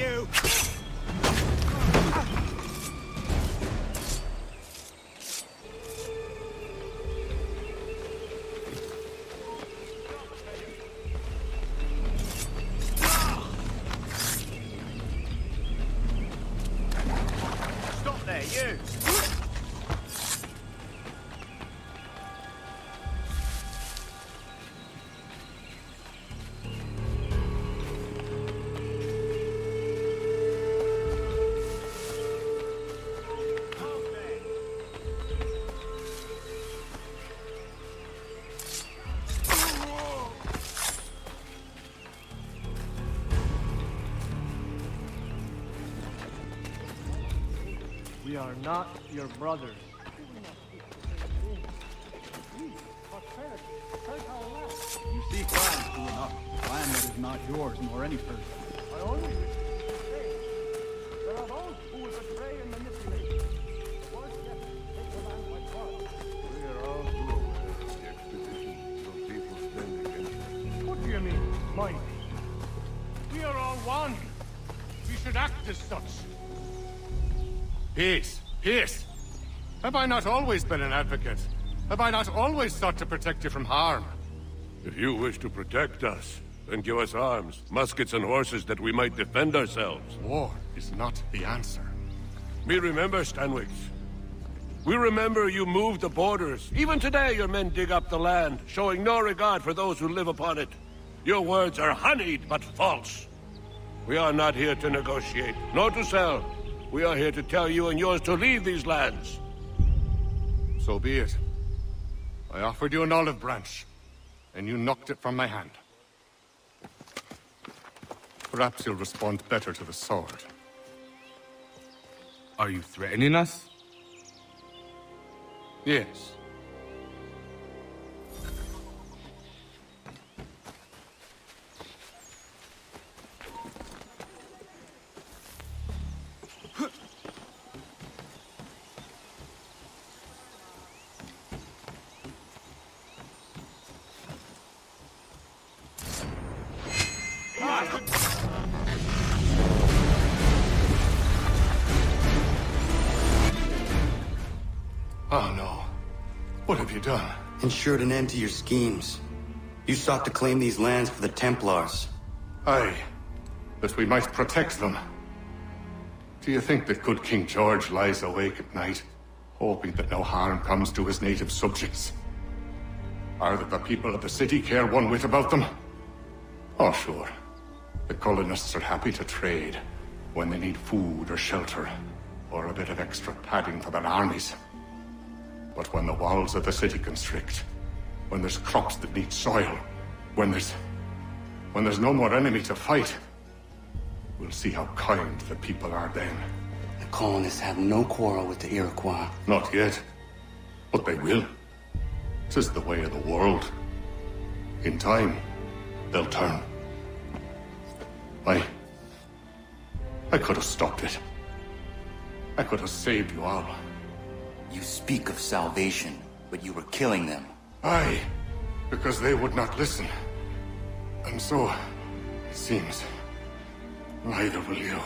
you! Stop there, you! We are not your brothers. You seek land, true enough. Land that is not yours, nor any person. I only wish to say there are those who will betray and manipulate. Worse yet, take the land by force. We are all too aware of the expedition of people stand against us. What do you mean, mine? We are all one. We should act as such. Peace! Peace! Have I not always been an advocate? Have I not always sought to protect you from harm? If you wish to protect us, then give us arms, muskets and horses that we might defend ourselves. War is not the answer. We remember, Stanwix. We remember you moved the borders. Even today your men dig up the land, showing no regard for those who live upon it. Your words are honeyed, but false. We are not here to negotiate, nor to sell. We are here to tell you and yours to leave these lands. So be it. I offered you an olive branch, and you knocked it from my hand. Perhaps you'll respond better to the sword. Are you threatening us? Yes. Oh no. What have you done? Ensured an end to your schemes. You sought to claim these lands for the Templars. Aye, that we might protect them. Do you think that good King George lies awake at night, hoping that no harm comes to his native subjects? Or that the people of the city care one whit about them? Oh, sure. The colonists are happy to trade when they need food or shelter, or a bit of extra padding for their armies. But when the walls of the city constrict, when there's crops that need soil, when there's no more enemy to fight, we'll see how kind the people are then. The colonists have no quarrel with the Iroquois. Not yet, but they will. 'Tis the way of the world. In time, they'll turn. I could have stopped it. I could have saved you all. You speak of salvation, but you were killing them. Aye, because they would not listen. And so, it seems, neither will you.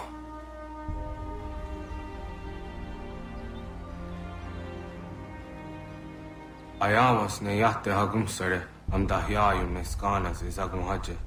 Ayawas ne yate hagum sare am dahyayu ne skanas izagum haje.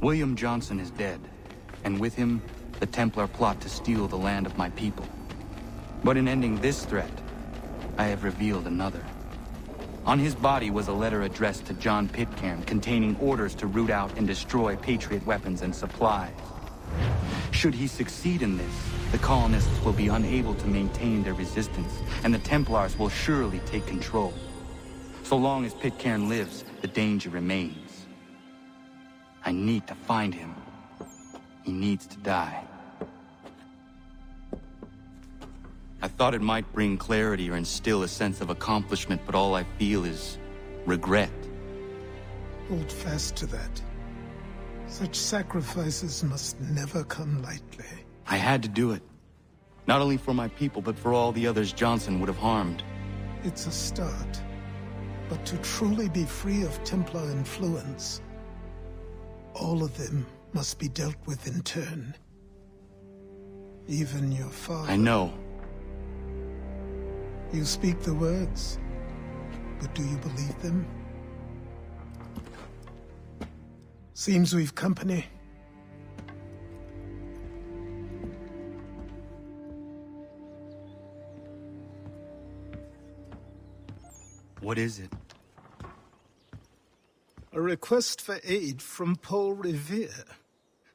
William Johnson is dead, and with him, the Templar plot to steal the land of my people. But in ending this threat, I have revealed another. On his body was a letter addressed to John Pitcairn containing orders to root out and destroy Patriot weapons and supplies. Should he succeed in this, the colonists will be unable to maintain their resistance, and the Templars will surely take control. So long as Pitcairn lives, the danger remains. I need to find him. He needs to die. I thought it might bring clarity or instill a sense of accomplishment, but all I feel is regret. Hold fast to that. Such sacrifices must never come lightly. I had to do it. Not only for my people, but for all the others Johnson would have harmed. It's a start. But to truly be free of Templar influence, all of them must be dealt with in turn. Even your father. I know. You speak the words, but do you believe them? Seems we've company. What is it? A request for aid from Paul Revere.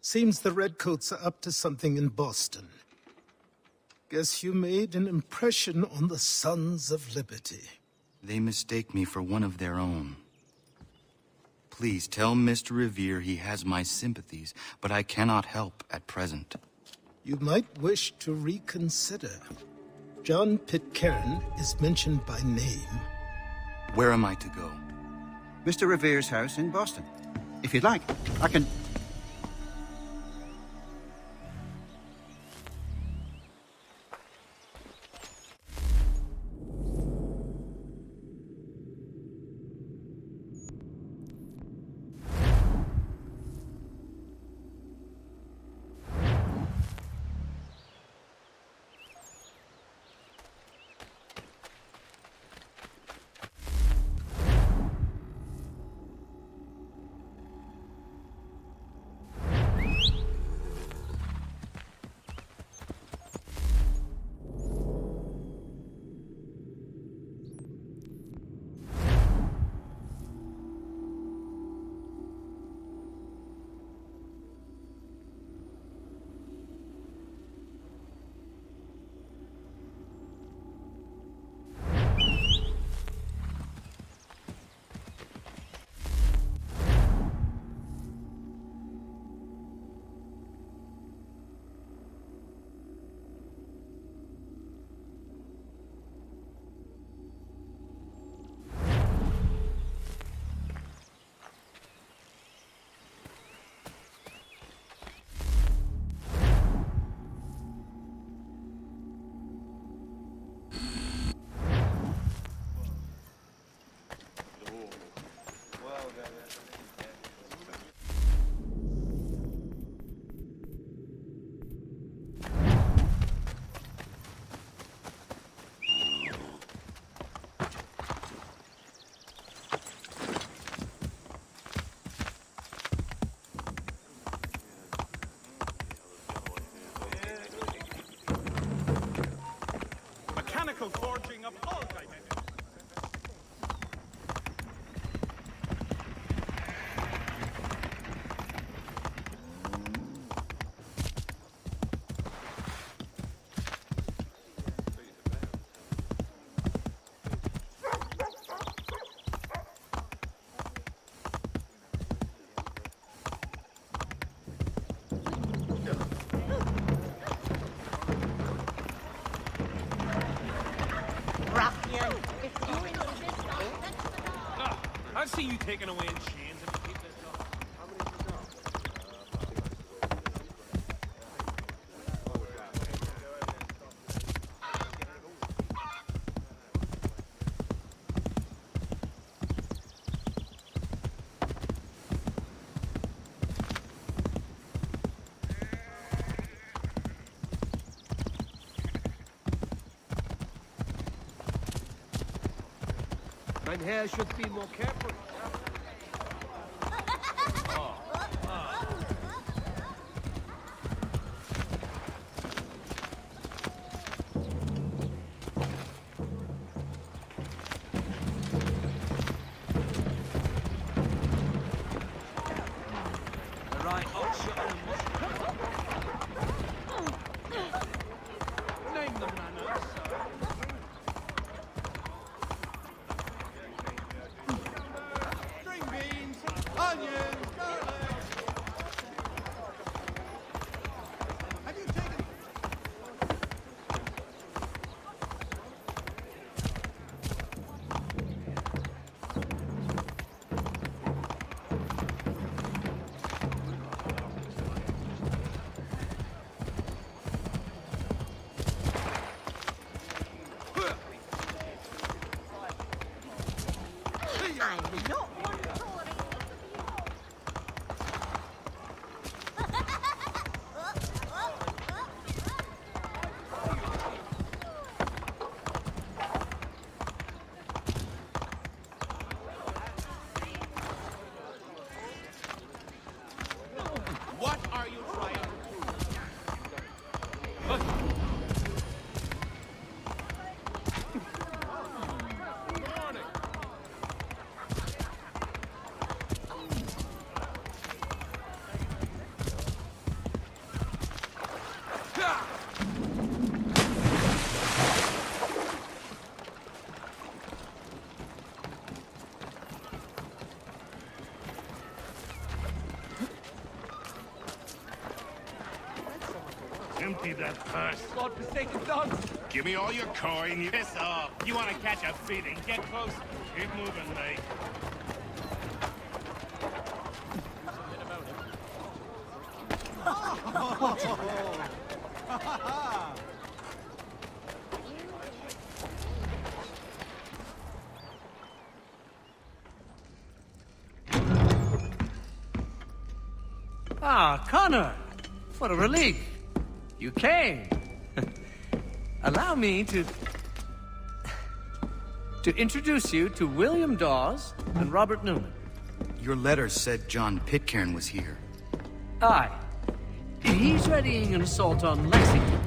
Seems the Redcoats are up to something in Boston. Guess you made an impression on the Sons of Liberty. They mistake me for one of their own. Please tell Mr. Revere he has my sympathies, but I cannot help at present. You might wish to reconsider. John Pitcairn is mentioned by name. Where am I to go? Mr. Revere's house in Boston. If you'd like, I can... Forging of all types. I see you taking away in chains if you keep this up. How many did you know? Mein Herr should be more careful. Empty that purse. God-forsaken dogs! Give me all your coin. You Piss off! You want to catch a feeding? Get close! keep moving, mate. Ah, Connor! What a relief! You came! Allow me to introduce you to William Dawes and Robert Newman. Your letter said John Pitcairn was here. Aye. He's readying an assault on Lexington,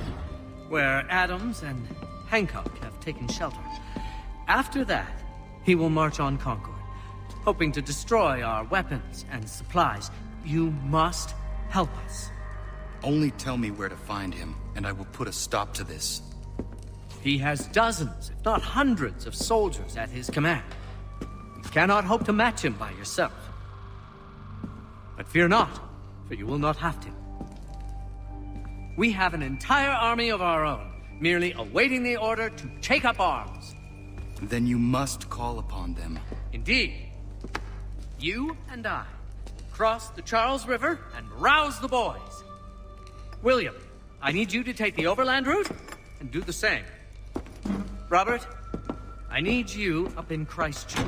where Adams and Hancock have taken shelter. After that, he will march on Concord, hoping to destroy our weapons and supplies. You must help us. Only tell me where to find him, and I will put a stop to this. He has dozens, if not hundreds, of soldiers at his command. You cannot hope to match him by yourself. But fear not, for you will not have to. We have an entire army of our own, merely awaiting the order to take up arms. Then you must call upon them. Indeed. You and I cross the Charles River and rouse the boys. William, I need you to take the overland route and do the same. Robert, I need you up in Christchurch.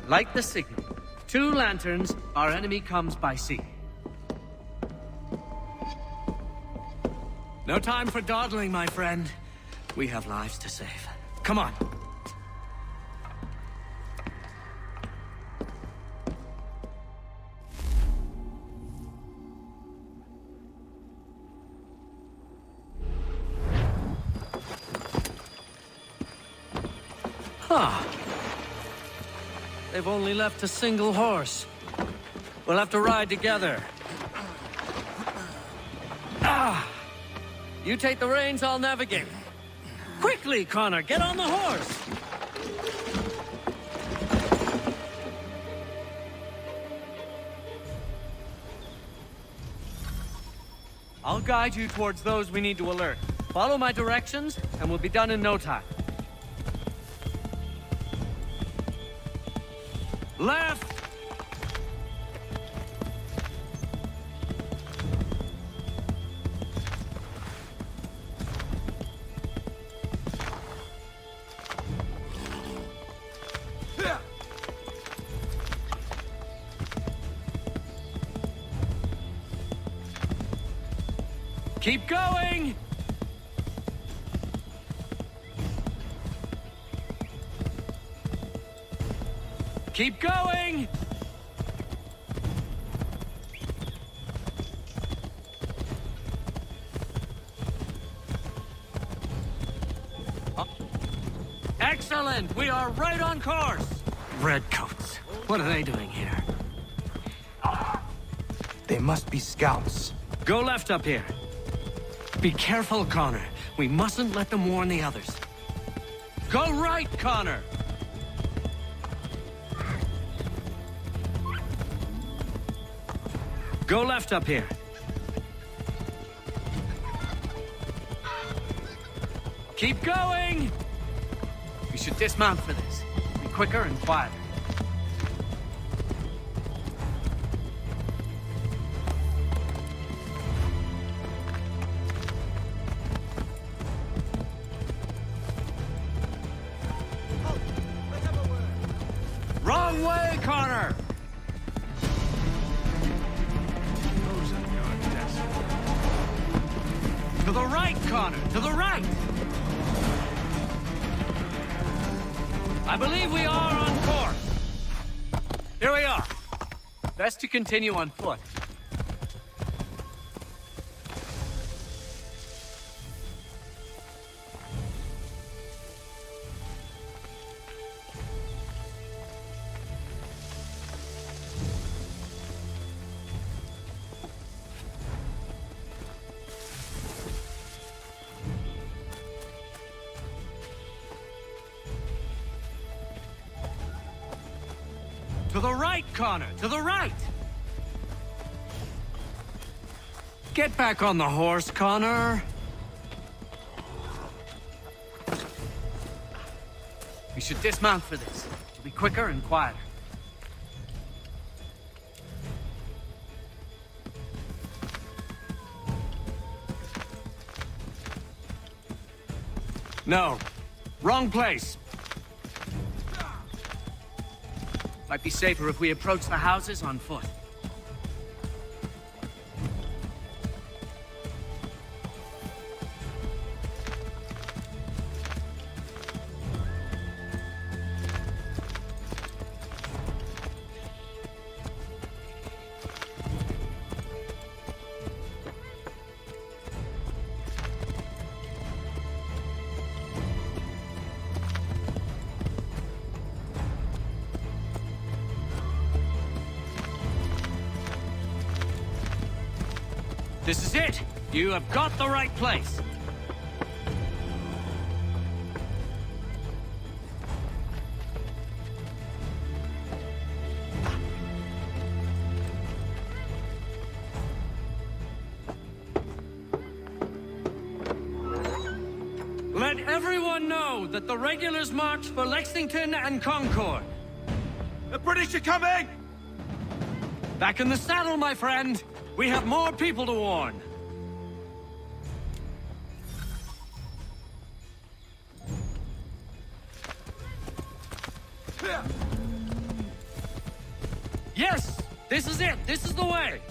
Light the signal. 2 lanterns, our enemy comes by sea. No time for dawdling, my friend. We have lives to save. Come on. Huh. They've only left a single horse. We'll have to ride together. Ah! You take the reins, I'll navigate. Quickly, Connor, get on the horse! I'll guide you towards those we need to alert. Follow my directions, and we'll be done in no time. Left! Keep going! Keep going! Excellent! We are right on course! Redcoats. What are they doing here? They must be scouts. Go left up here. Be careful, Connor. We mustn't let them warn the others. Go right, Connor! Go left up here. Keep going! We should dismount for this. Be quicker and quieter. Wrong way, Connor! To the right, Connor! To the right! I believe we are on course. Here we are. Best to continue on foot. To the right, Connor! To the right! Get back on the horse, Connor! We should dismount for this. It'll be quicker and quieter. No. Wrong place. Might be safer if we approach the houses on foot. This is it! You have got the right place! Let everyone know that the regulars march for Lexington and Concord. The British are coming! Back in the saddle, my friend! We have more people to warn. Yes! This is it! This is the way!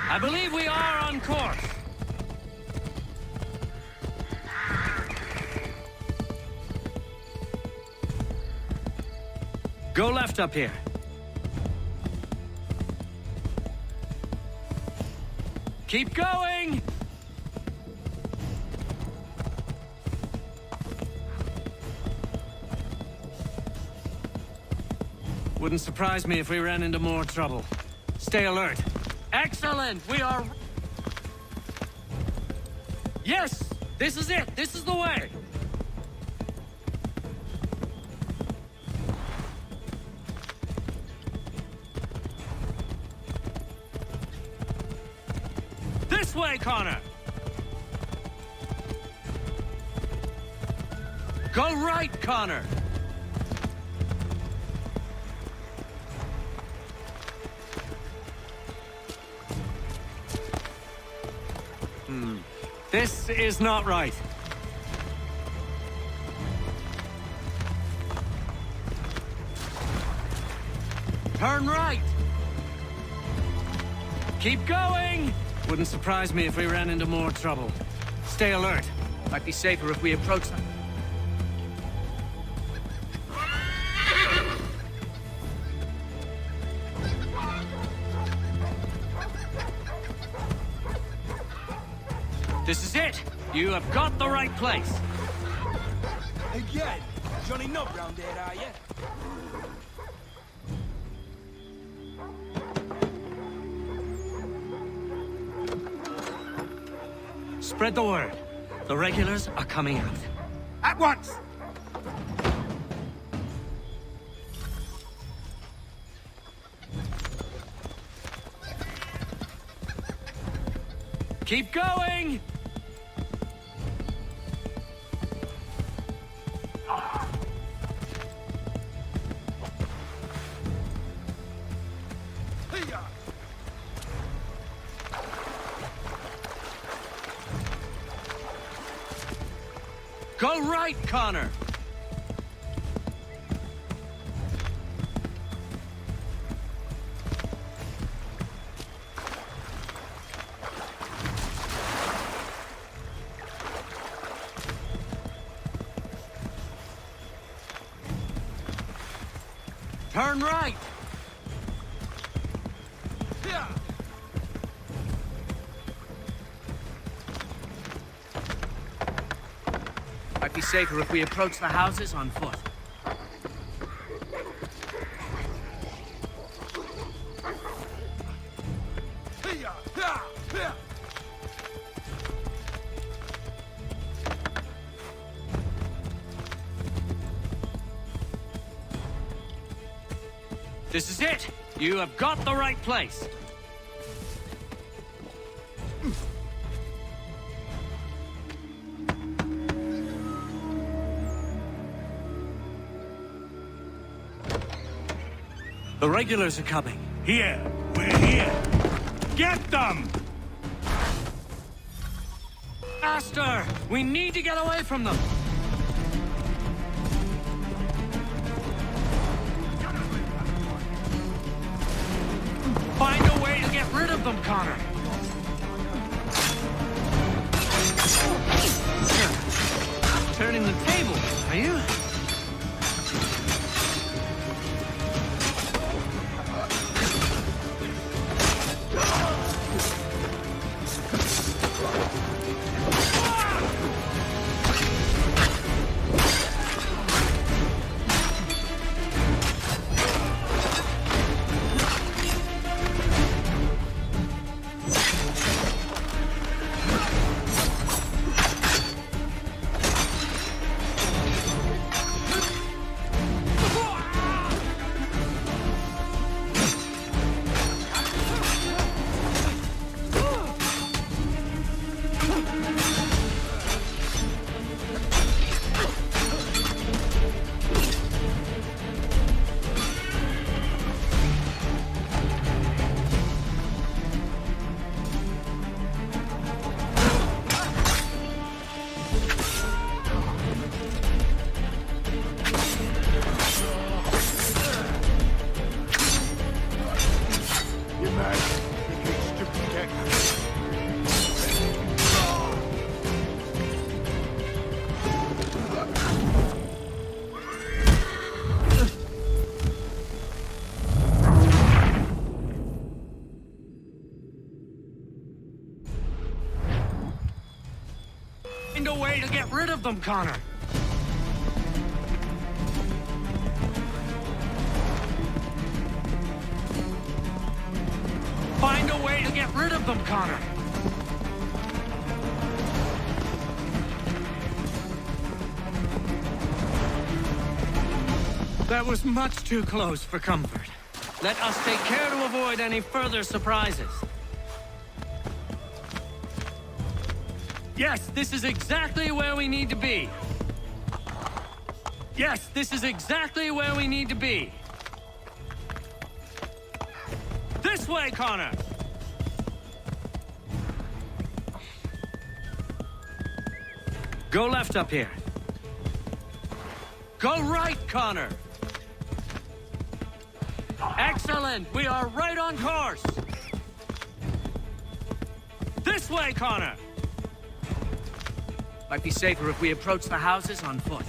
I believe we are on course. Go left up here. Keep going! Wouldn't surprise me if we ran into more trouble. Stay alert. Excellent! We are... Yes! This is it! This is the way! This way, Connor! Go right, Connor! This is not right. Turn right! Keep going! Wouldn't surprise me if we ran into more trouble. Stay alert. Might be safer if we approach them. This is it! You have got the right place! Again! Johnny Knob round there, are you? Spread the word. The regulars are coming out. At once! Keep going! Go right, Connor! Turn right! Might be safer if we approach the houses on foot. This is it! You have got the right place! The regulars are coming. Here! We're here! Get them! Faster! We need to get away from them! Find a way to get rid of them, Connor! Turning the table, are you? Find a way to get rid of them, Connor! Find a way to get rid of them, Connor! That was much too close for comfort. Let us take care to avoid any further surprises. Yes, this is exactly where we need to be. Yes, this is exactly where we need to be. This way, Connor! Go left up here. Go right, Connor! Excellent! We are right on course! This way, Connor! Might be safer if we approach the houses on foot.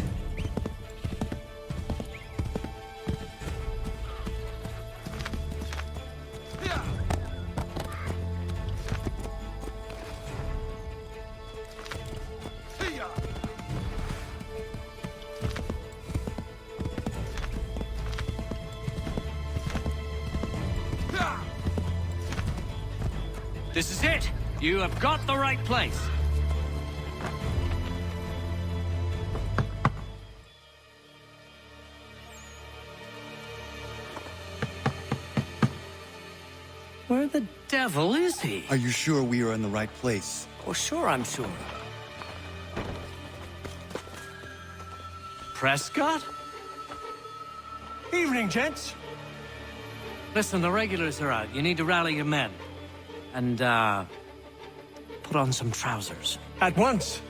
This is it! You have got the right place! Where the devil is he? Are you sure we are in the right place? Oh, sure, I'm sure. Prescott? Evening, gents. Listen, the regulars are out. You need to rally your men. And, put on some trousers. At once.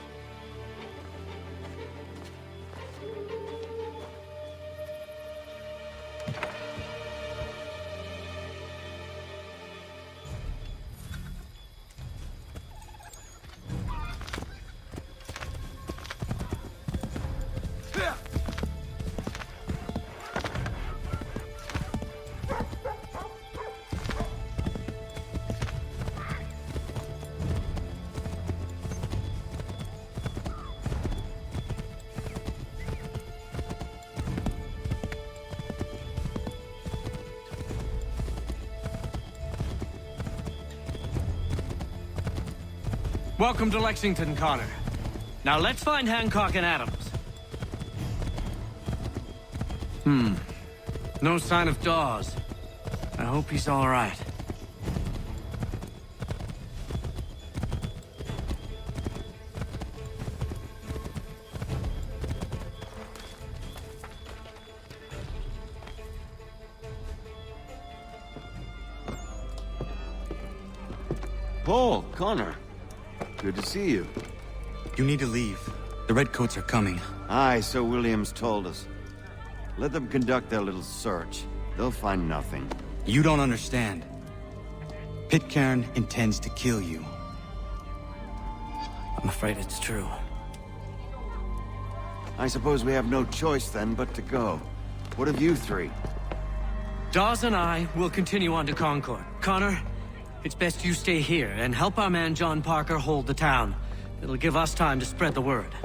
Welcome to Lexington, Connor. Now let's find Hancock and Adams. No sign of Dawes. hope he's all right. Paul, Connor. Good to see you. You need to leave. The Redcoats are coming. Aye, so Williams told us. Let them conduct their little search. They'll find nothing. You don't understand. Pitcairn intends to kill you. I'm afraid it's true. I suppose we have no choice then but to go. What of you three? Dawes and I will continue on to Concord. Connor, it's best you stay here and help our man John Parker hold the town. It'll give us time to spread the word.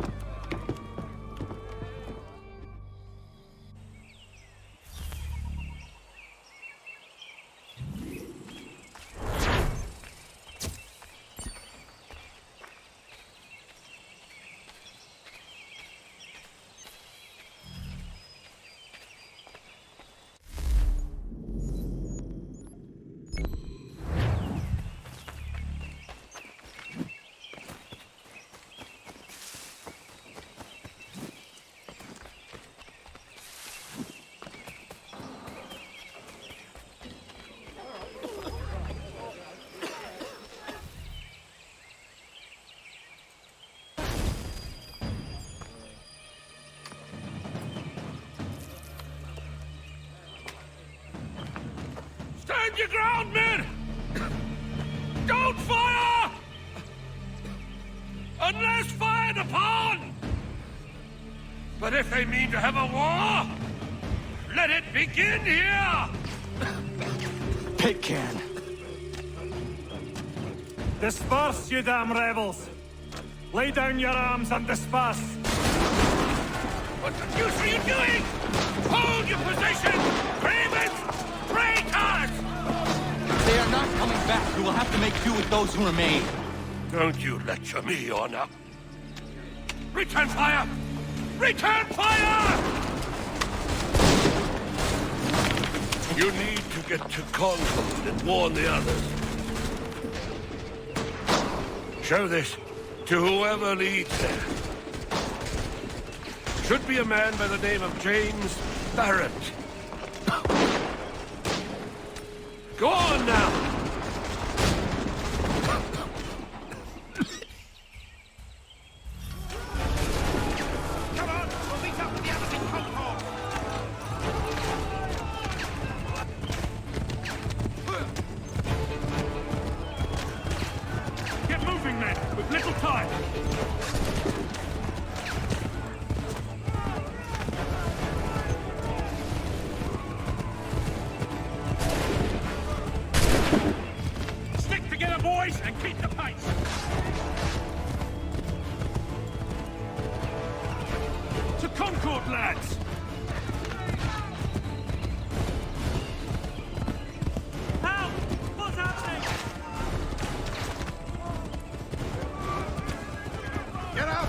Stand your ground, men! Don't fire! Unless fired upon! But if they mean to have a war, let it begin here! Pitcairn! Disperse, you damn rebels! Lay down your arms and disperse! What the deuce are you doing? Hold your position! Cravens! Traitors! They are not coming back. You will have to make do with those who remain. Don't you lecture me, Honor. Return fire! Return fire! You need to get to Concord and warn the others. Show this to whoever leads there. Should be a man by the name of James Barrett. Go on now! Come on, we'll meet up with the others in Concord. Get moving, men! With little time! Stick together, boys, and keep the pace. To Concord, lads! Help! What's happening? Get out!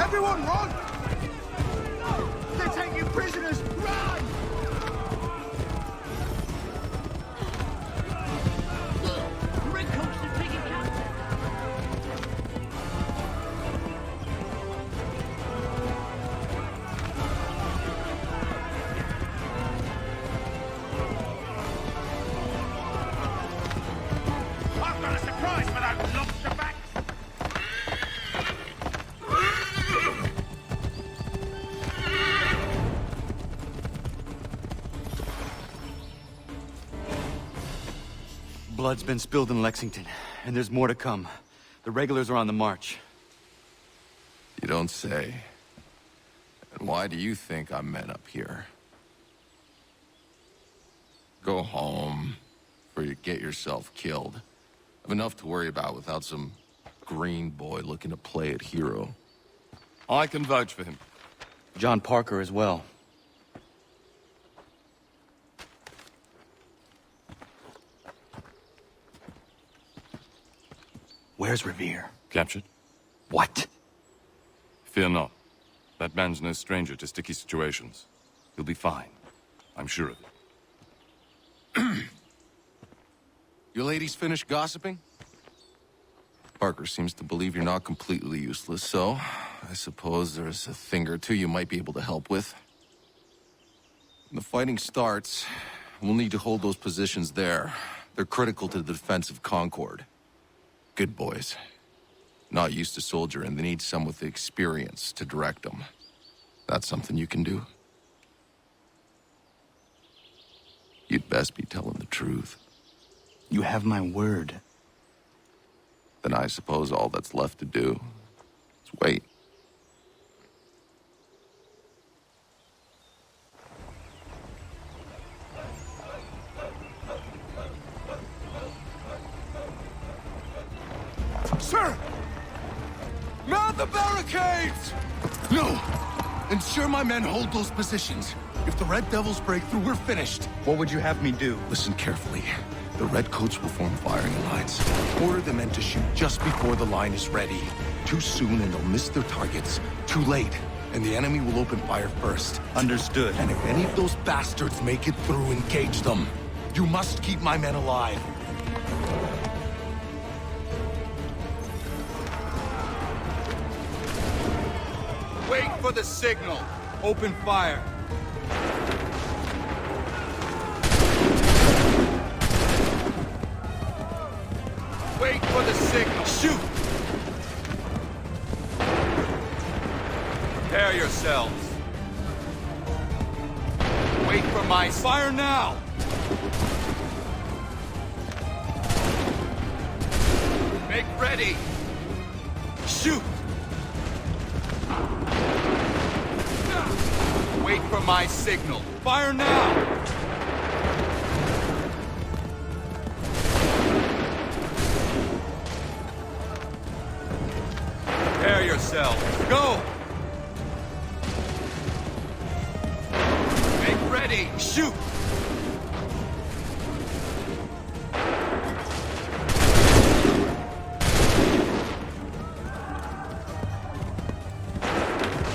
Everyone, run! They're taking prisoners! Run! The Redcoats are taking captive. I've got a surprise for those lobster backs. Blood's been spilled in Lexington, and there's more to come. The regulars are on the march. You don't say. And why do you think I'm men up here? Go home, or you get yourself killed. I've enough to worry about without some green boy looking to play at hero. I can vouch for him. John Parker as well. Where's Revere? Captured? What? Fear not. That man's no stranger to sticky situations. He'll be fine. I'm sure of it. You ladies finished gossiping? Parker seems to believe you're not completely useless, so I suppose there's a thing or two you might be able to help with. When the fighting starts, we'll need to hold those positions there. They're critical to the defense of Concord. Good boys. Not used to soldiering, they need some with the experience to direct them. That's something you can do? You'd best be telling the truth. You have my word. Then I suppose all that's left to do is wait. Sir! Mount the barricades! No! Ensure my men hold those positions. If the Red Devils break through, we're finished. What would you have me do? Listen carefully. The Redcoats will form firing lines. Order the men to shoot just before the line is ready. Too soon and they'll miss their targets. Too late, and the enemy will open fire first. Understood. And if any of those bastards make it through, engage them. You must keep my men alive. Wait for the signal. Open fire. Wait for the signal. Shoot! Prepare yourselves. Wait for my fire now! Make ready! Shoot! Wait for my signal. Fire now! Prepare yourself. Go! Make ready. Shoot!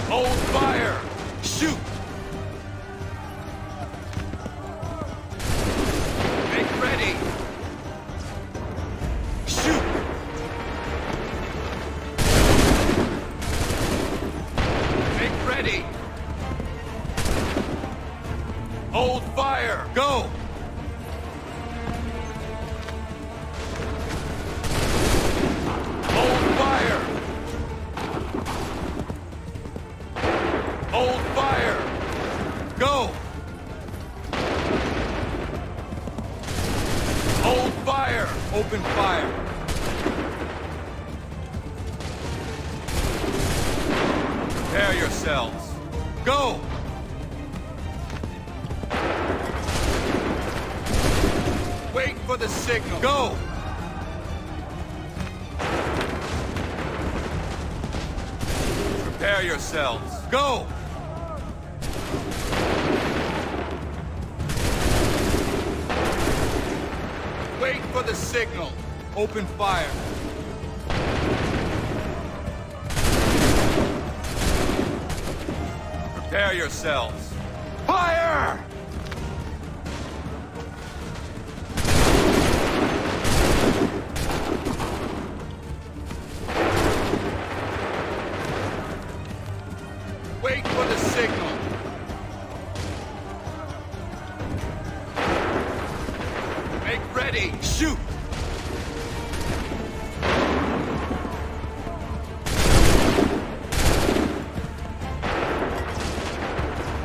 Hold fire! Shoot! Make ready! Shoot! Make ready! Hold fire! Go! Hold fire! Hold fire! Go! Hold fire! Open fire! Prepare yourselves. Go! Wait for the signal. Go! Prepare yourselves. Go! Wait for the signal. Open fire. Prepare yourselves. Fire! Wait for the signal. Make ready. Shoot!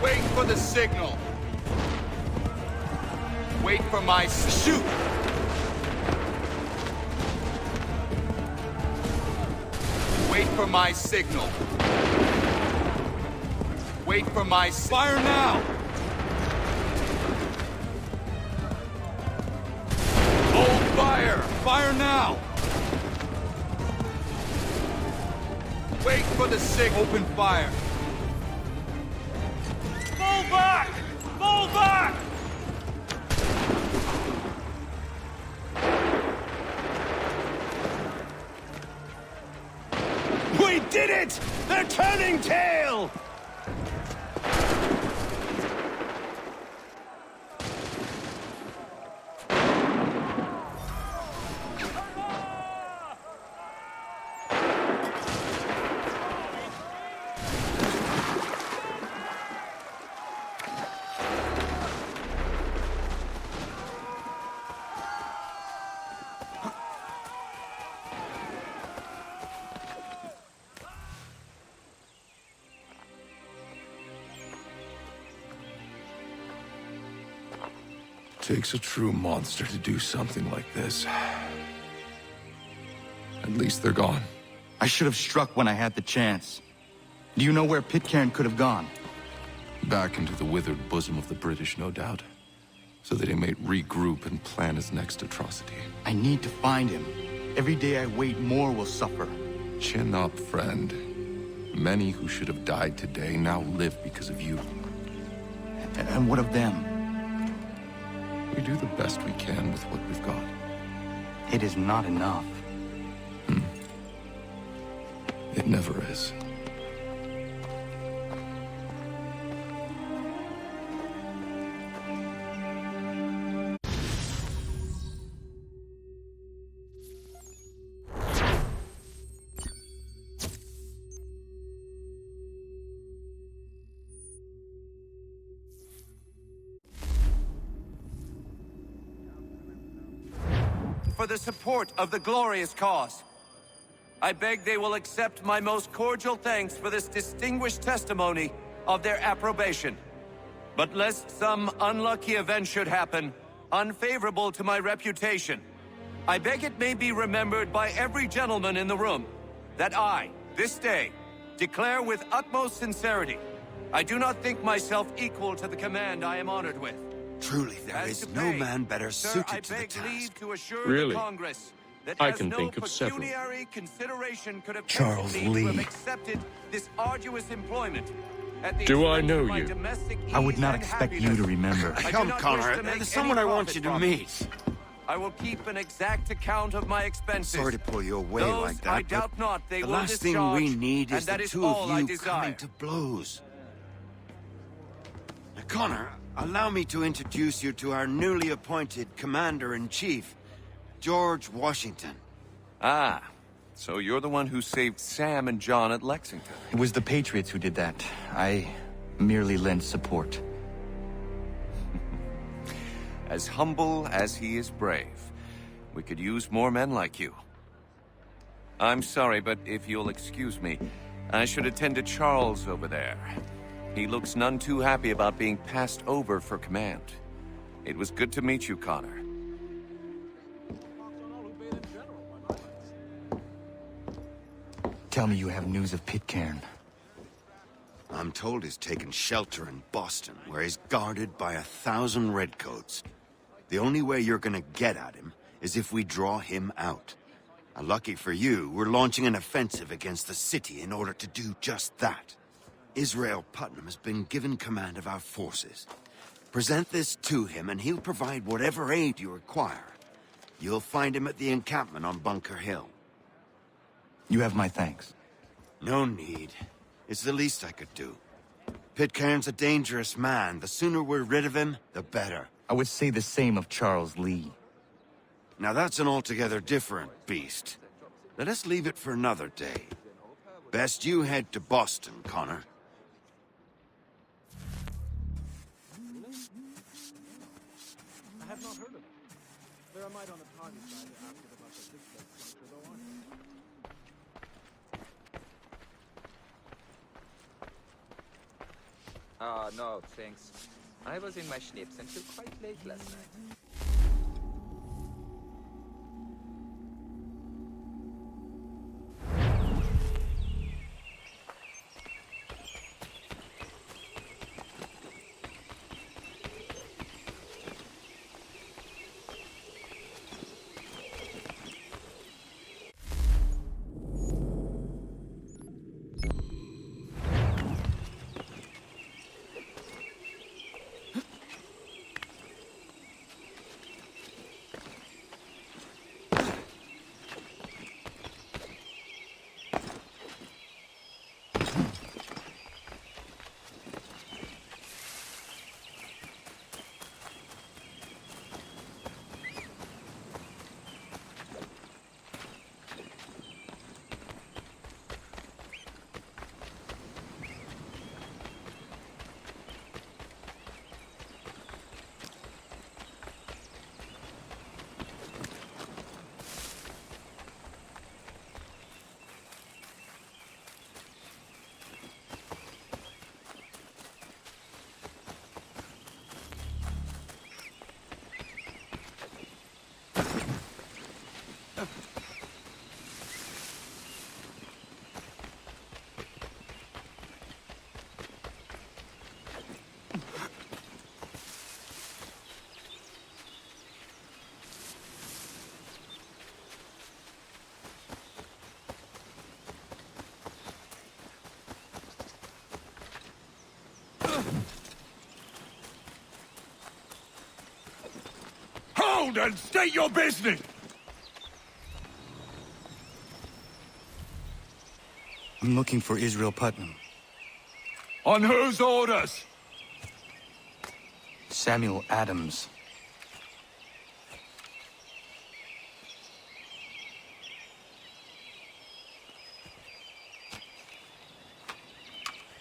Wait for the signal. Wait for my shoot! Wait for my signal. Wait for my fire now! Hold fire! Fire now! Wait for the signal. Open fire. Fall back! Fall back! We did it! They're turning tail! takes a true monster to do something like this. At least they're gone. I should have struck when I had the chance. Do you know where Pitcairn could have gone? Back into the withered bosom of the British, no doubt. So that he may regroup and plan his next atrocity. I need to find him. Every day I wait, more will suffer. Chin up, friend. Many who should have died today now live because of you. And what of them? We do the best we can with what we've got. It is not enough. It never is. For the support of the glorious cause. I beg they will accept my most cordial thanks for this distinguished testimony of their approbation. But lest some unlucky event should happen, unfavorable to my reputation, I beg it may be remembered by every gentleman in the room that I, this day, declare with utmost sincerity, I do not think myself equal to the command I am honored with. Truly, there is no man better suited to the task. Really? I can think of several. Charles Lee. Do I know you? I would not expect you to remember. Come, Connor, there's someone I want you to meet. I will keep an exact account of my expenses. Sorry to pull you away Those, like that, I doubt not they the will last thing discharge, we need is and the that two all I of you desire. coming to blows. Now, Connor, allow me to introduce you to our newly appointed Commander-in-Chief, George Washington. Ah, so you're the one who saved Sam and John at Lexington. It was the Patriots who did that. I merely lent support. As humble as he is brave. We could use more men like you. I'm sorry, but if you'll excuse me, I should attend to Charles over there. He looks none too happy about being passed over for command. It was good to meet you, Connor. Tell me you have news of Pitcairn. I'm told he's taken shelter in Boston, where he's guarded by 1,000 redcoats. The only way you're gonna get at him is if we draw him out. Lucky for you, we're launching an offensive against the city in order to do just that. Israel Putnam has been given command of our forces. Present this to him and he'll provide whatever aid you require. You'll find him at the encampment on Bunker Hill. You have my thanks. No need. It's the least I could do. Pitcairn's a dangerous man. The sooner we're rid of him, the better. I would say the same of Charles Lee. Now that's an altogether different beast. Let us leave it for another day. Best you head to Boston, Connor. I have not heard of it. There are might on the target side to ask it about the six-leg structure, though, aren't you? No, thanks. I was in my schnips until quite late last night. down and state your business! I'm looking for Israel Putnam. On whose orders? Samuel Adams.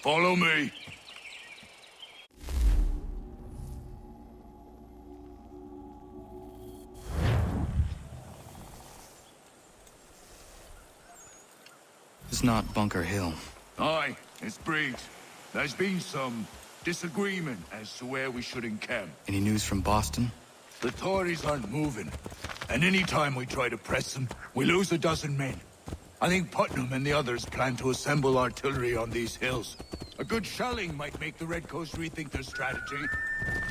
Follow me. It's not Bunker Hill. Aye, it's Briggs. There's been some disagreement as to where we should encamp. Any news from Boston? The Tories aren't moving, and any time we try to press them, we lose a dozen men. I think Putnam and the others plan to assemble artillery on these hills. A good shelling might make the Redcoats rethink their strategy.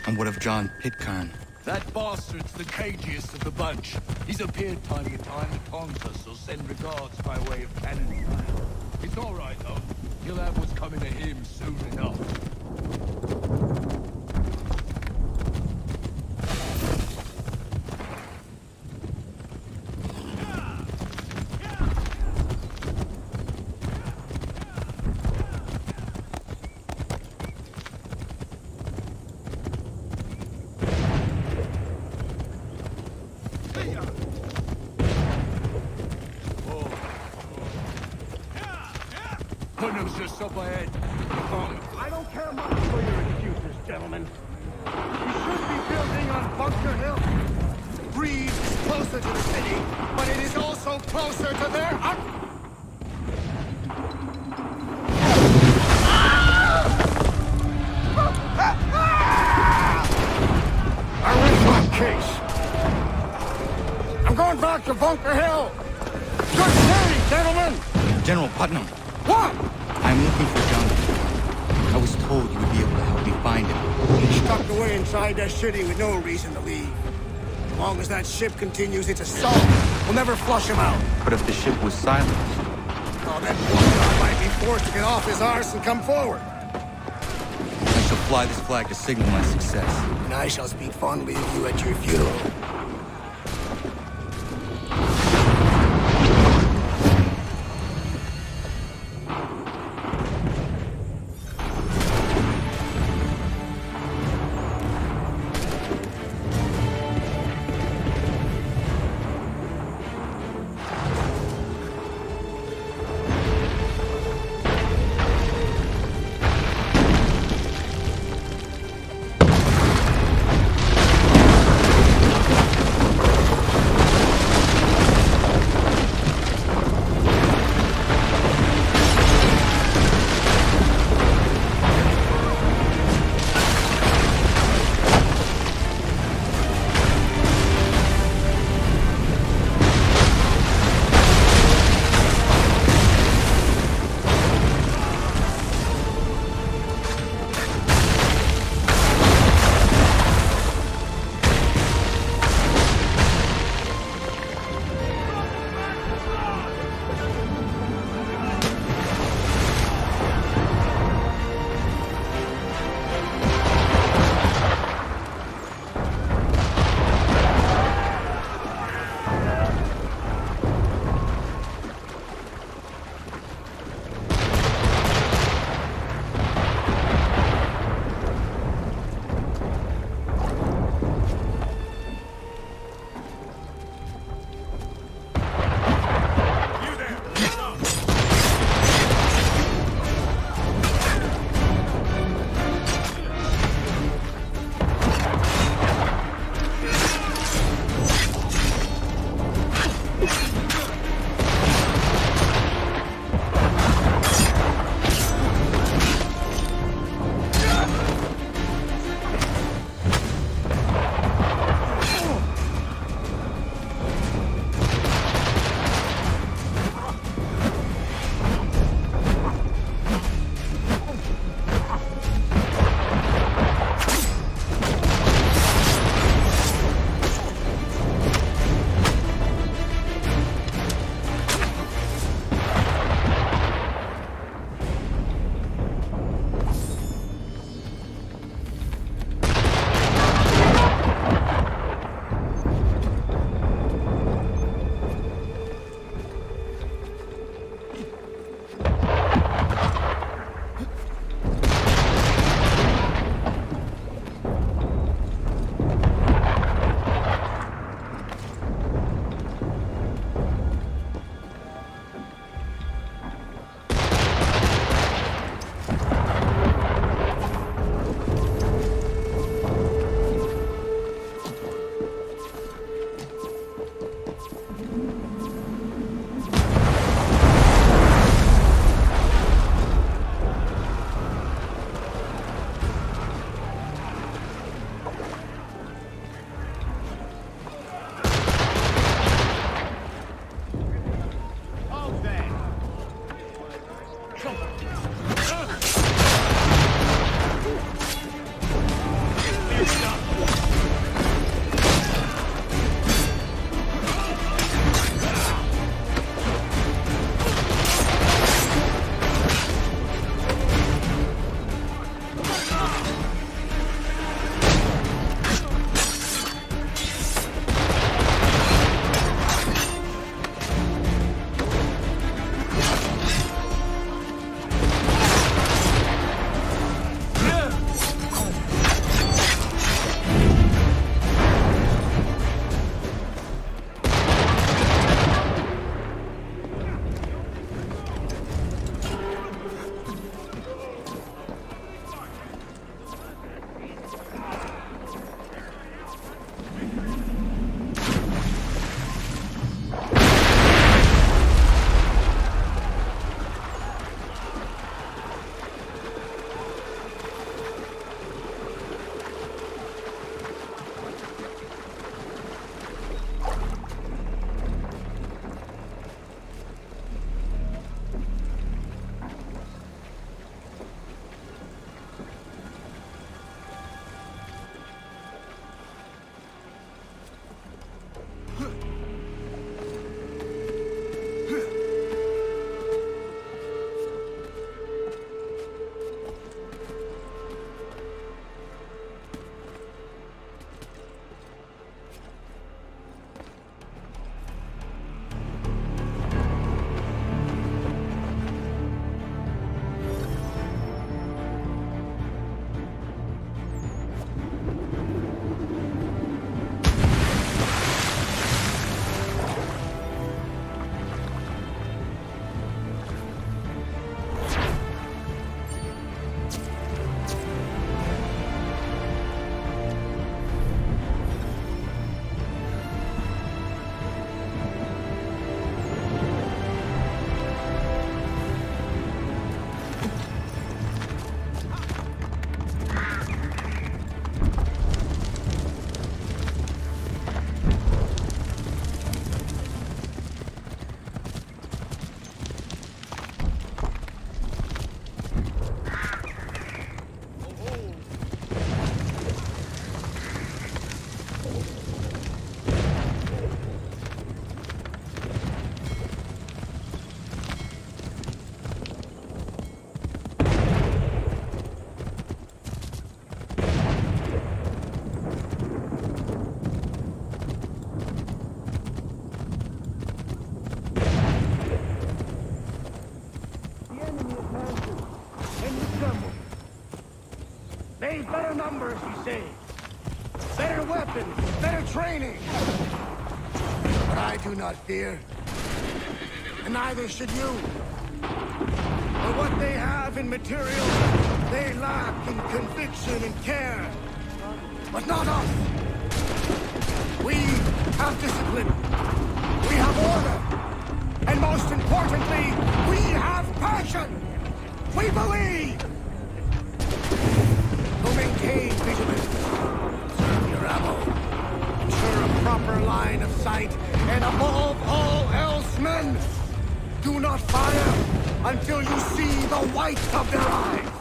And what of John Pitcairn? That bastard's the cagiest of the bunch. He's appeared time to time to taunt us, so send regards by way of cannon fire. It's all right, though. He'll have what's coming to him soon enough. Putnam's just up ahead. I don't care much for your excuses, gentlemen. We should be building on Bunker Hill. Breed is closer to the city, but it is also closer to their... I rest my case. I'm going back to Bunker Hill. Good day, gentlemen. General Putnam. What? I'm looking for John Pitcairn. I was told you would be able to help me find him. He's tucked away inside that city with no reason to leave. As long as that ship continues its assault, we'll never flush him out. But if the ship was silenced... Oh, that poor guy might be forced to get off his arse and come forward. I shall fly this flag to signal my success. And I shall speak fondly of you at your funeral. better numbers, you say. Better weapons, better training. But I do not fear. And neither should you. For what they have in material, they lack in conviction and care. But not us. We have discipline. We have order. And most importantly, we have passion. We believe. To maintain vigilance, conserve your ammo, ensure a proper line of sight, and above all else, men, do not fire until you see the white of their eyes.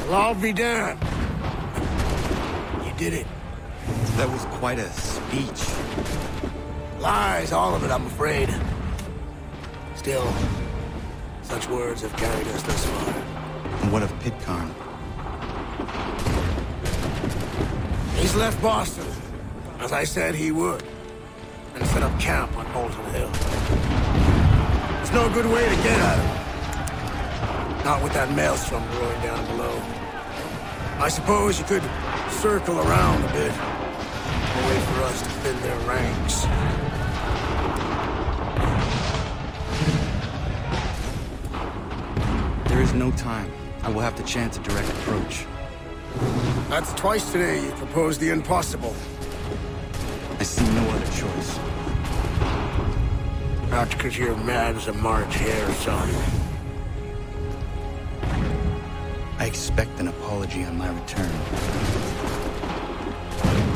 Well, I'll be damned. You did it. That was quite a speech. Lies, all of it, I'm afraid. Still, such words have carried us thus far. And what of Pitcairn? He's left Boston, as I said he would, and set up camp on Bolton Hill. There's no good way to get at him. Not with that maelstrom brewing down below. I suppose you could circle around a bit and wait for us to thin their ranks. There is no time. I will have to chance a direct approach. That's twice today you proposed the impossible. I see no other choice. Not because you're mad as a March hare, son. I expect an apology on my return. Find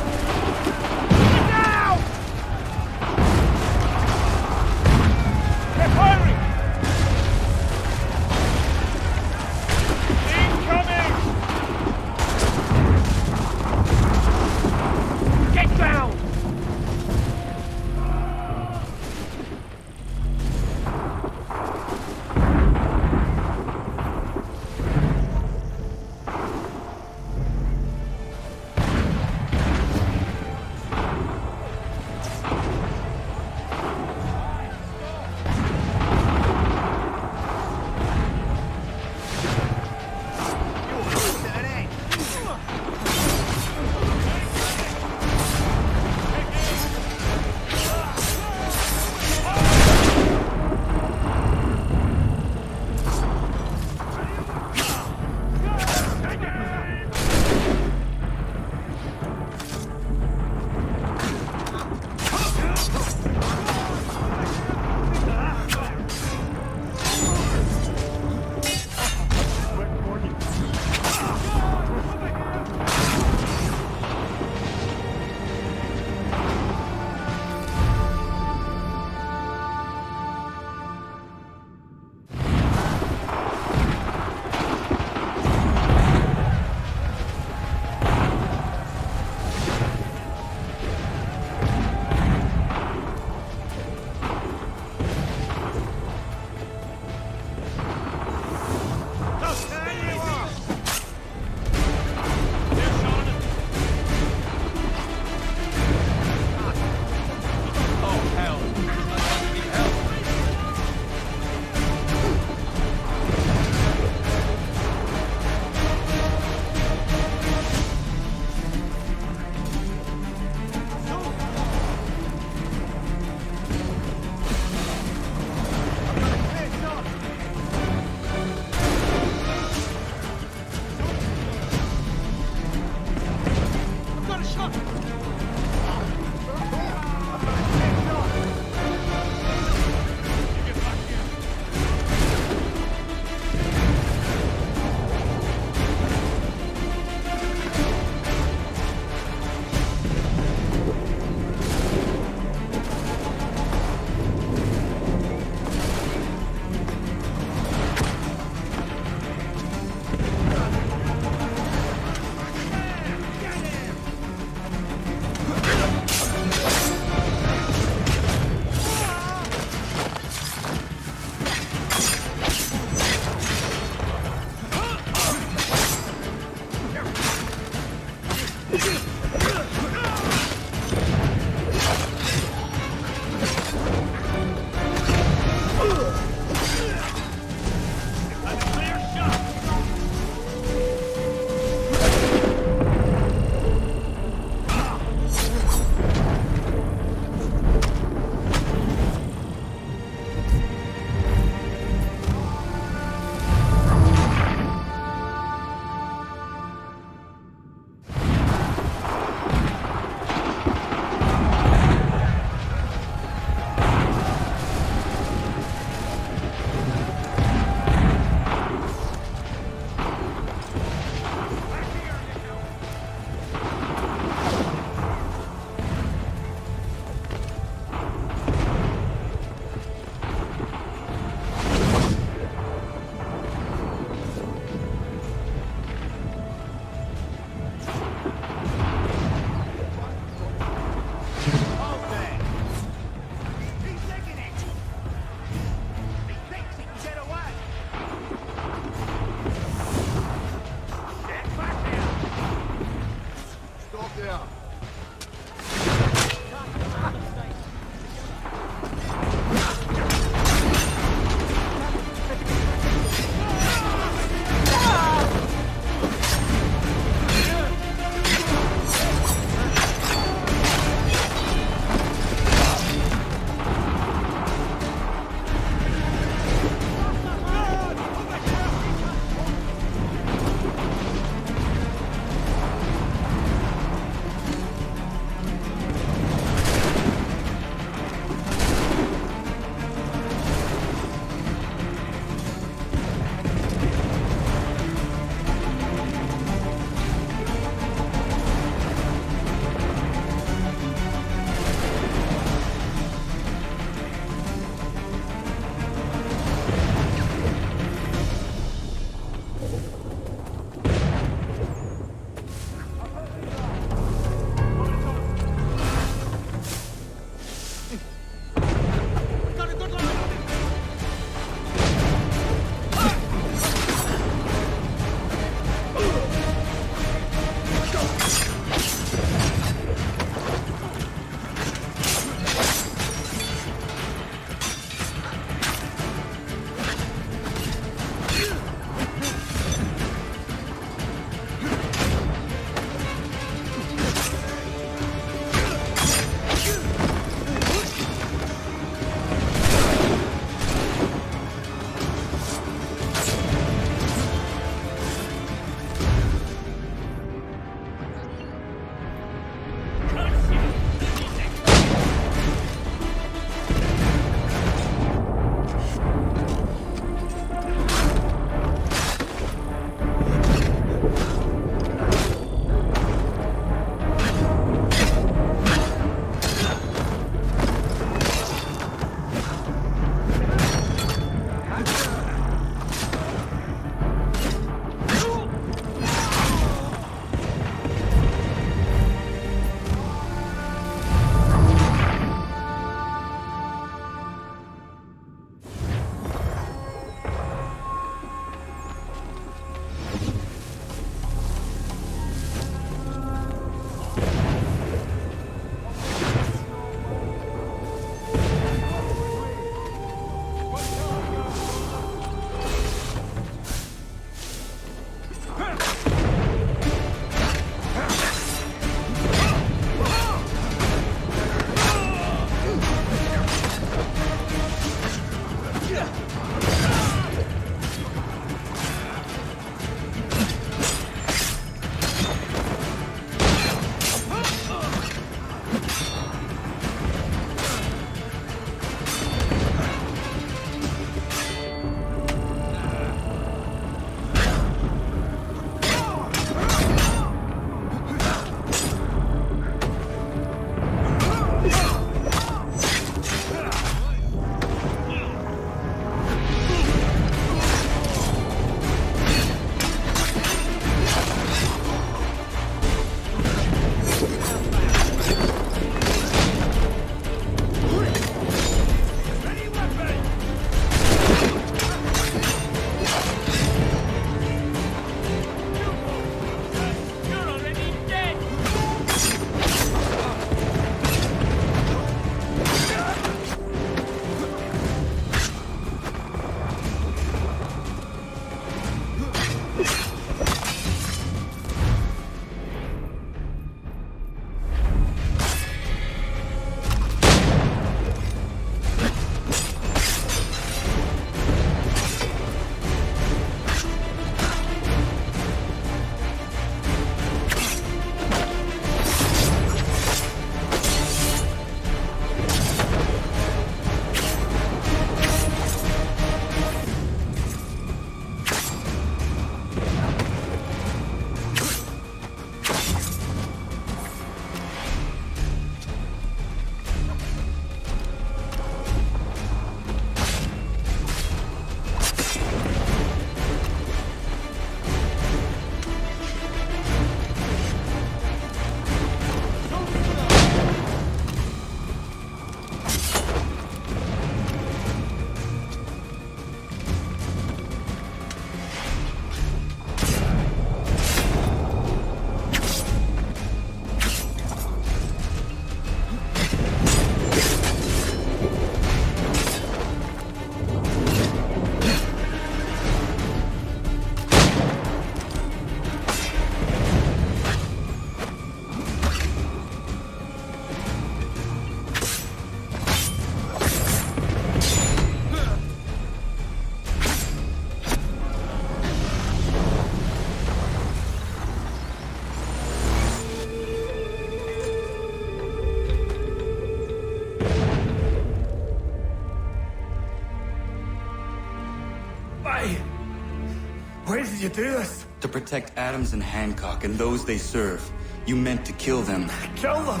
do this? To protect Adams and Hancock and those they serve, you meant to kill them. Kill them?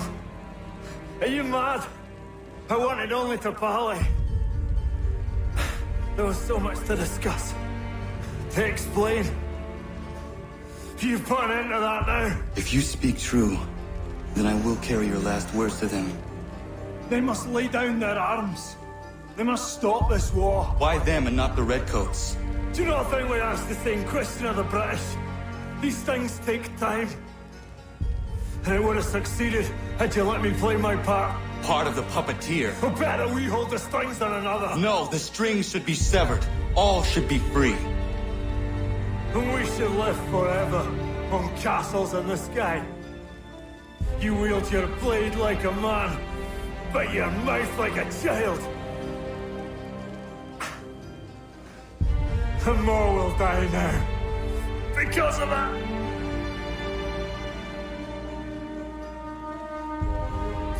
Are you mad? I wanted only to parley. There was so much to discuss, to explain. You put an end to that now. If you speak true, then I will carry your last words to them. They must lay down their arms. They must stop this war. Why them and not the Redcoats? Do you not think we asked the same question of the British? These things take time. And it would have succeeded had you let me play my part. Part of the puppeteer. Or better we hold the strings than another. No, the strings should be severed. All should be free. And we should live forever on castles in the sky. You wield your blade like a man, but your mouth like a child. And more will die now. Because of that.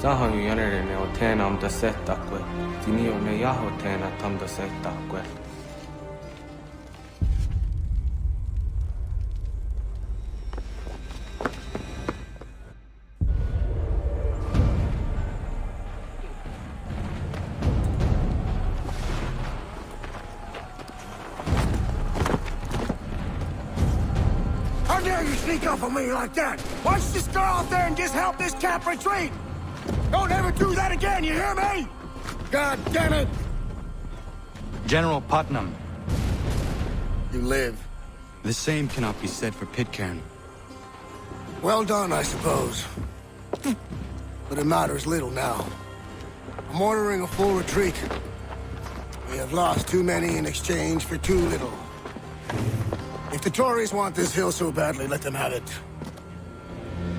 Sahan yanere o tena am da setta quel. Tinio ne yaho tena tam da setta quel. How dare you sneak up on me like that? Why don't you just go out there and just help this camp retreat? Don't ever do that again, you hear me? God damn it! General Putnam. You live. The same cannot be said for Pitcairn. Well done, I suppose. But it matters little now. I'm ordering a full retreat. We have lost too many in exchange for too little. If the Tories want this hill so badly, let them have it.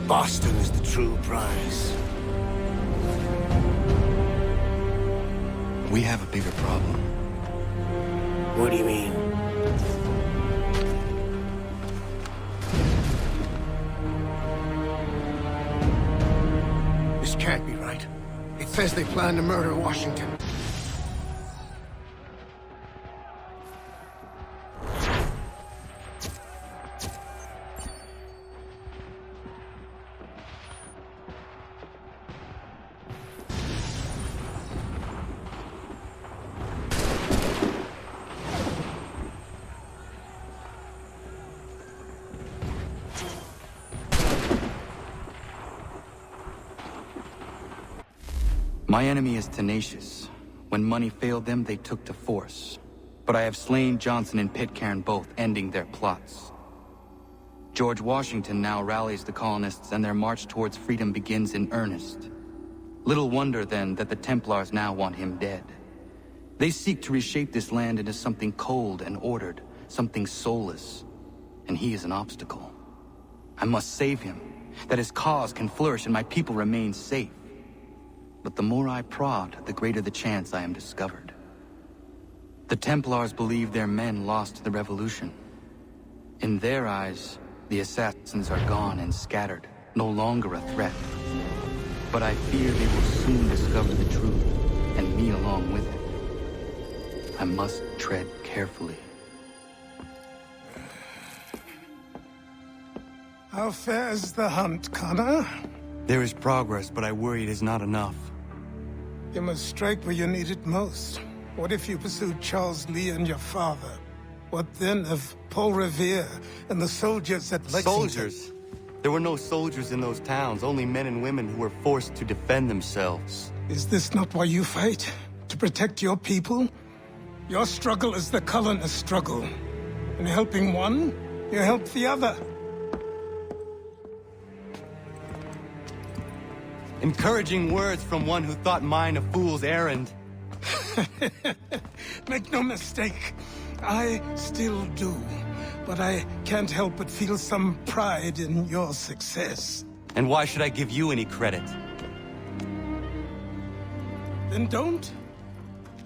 Boston is the true prize. We have a bigger problem. What do you mean? This can't be right. It says they plan to murder Washington. My enemy is tenacious. When money failed them, they took to force. But I have slain Johnson and Pitcairn both, ending their plots. George Washington now rallies the colonists and their march towards freedom begins in earnest. Little wonder, then, that the Templars now want him dead. They seek to reshape this land into something cold and ordered, something soulless. And he is an obstacle. I must save him, that his cause can flourish and my people remain safe. But the more I prod, the greater the chance I am discovered. The Templars believe their men lost the revolution. In their eyes, the assassins are gone and scattered, no longer a threat. But I fear they will soon discover the truth, and me along with it. I must tread carefully. How fares the hunt, Connor? There is progress, but I worry it is not enough. You must strike where you need it most. What if you pursued Charles Lee and your father? What then of Paul Revere and the soldiers at Lexington? Soldiers? There were no soldiers in those towns, only men and women who were forced to defend themselves. Is this not why you fight? To protect your people? Your struggle is the colonist struggle. In helping one, you help the other. Encouraging words from one who thought mine a fool's errand. Make no mistake, I still do. But I can't help but feel some pride in your success. And why should I give you any credit? Then don't.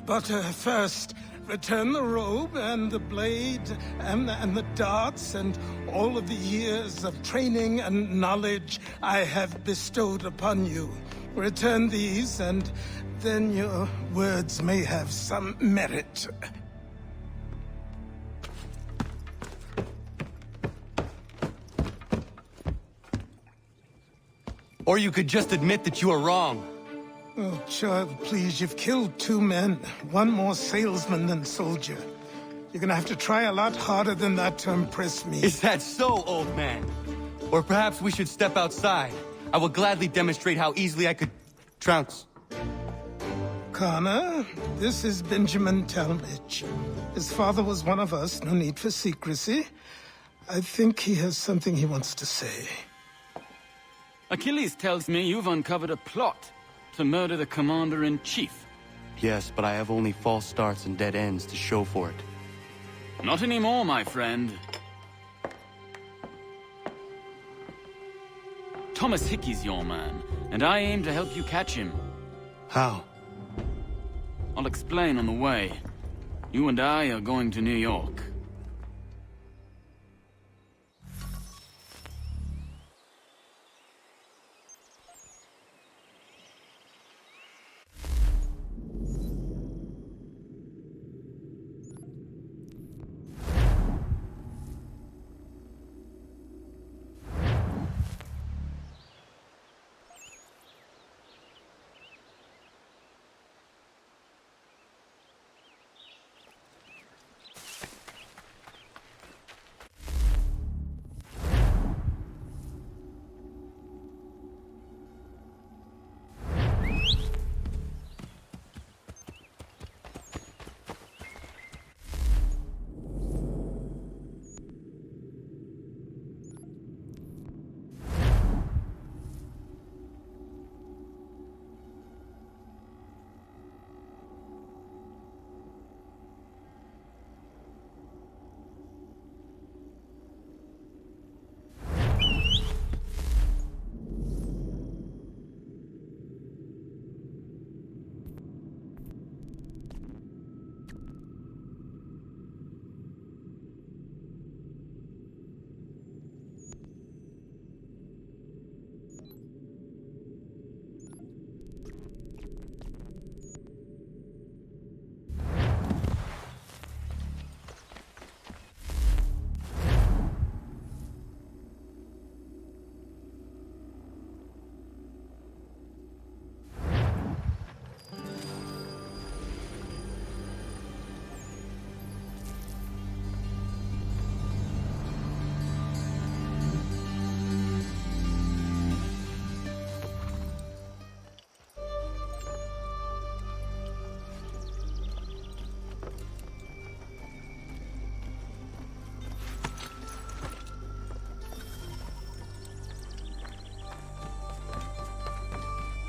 But first, return the robe and the blade and the darts and all of the years of training and knowledge I have bestowed upon you. Return these, and then your words may have some merit. Or you could just admit that you are wrong. Oh, child, please, you've killed 2 men. One more salesman than soldier. You're gonna have to try a lot harder than that to impress me. Is that so, old man? Or perhaps we should step outside. I will gladly demonstrate how easily I could trounce. Connor, this is Benjamin Talmadge. His father was one of us, no need for secrecy. I think he has something he wants to say. Achilles tells me you've uncovered a plot to murder the commander-in-chief. Yes, but I have only false starts and dead ends to show for it. Not anymore, my friend. Thomas Hickey's your man, and I aim to help you catch him. How? I'll explain on the way. You and I are going to New York.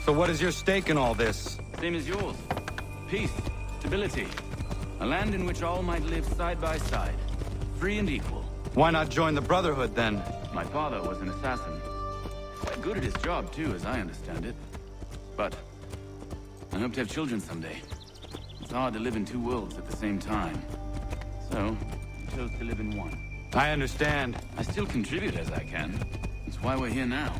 So what is your stake in all this? Same as yours. Peace, stability. A land in which all might live side by side, free and equal. Why not join the Brotherhood, then? My father was an assassin. Good at his job, too, as I understand it. But I hope to have children someday. It's hard to live in 2 worlds at the same time. So, I chose to live in one. I understand. I still contribute as I can. That's why we're here now.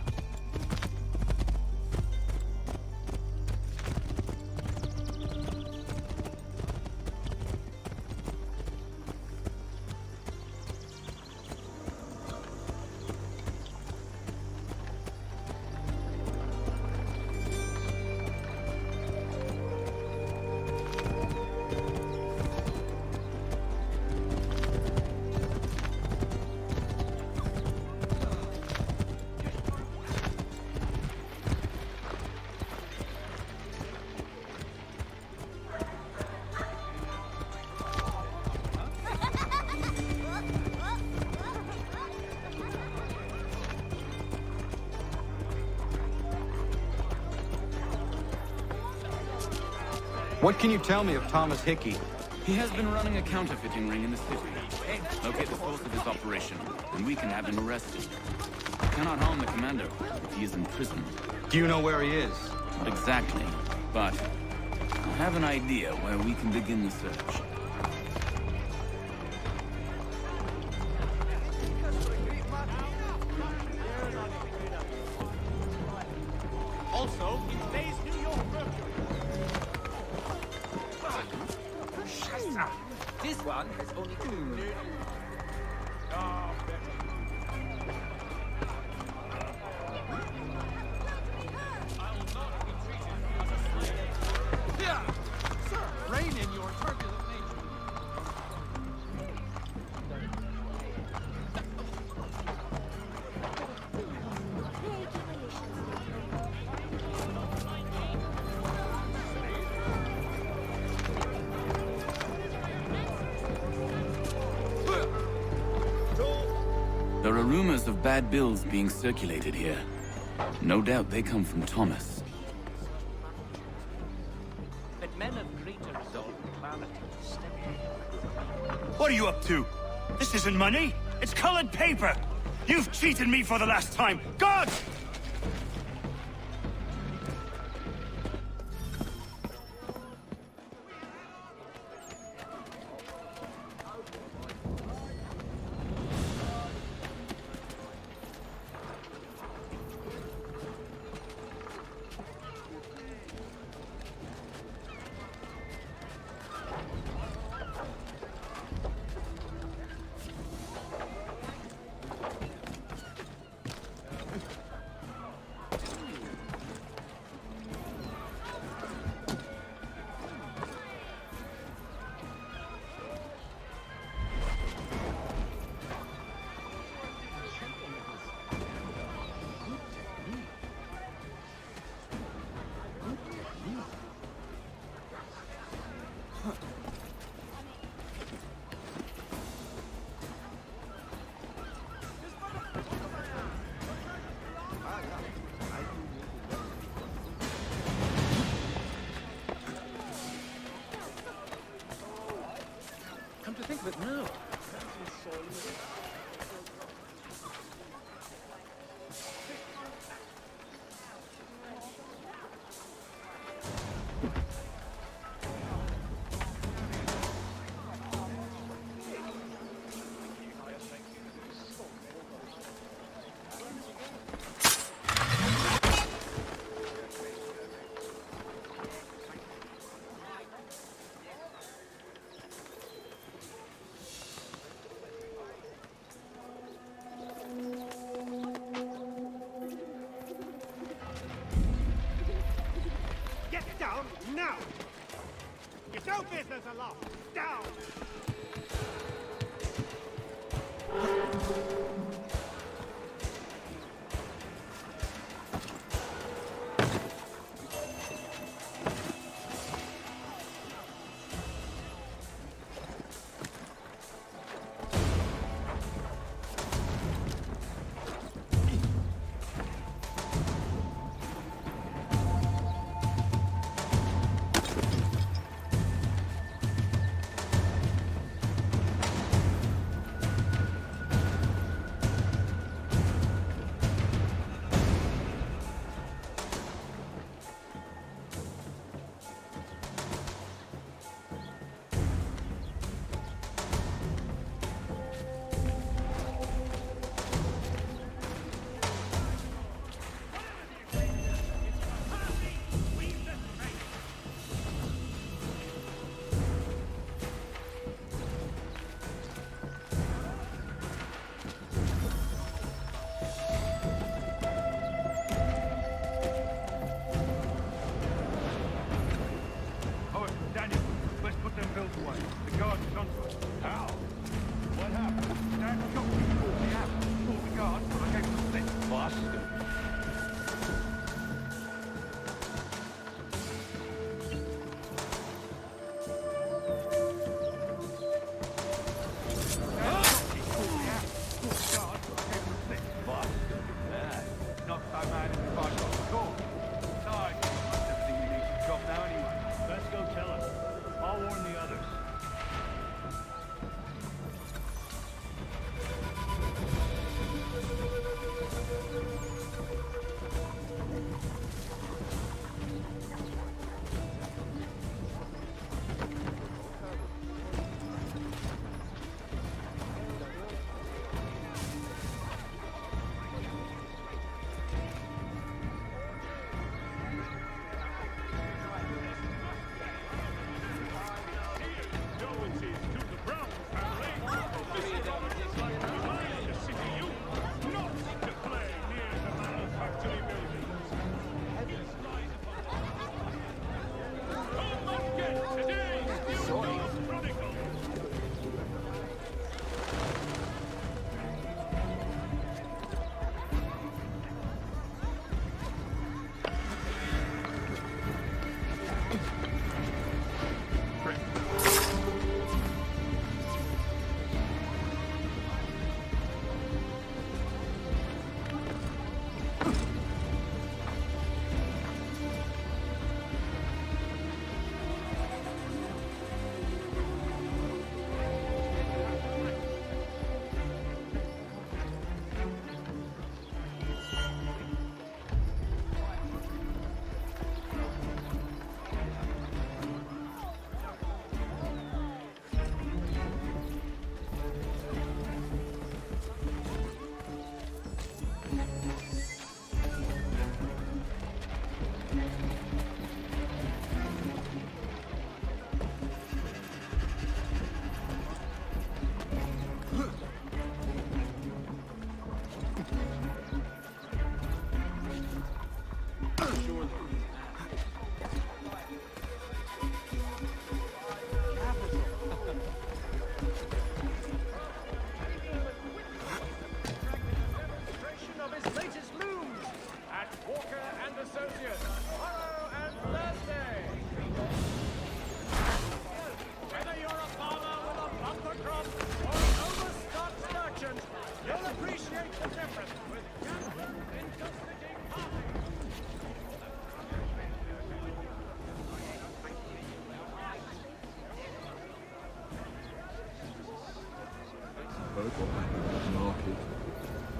What can you tell me of Thomas Hickey? He has been running a counterfeiting ring in the city. Locate the source of his operation, and we can have him arrested. I cannot harm the commander if he is in prison. Do you know where he is? Not exactly, but I have an idea where we can begin the search. Also, in today's New York Mercury. This one has only 2. rumors of bad bills being circulated here. No doubt they come from Thomas. But men of greater resolve and clarity step in. What are you up to? This isn't money. It's colored paper. You've cheated me for the last time. God! Come to think of it, no. Down now! It's no business aloft! Down!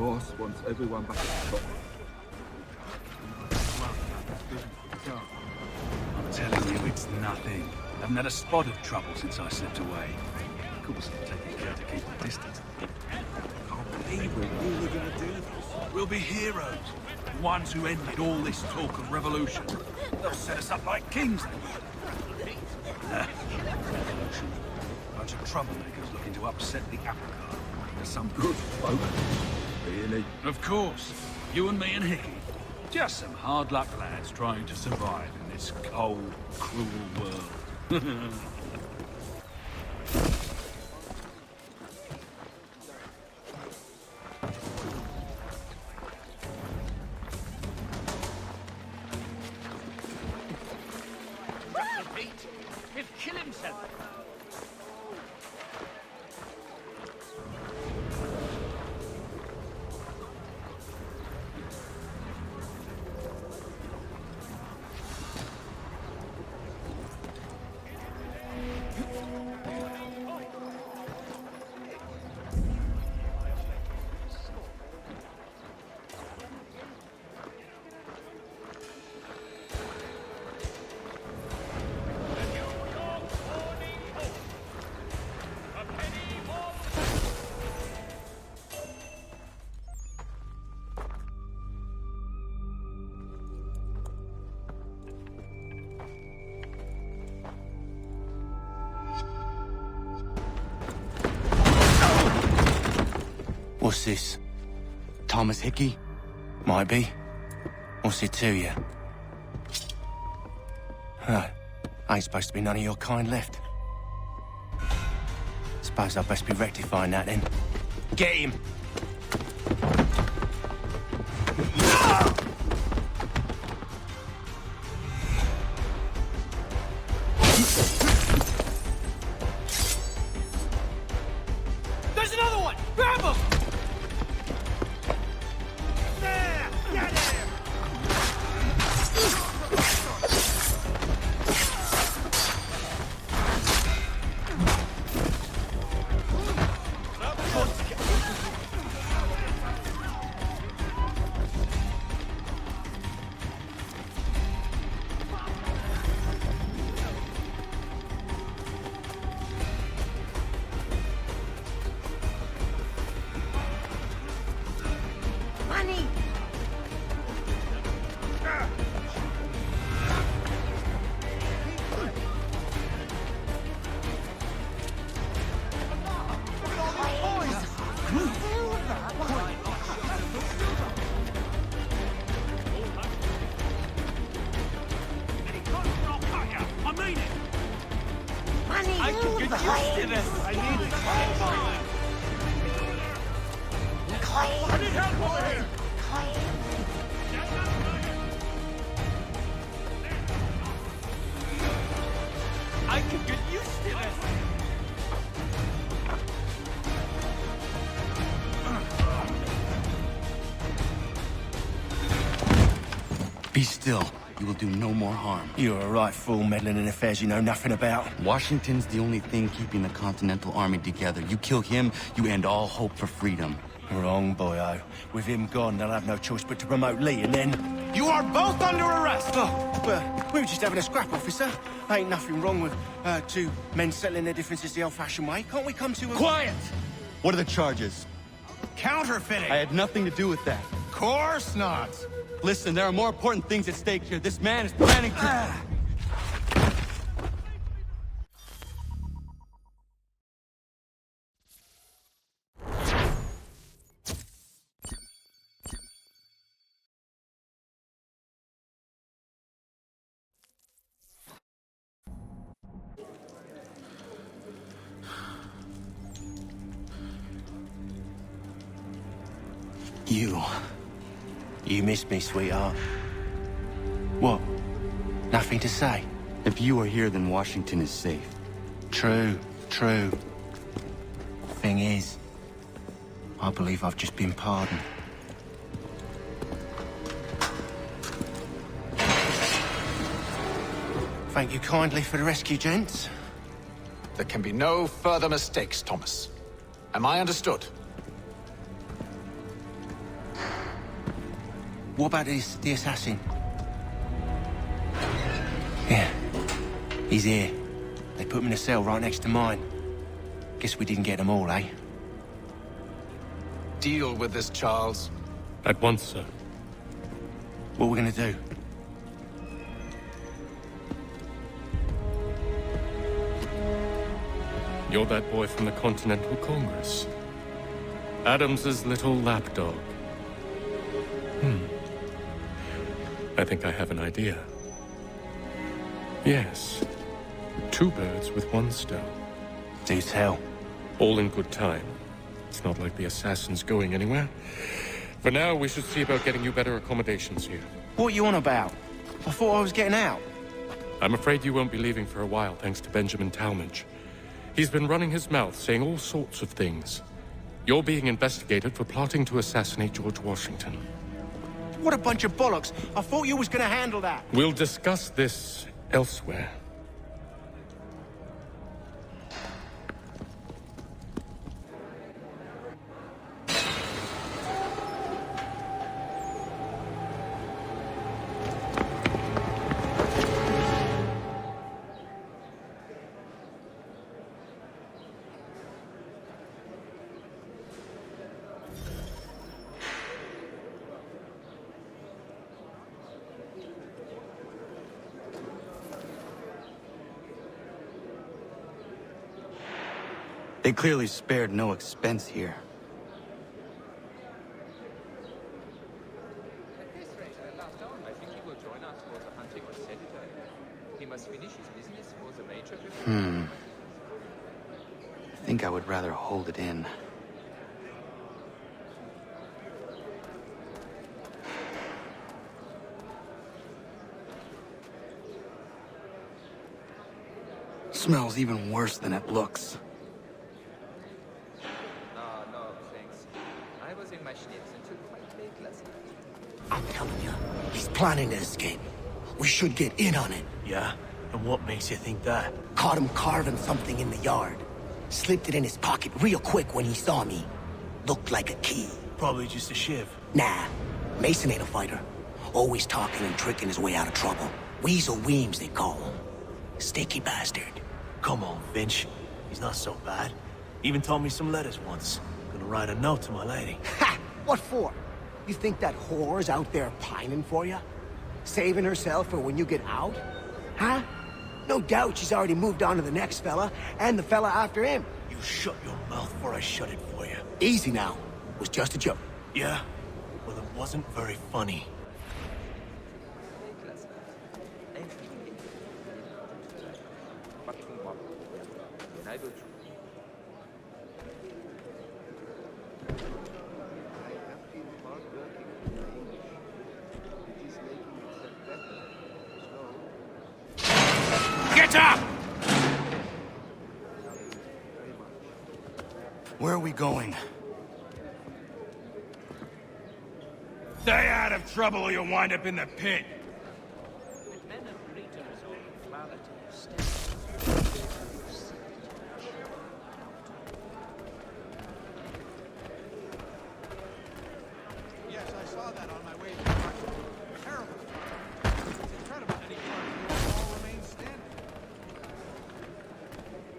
boss wants everyone back at the top. I'm telling you, it's nothing. I haven't had a spot of trouble since I slipped away. Of course, I'm taking care to keep the distance. I can't believe we're really gonna do this. We'll be heroes. The ones who ended all this talk of revolution. They'll set us up like kings, they will. Revolution. Bunch of troublemakers looking to upset the apple cart. There's some good folk. Really? Of course. You and me and Hickey. Just some hard luck lads trying to survive in this cold, cruel world. He'll kill himself. What's this? Thomas Hickey? Might be. What's it to you? Huh. Ain't supposed to be none of your kind left. Suppose I'll best be rectifying that then. Get him! There's another one! Grab him! Be still. You will do no more harm. You're a right fool meddling in affairs you know nothing about. Washington's the only thing keeping the Continental Army together. You kill him, you end all hope for freedom. Wrong, boyo. With him gone, they'll have no choice but to promote Lee, and then... You are both under arrest! Oh, well, we were just having a scrap, officer. Ain't nothing wrong with two men settling their differences the old-fashioned way. Can't we come to a... Quiet! What are the charges? Counterfeiting! I had nothing to do with that. Course not! Listen, there are more important things at stake here. This man is planning to... You missed me, sweetheart. What? Nothing to say? If you are here, then Washington is safe. True. Thing is, I believe I've just been pardoned. Thank you kindly for the rescue, gents. There can be no further mistakes, Thomas. Am I understood? What about the assassin? Yeah, he's here. They put him in a cell right next to mine. Guess we didn't get them all, eh? Deal with this, Charles. At once, sir. What are we gonna do? You're that boy from the Continental Congress. Adams's little lapdog. I think I have an idea. Yes. 2 birds with 1 stone. Do tell. All in good time. It's not like the assassin's going anywhere. For now, we should see about getting you better accommodations here. What are you on about? I thought I was getting out. I'm afraid you won't be leaving for a while, thanks to Benjamin Talmadge. He's been running his mouth, saying all sorts of things. You're being investigated for plotting to assassinate George Washington. What a bunch of bollocks. I thought you was gonna handle that. We'll discuss this elsewhere. They clearly spared no expense here. I think he will join us for the hunting on Saturday. He must finish his business for the major. I think I would rather hold it in. Smells even worse than it looks. No, thanks. I was in my schnips until quite late last night. I'm telling you, he's planning to escape. We should get in on it. Yeah? And what makes you think that? Caught him carving something in the yard. Slipped it in his pocket real quick when he saw me. Looked like a key. Probably just a shiv. Nah, Mason ain't a fighter. Always talking and tricking his way out of trouble. Weasel Weems, they call him. Sticky bastard. Come on, Finch. He's not so bad. Even told me some letters once. Gonna write a note to my lady. Ha! What for? You think that whore's out there pining for you? Saving herself for when you get out? Huh? No doubt she's already moved on to the next fella, and the fella after him. You shut your mouth before I shut it for you. Easy now. It was just a joke. Yeah? Well, it wasn't very funny. Get up! Where are we going? Stay out of trouble or you'll wind up in the pit. Yes, I saw that on my way to Concord. Terrible. It's incredible any part of you all remains standing.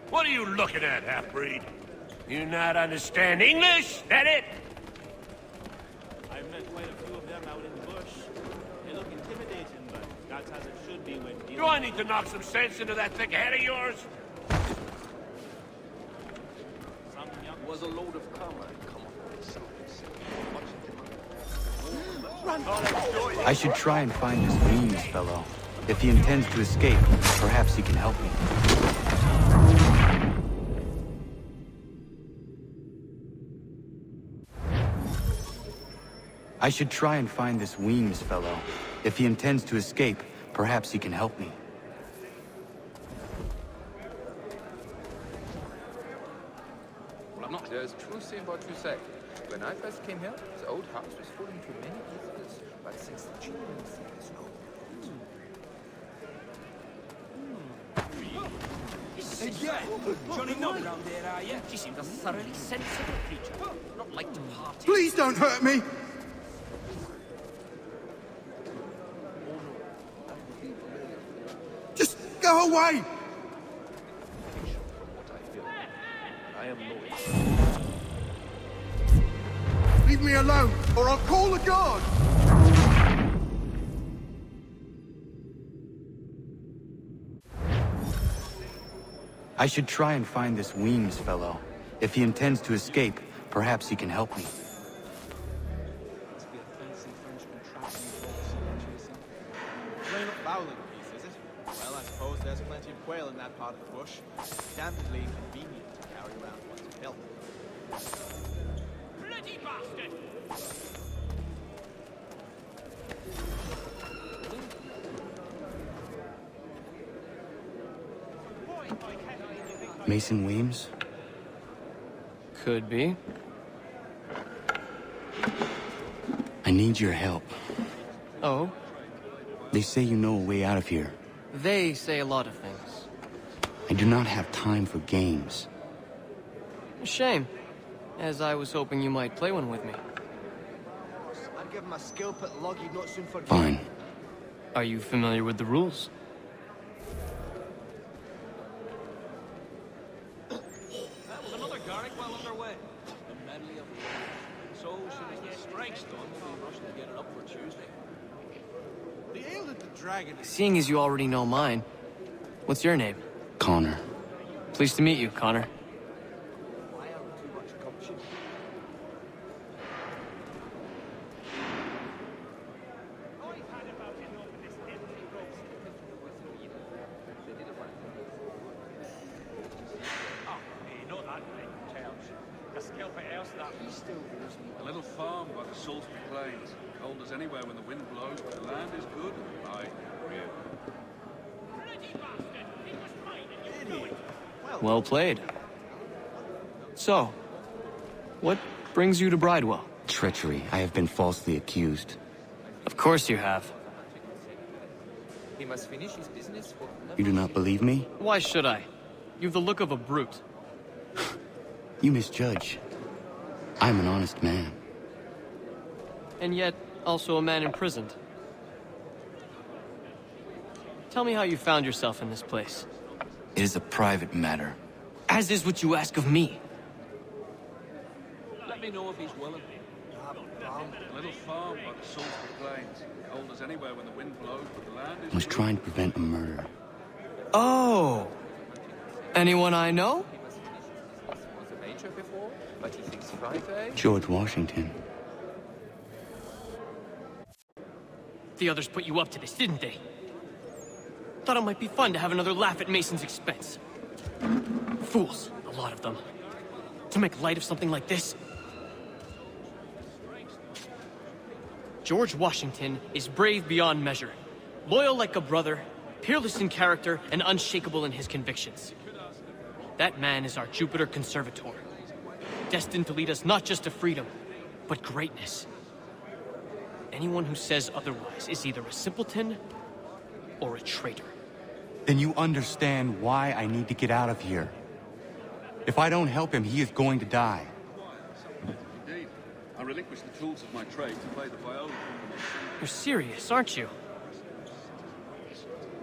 What are you looking at, half-breed? You not understand English? That it? I've met quite a few of them out in the bush. They look intimidating, but that's as it should be when dealing. Do I need to knock some sense into that thick head of yours? Some young Was a load of comrade come on. I should try and find this Weems fellow. If he intends to escape, perhaps he can help me. I should try and find this Weems fellow. If he intends to escape, perhaps he can help me. There's truth in what you say. When I first came here, the old house was full into many visitors, but since the children is gone. Johnny not around there, are you? She seemed a thoroughly sensible creature. Not like to party. Please don't hurt me! Go away! I am loyal. Leave me alone, or I'll call the guard! I should try and find this Weems fellow. If he intends to escape, perhaps he can help me. Playing up fowling piece, is it? Well, I suppose there's plenty of quail in that part of the bush. Damnably inconvenient to carry around one's pelt. Bloody bastard! Mason Weems? Could be. I need your help. Oh? They say you know a way out of here. They say a lot of things. I do not have time for games. Shame, as I was hoping you might play one with me. I'd give him a skill put log he'd not soon forget. Fine. Are you familiar with the rules? That was another garlic well underway. The medley of so soon as the strike's done, we'll be rushing to get it up for Tuesday. The ale that the dragon is... Seeing as you already know mine, what's your name? Connor. Pleased to meet you, Connor. A little farm by the Salisbury Plains. Cold as anywhere when the wind blows, but the land is good. Aye, real. Well played. So, what brings you to Bridewell? Treachery. I have been falsely accused. Of course you have. He must finish his business for... You do not believe me? Why should I? You've the look of a brute. You misjudge. I'm an honest man. And yet, also a man imprisoned. Tell me how you found yourself in this place. It is a private matter. As is what you ask of me. Let me know if he's willing. A little farm by the Salisbury Plains. Cold as anywhere when the wind blows, but the land is... I was trying to prevent a murder. Oh! Anyone I know? Was a major before, but he thinks Friday... George Washington. The others put you up to this, didn't they? Thought it might be fun to have another laugh at Mason's expense. Fools, a lot of them. To make light of something like this. George Washington is brave beyond measure. Loyal like a brother, peerless in character, and unshakable in his convictions. That man is our Jupiter Conservator. Destined to lead us not just to freedom, but greatness. Anyone who says otherwise is either a simpleton or a traitor. Then you understand why I need to get out of here. If I don't help him, he is going to die. Indeed. I relinquished the tools of my trade to play the viola. You're serious, aren't you?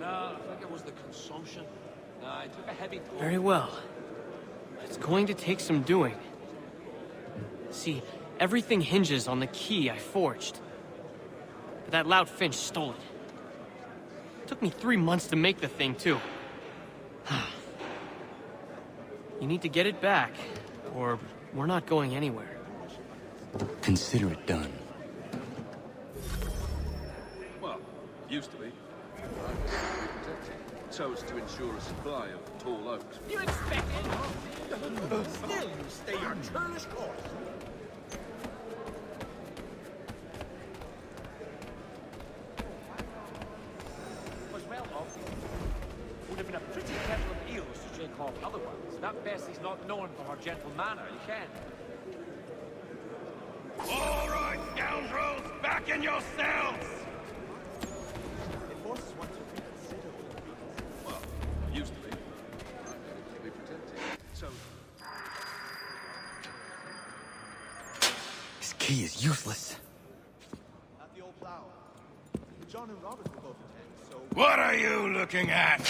No, I think it was the consumption. No, I took a heavy pull. Very well. It's going to take some doing. See, everything hinges on the key I forged. But that loud Finch stole it. Took me 3 months to make the thing, too. You need to get it back, or we're not going anywhere. Consider it done. Well, used to be. So as to ensure a supply of tall oaks. You expect it? Still, you stay your churlish course. Was well off. Would have been a pretty kettle of eels to shake off otherwise. That Bessie's not known for her gentle manner, you can. All right, scoundrels, back in your cells! It forces one to reconsider. Well, used to be. To be protected. So... This key is useless. At the old plow. John and Robert will both attend, so... What are you looking at?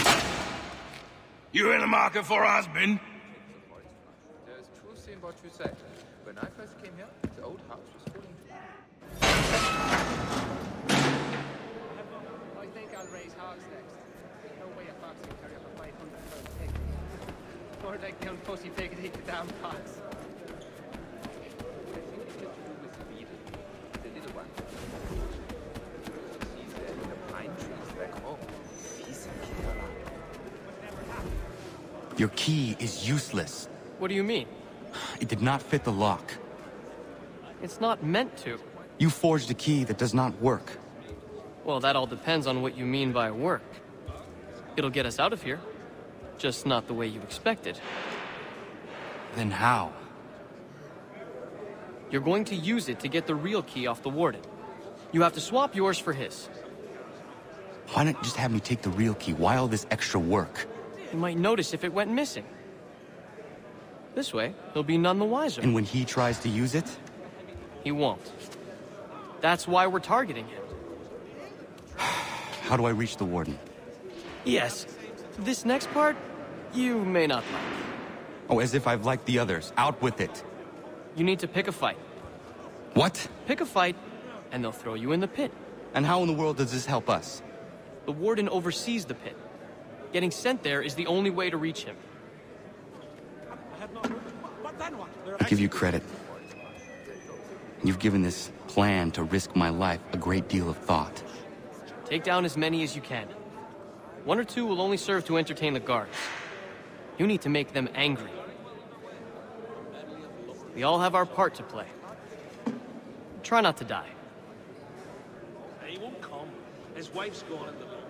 You in the market for husband? There's truce in what you say. When I first came here, the old house was falling to... I think I'll raise hogs next. No way a fox can carry up a 500-pound pig. Or like down pussy pig and eat the damn fox. The little one. She's there in the pine trees back home. He's a killer. Your key is useless. What do you mean? It did not fit the lock. It's not meant to. You forged a key that does not work. Well, that all depends on what you mean by work. It'll get us out of here. Just not the way you expected. Then how? You're going to use it to get the real key off the warden. You have to swap yours for his. Why not just have me take the real key? Why all this extra work? You might notice if it went missing. This way, he'll be none the wiser. And when he tries to use it? He won't. That's why we're targeting him. How do I reach the warden? Yes. This next part, you may not like. Oh, as if I've liked the others. Out with it. You need to pick a fight. What? Pick a fight, and they'll throw you in the pit. And how in the world does this help us? The warden oversees the pit. Getting sent there is the only way to reach him. I give you credit. You've given this plan to risk my life a great deal of thought. Take down as many as you can. 1 or 2 will only serve to entertain the guards. You need to make them angry. We all have our part to play. Try not to die. He won't come. His wife's gone at the moment.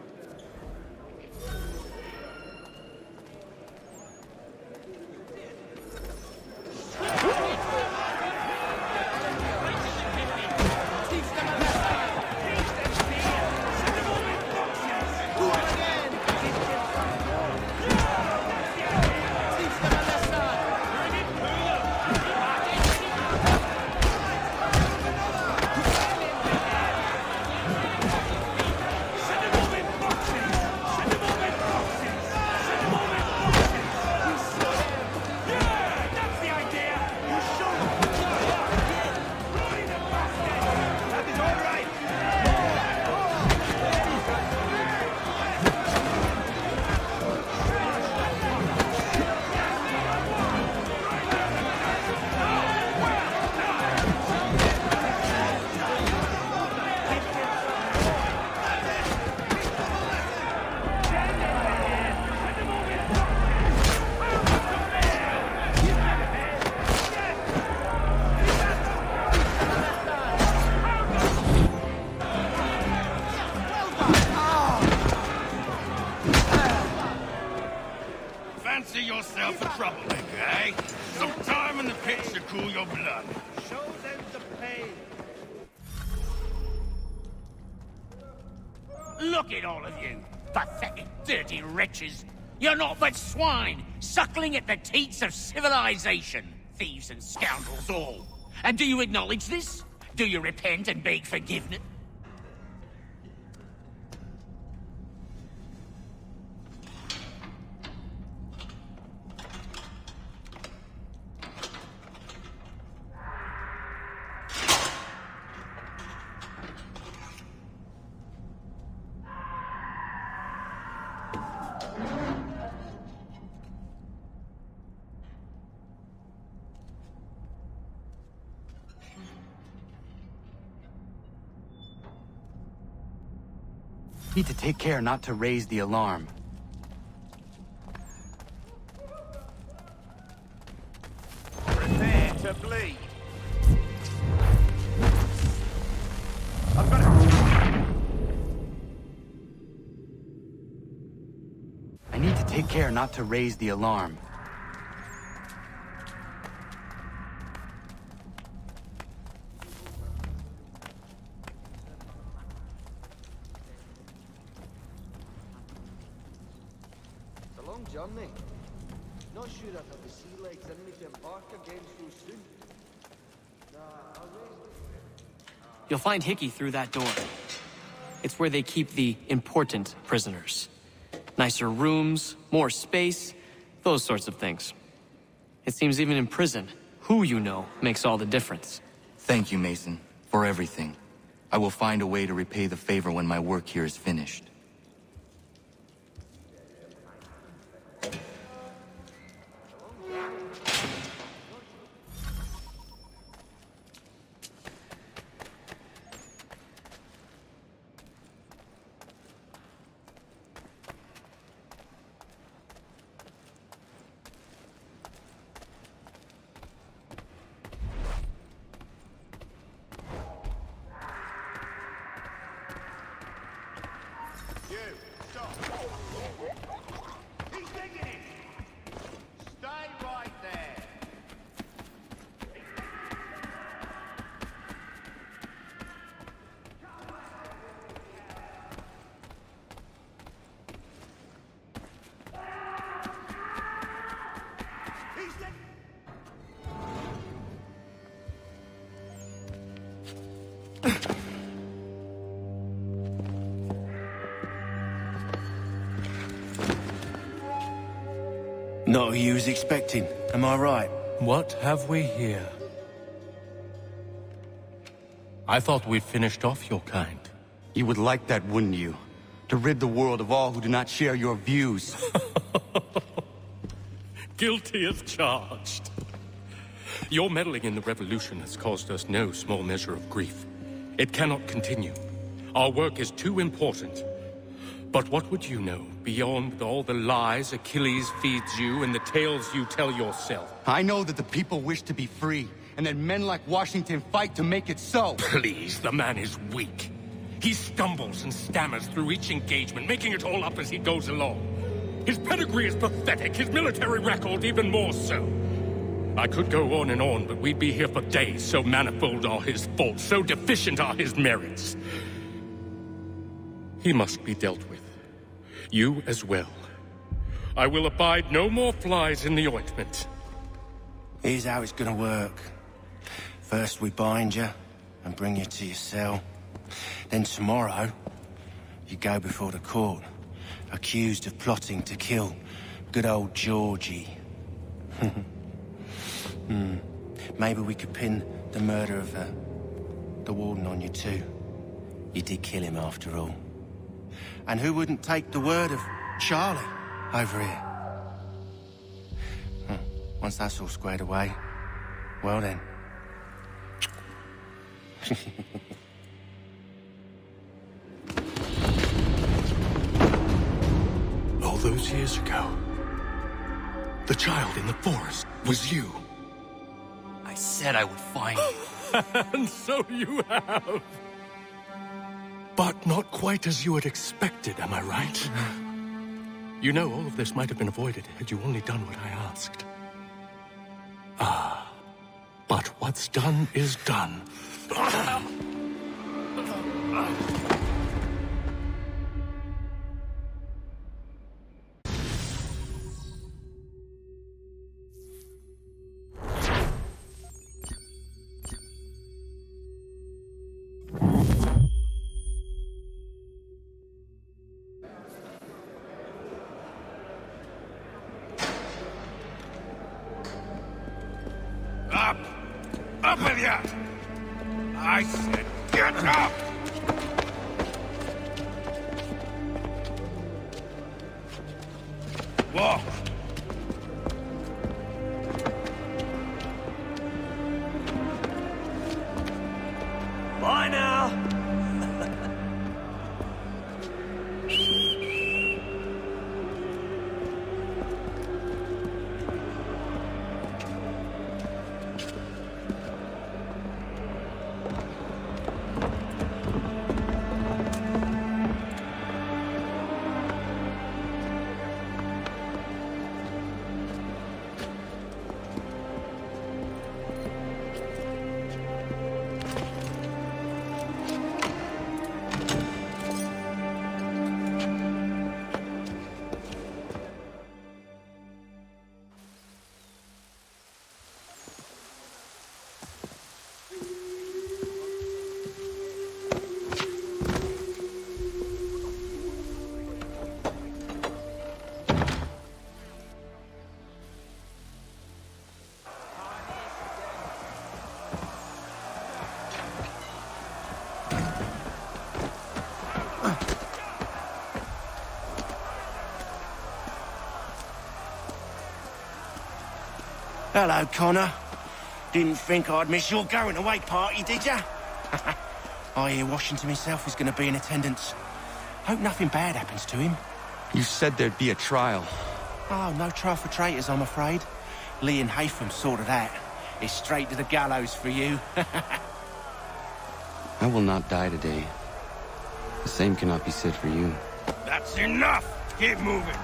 Fancy yourself a troublemaker, eh? Some time in the pits to cool your blood. Show them the pain. Look at all of you, pathetic, dirty wretches. You're not but swine, suckling at the teats of civilization. Thieves and scoundrels all. And do you acknowledge this? Do you repent and beg forgiveness? Need to take care not to raise the alarm. Prepare to bleed. I need to take care not to raise the alarm. Johnny. Not sure I've had the sea legs in me to embark again so soon. Nah, I'll raise... You'll find Hickey through that door. it's where they keep the important prisoners. Nicer rooms, more space, those sorts of things. It seems even in prison, who you know makes all the difference. Thank you, Mason, for everything. I will find a way to repay the favor when my work here is finished. Not who you was expecting, am I right? What have we here? I thought we'd finished off your kind. You would like that, wouldn't you? To rid the world of all who do not share your views. Guilty as charged. Your meddling in the revolution has caused us no small measure of grief. It cannot continue. Our work is too important. But what would you know beyond all the lies Achilles feeds you and the tales you tell yourself? I know that the people wish to be free, and that men like Washington fight to make it so. Please, the man is weak. He stumbles and stammers through each engagement, making it all up as he goes along. His pedigree is pathetic, his military record even more so. I could go on, but we'd be here for days, so manifold are his faults, so deficient are his merits. He must be dealt with. You as well. I will abide no more flies in the ointment. Here's how it's gonna work. First we bind you and bring you to your cell. Then tomorrow, you go before the court, accused of plotting to kill good old Georgie. Maybe we could pin the murder of the warden on you too. You did kill him after all. And who wouldn't take the word of Charlie over here? Once that's all squared away, well then. All those years ago, the child in the forest was you. I said I would find you. And so you have. But not quite as you had expected, am I right? You know, all of this might have been avoided had you only done what I asked. But what's done is done. Up with you! I said get up! Walk! Bye now! Hello, Connor. Didn't think I'd miss your going-away party, did ya? I hear Washington himself is going to be in attendance. Hope nothing bad happens to him. You said there'd be a trial. Oh, no trial for traitors, I'm afraid. Lee and Haytham sorted that. It's straight to the gallows for you. I will not die today. The same cannot be said for you. That's enough! Keep moving!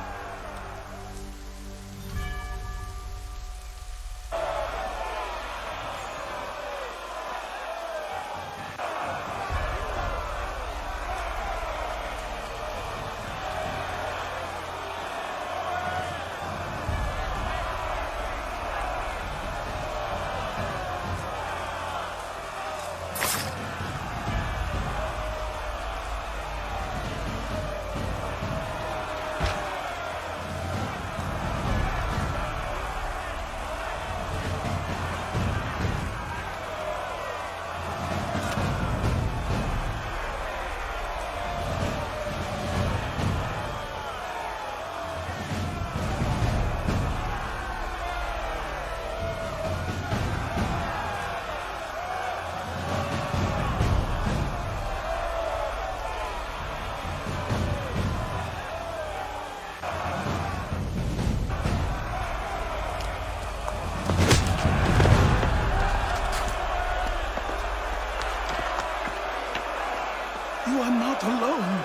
You are not alone.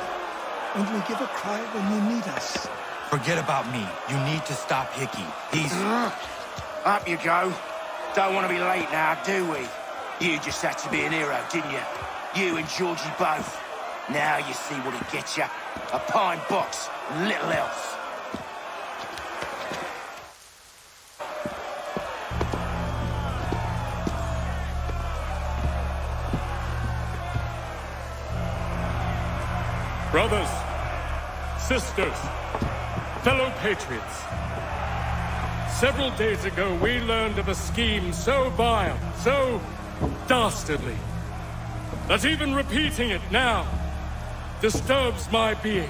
And we give a cry when you need us. Forget about me. You need to stop Hickey. He's... Up you go. Don't want to be late now, do we? You just had to be an hero, didn't you? You and Georgie both. Now you see what he gets you. A pine box, little else. Brothers, sisters, fellow patriots. Several days ago, we learned of a scheme so vile, so dastardly, that even repeating it now disturbs my being.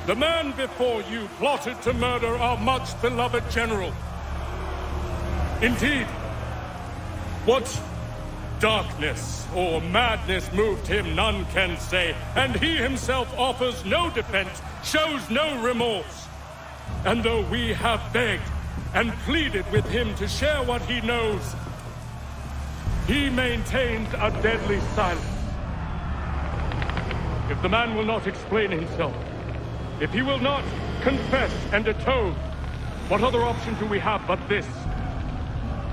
The man before you plotted to murder our much-beloved general. Indeed, what darkness or madness moved him, none can say, and he himself offers no defense, shows no remorse. And though we have begged and pleaded with him to share what he knows, he maintains a deadly silence. If the man will not explain himself, if he will not confess and atone, what other option do we have but this?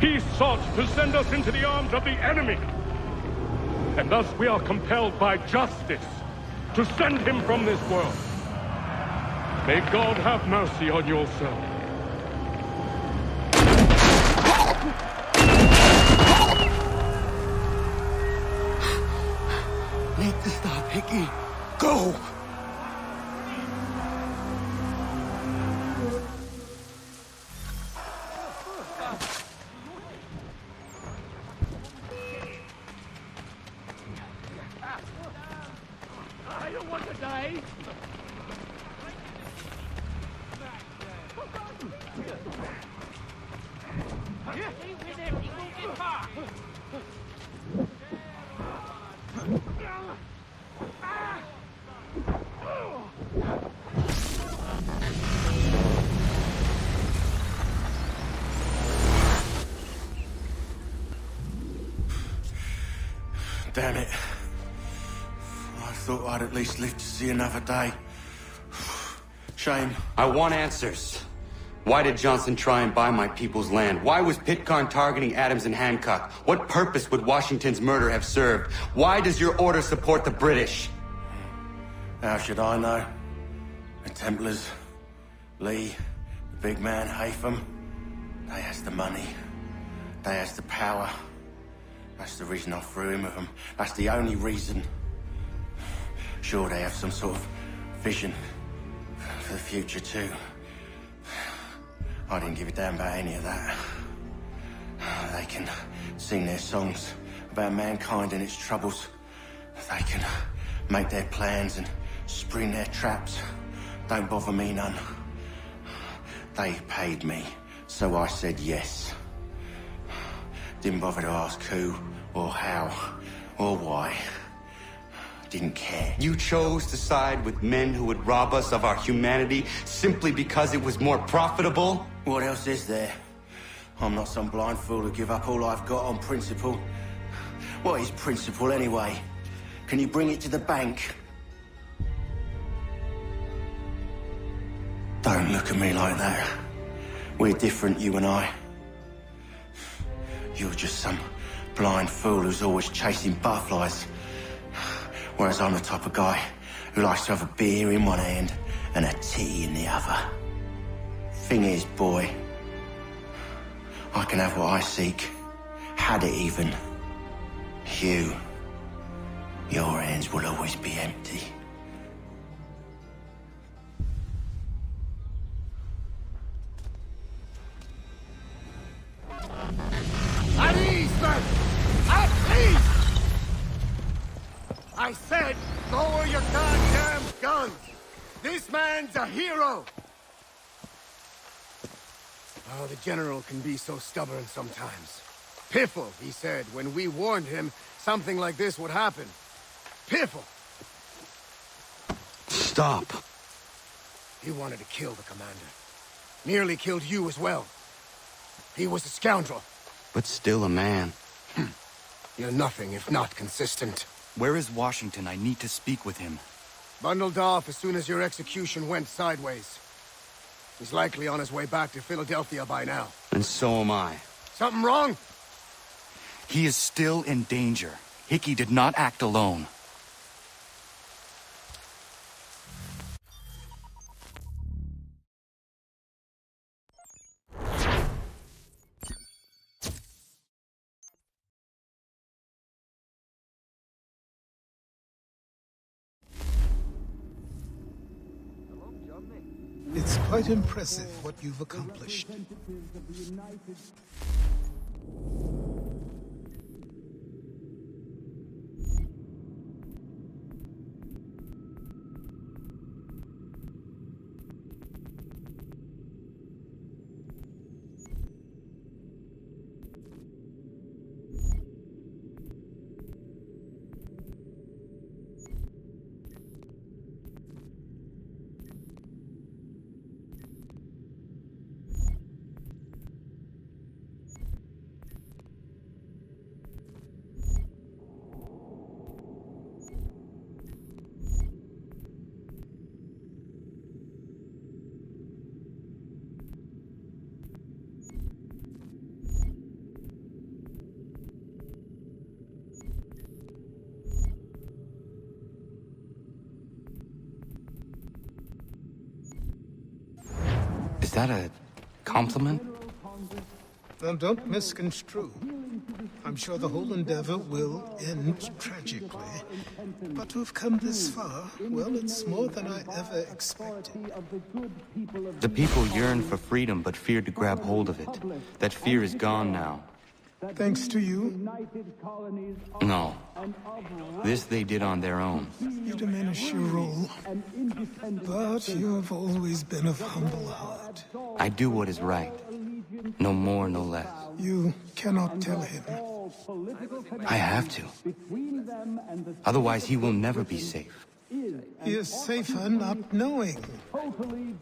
He sought to send us into the arms of the enemy. And thus we are compelled by justice to send him from this world. May God have mercy on your soul. Need to stop, Hickey. Go! I don't want to die. Damn it. I thought I'd at least live to see another day. Shame. I want answers. Why did Johnson try and buy my people's land? Why was Pitcairn targeting Adams and Hancock? What purpose would Washington's murder have served? Why does your order support the British? How should I know? The Templars, Lee, the big man, Haytham, they has the money. They has the power. That's the reason I threw in with them. That's the only reason. Sure, they have some sort of vision for the future, too. I didn't give a damn about any of that. They can sing their songs about mankind and its troubles. They can make their plans and spring their traps. Don't bother me none. They paid me So I said yes. Didn't bother to ask who, or how, or why. Didn't care. You chose to side with men who would rob us of our humanity simply because it was more profitable? What else is there? I'm not some blind fool to give up all I've got on principle. What is principle anyway? Can you bring it to the bank? Don't look at me like that. We're different, you and I. You're just some blind fool who's always chasing butterflies. Whereas I'm the type of guy who likes to have a beer in one hand and a tea in the other. Thing is, boy, I can have what I seek. Had it even. Your hands will always be empty. At ease, men! At ease! I said, lower your goddamn guns! This man's a hero! Oh, the General can be so stubborn sometimes. Piffle, he said, when we warned him something like this would happen. Piffle! Stop. He wanted to kill the commander. Nearly killed you as well. He was a scoundrel. But still a man. You're nothing if not consistent. Where is Washington? I need to speak with him. Bundled off as soon as your execution went sideways. He's likely on his way back to Philadelphia by now. And so am I. Something wrong? He is still in danger. Hickey did not act alone. It's quite impressive what you've accomplished. Is that a compliment? Now, don't misconstrue. I'm sure the whole endeavor will end tragically. But to have come this far, well, it's more than I ever expected. The people yearn for freedom but feared to grab hold of it. That fear is gone now. Thanks to you? No. This they did on their own. You diminish your role. But you have always been of humble heart. I do what is right. No more, no less. You cannot tell him. I have to. Otherwise, he will never be safe. He is safer not knowing.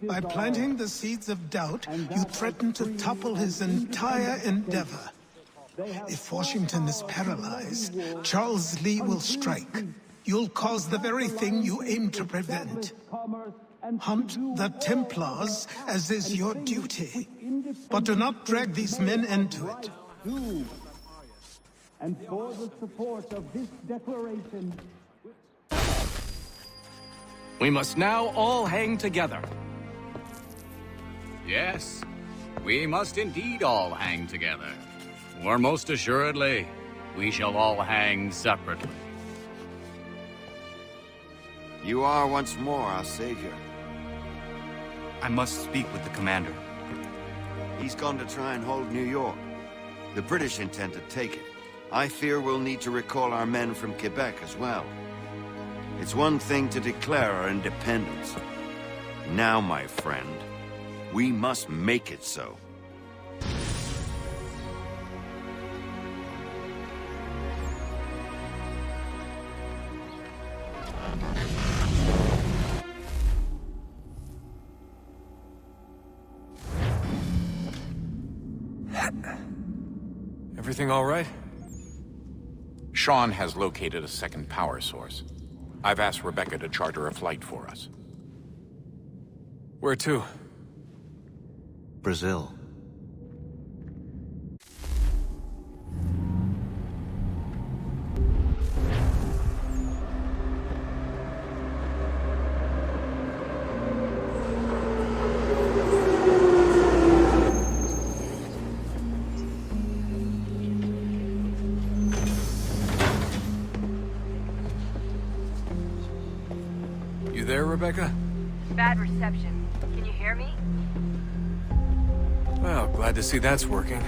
By planting the seeds of doubt, you threaten to topple his entire endeavor. If Washington is paralyzed, Charles Lee will strike. You'll cause the very thing you aim to prevent. Hunt the Templars, as is your duty. But do not drag these men into it. And for the support of this declaration... We must now all hang together. Yes, we must indeed all hang together. Or most assuredly, we shall all hang separately. You are once more our savior. I must speak with the commander. He's gone to try and hold New York. The British intend to take it. I fear we'll need to recall our men from Quebec as well. It's one thing to declare our independence. Now, my friend, we must make it so. Everything all right? Shaun has located a second power source. I've asked Rebecca to charter a flight for us. Where to? Brazil. You there, Rebecca? Bad reception. Can you hear me? Well, glad to see that's working.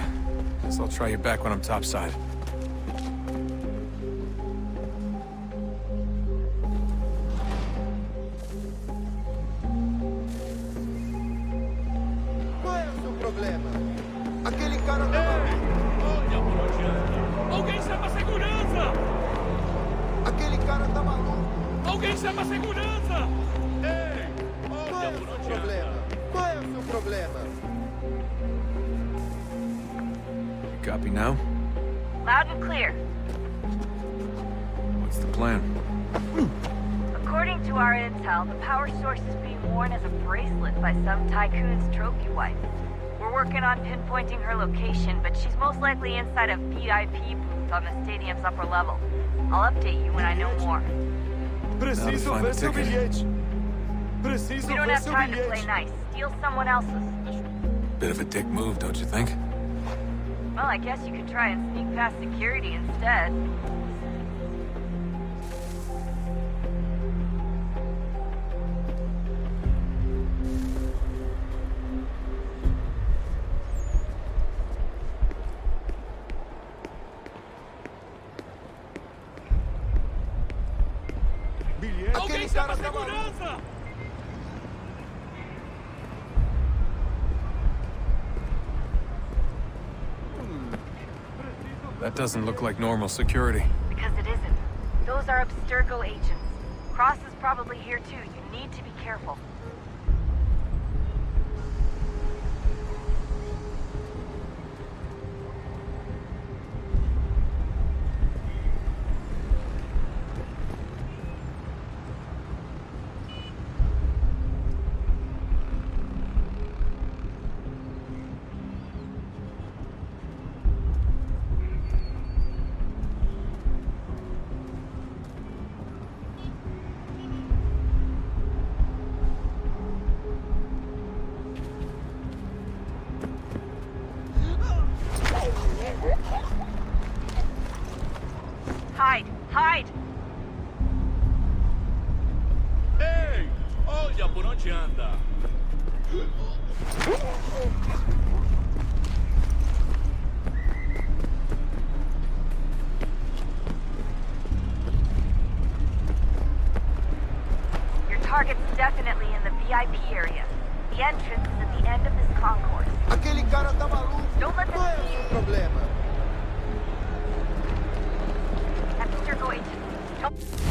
Guess I'll try you back when I'm topside. Qual é o seu problema? Aquele cara tava... Olha por onde anda. Alguém chama a segurança! Aquele cara tá maluco. Alguém chama a segurança! Ei! Qual é o seu problema? Qual é o seu problema? Copy now? Loud and clear. What's the plan? According to our intel, the power source is being worn as a bracelet by some tycoon's trophy wife. We're working on pinpointing her location, but she's most likely inside a VIP booth on the stadium's upper level. I'll update you when I know more. Preciso ver seu bilhete. Preciso We don't ver have seu time to bilhete. play nice. Steal someone else's. Bit of a dick move, don't you think? Well, I guess you could try and sneak past security instead. Alguém chama a segurança! That doesn't look like normal security. Because it isn't. Those are Abstergo agents. Cross is probably here too. You need to be careful. Hide! Hide! Ei! Olha por onde anda! Your target's definitely in the VIP area. The entrance is at the end of this concourse. Aquele cara tá maluco. Don't let them Qual é o see seu you. problema? Abstergo agents. Don't...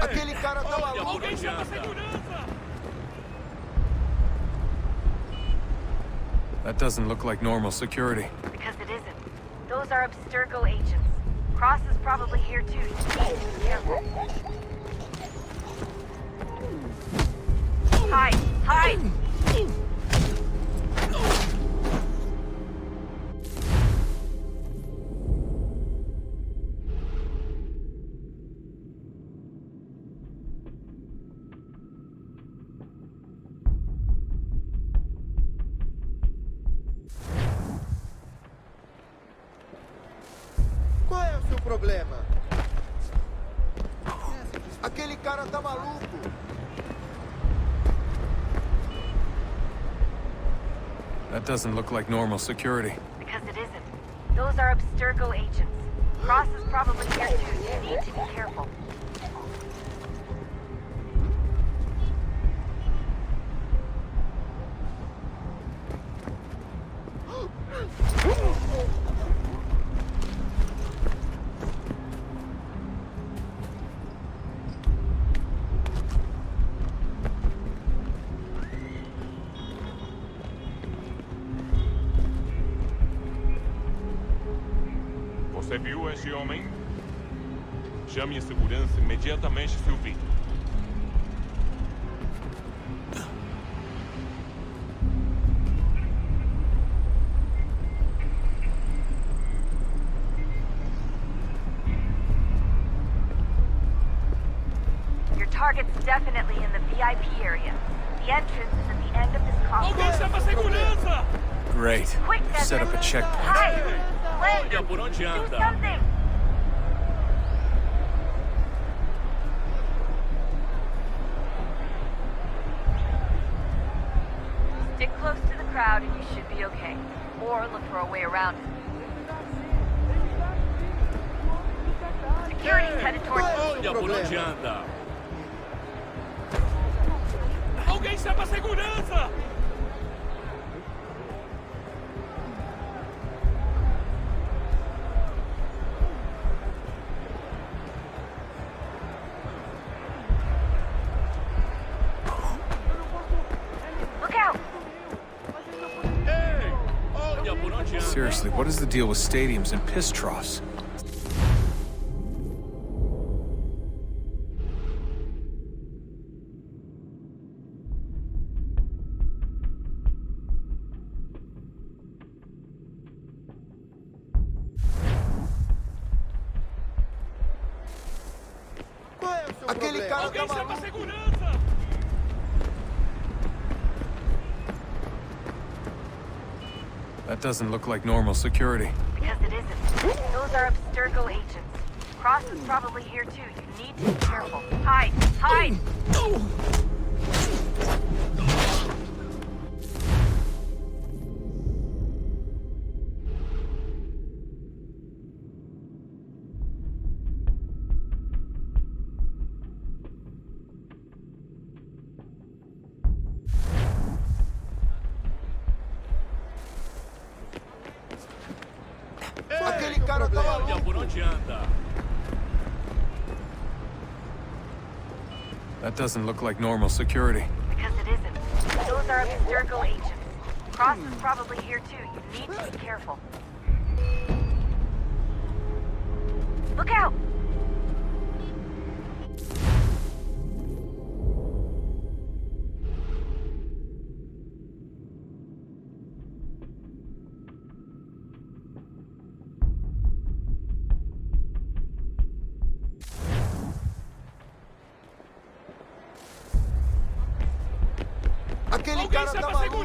Aquele cara tá maluco. Alguém chama a segurança! That doesn't look like normal security. Because it isn't. Those are Abstergo agents. Cross is probably here too. You need to be careful. Hide! Hide! Qual é o seu problema? Aquele cara tá maluco. That doesn't look like normal security. Because it isn't. Those are Abstergo agents. Cross is probably here too. You need to be careful. Você viu este homem? Chame a segurança imediatamente se o vir. Your target's definitely in the VIP area. The entrance is at the end of this complex. Great. Quick, Set up a checkpoint. Hi! Flynn! Do something! Stick close to the crowd and you should be okay. Or look for a way around it. Security's headed towards you. Alguém chama a segurança! Look out! Seriously, what is the deal with stadiums and piss troughs? Aquele cara Alguém tá chama a maluco. segurança! That doesn't look like normal security. Because it isn't. Those are Abstergo agents. Cross is probably here too. You need to be careful. Hide! Hide! Aquele cara tá maluco. Por onde anda? That doesn't look like normal security. Because it isn't. Those are Abstergo agents. Cross is probably here too. You need to be careful. Look out! Aquele cara tá maluco.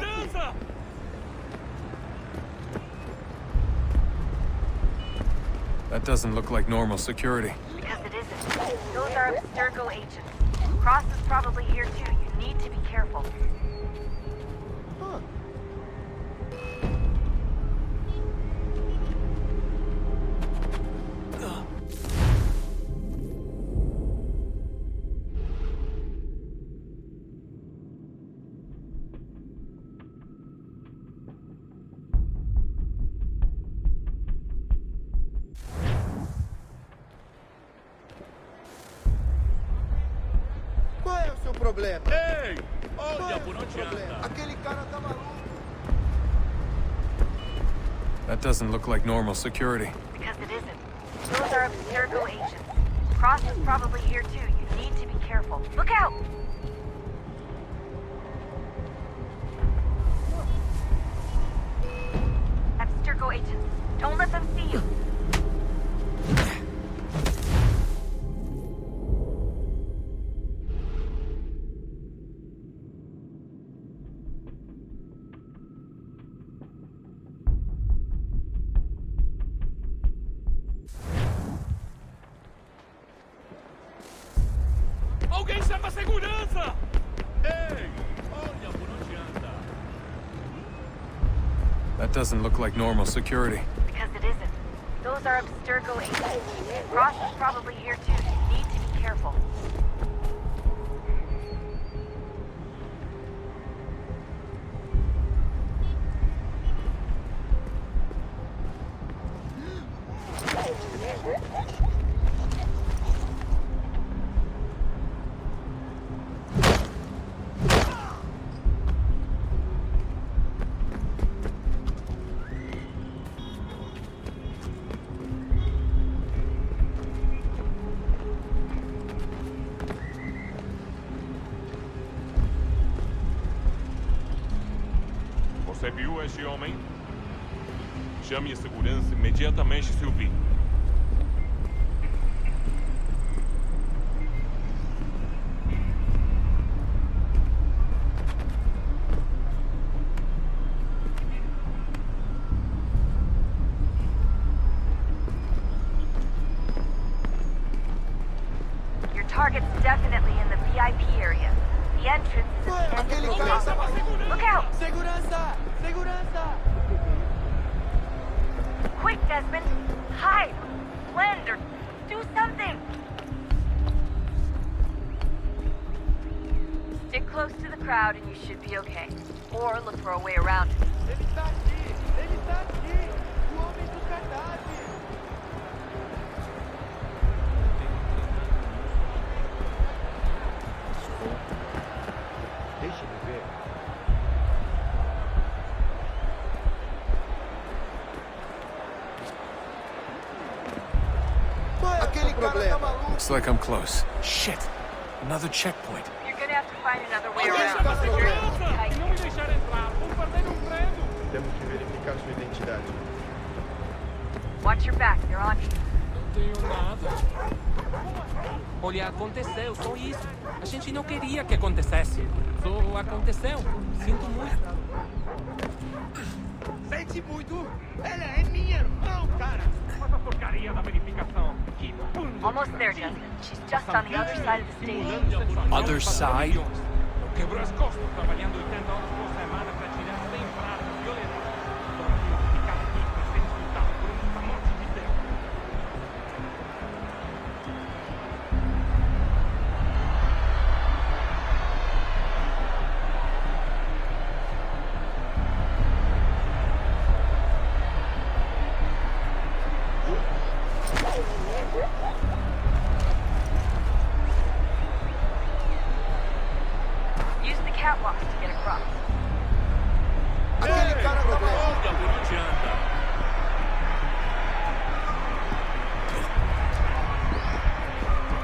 That doesn't look like normal security. Because it isn't. Those are Abstergo agents. Cross is probably here too. You need to be careful. Qual é o seu problema? Ei! Qual é Olha o por seu onde problema? anda! Aquele cara tá maluco. That doesn't look like normal security. Because it isn't. Those are Abstergo agents. Cross is probably here too. You need to be careful. Look out! Abstergo agents. Don't let them see you. Alguém chama a segurança! Ei! Olha por onde anda! That doesn't look like normal security. Because it isn't. Those are Abstergo agents. Cross is probably here too. You need to be careful. Você viu este homem? Chame a segurança imediatamente se o vir. Your target's definitely in the VIP area. The entrance is at the end of the hall. Look out! Segurança! Segurança! Quick, Desmond! Hide! Blend or do something! Stick close to the crowd and you should be okay. Or look for a way around it. Ele está aqui! Ele está aqui! O homem do cartaz! Deixa-me ver. Aquele problema. Looks like I'm close. Shit. Another checkpoint. You're gonna have to find another way around. Tight. Não me deixar entrar. Vou perder um prêmio. Temos que verificar sua identidade. Watch your back, they're on you. Não tenho nada. Olha, aconteceu, só isso. A gente não queria que acontecesse. Só aconteceu. Sinto muito. Sente muito? Ela é minha irmã, cara! Essa porcaria da verificação. Almost there, Desmond. She's just on the other side of the stage. Other side? Quebrou as costas trabalhando 80 horas por semana para tirar sem prazo violento. Ficar aqui para ser insultado por uma morte de Deus. Use the catwalks to get across. Aquele cara tá maluco. Não adianta.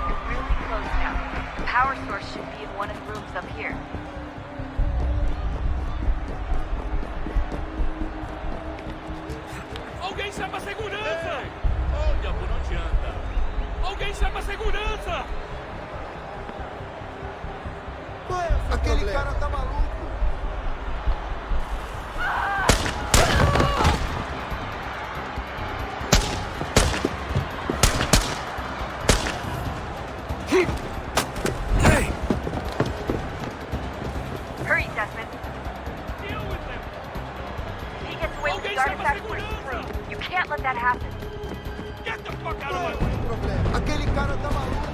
You're really close now. The power source should be in one of the rooms up here. Alguém chama a segurança! Olha, não adianta. Alguém chama a segurança! Aquele cara tá maluco. Hurry, Desmond. Deal with them! If he gets away with the artifact, we're screwed. You can't let that happen. Get the fuck out of my way! Aquele cara tá maluco.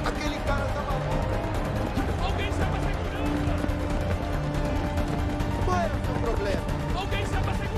Aquele cara tá maluco. Alguém chama a segurança! Qual é o seu problema? Alguém chama a segurança!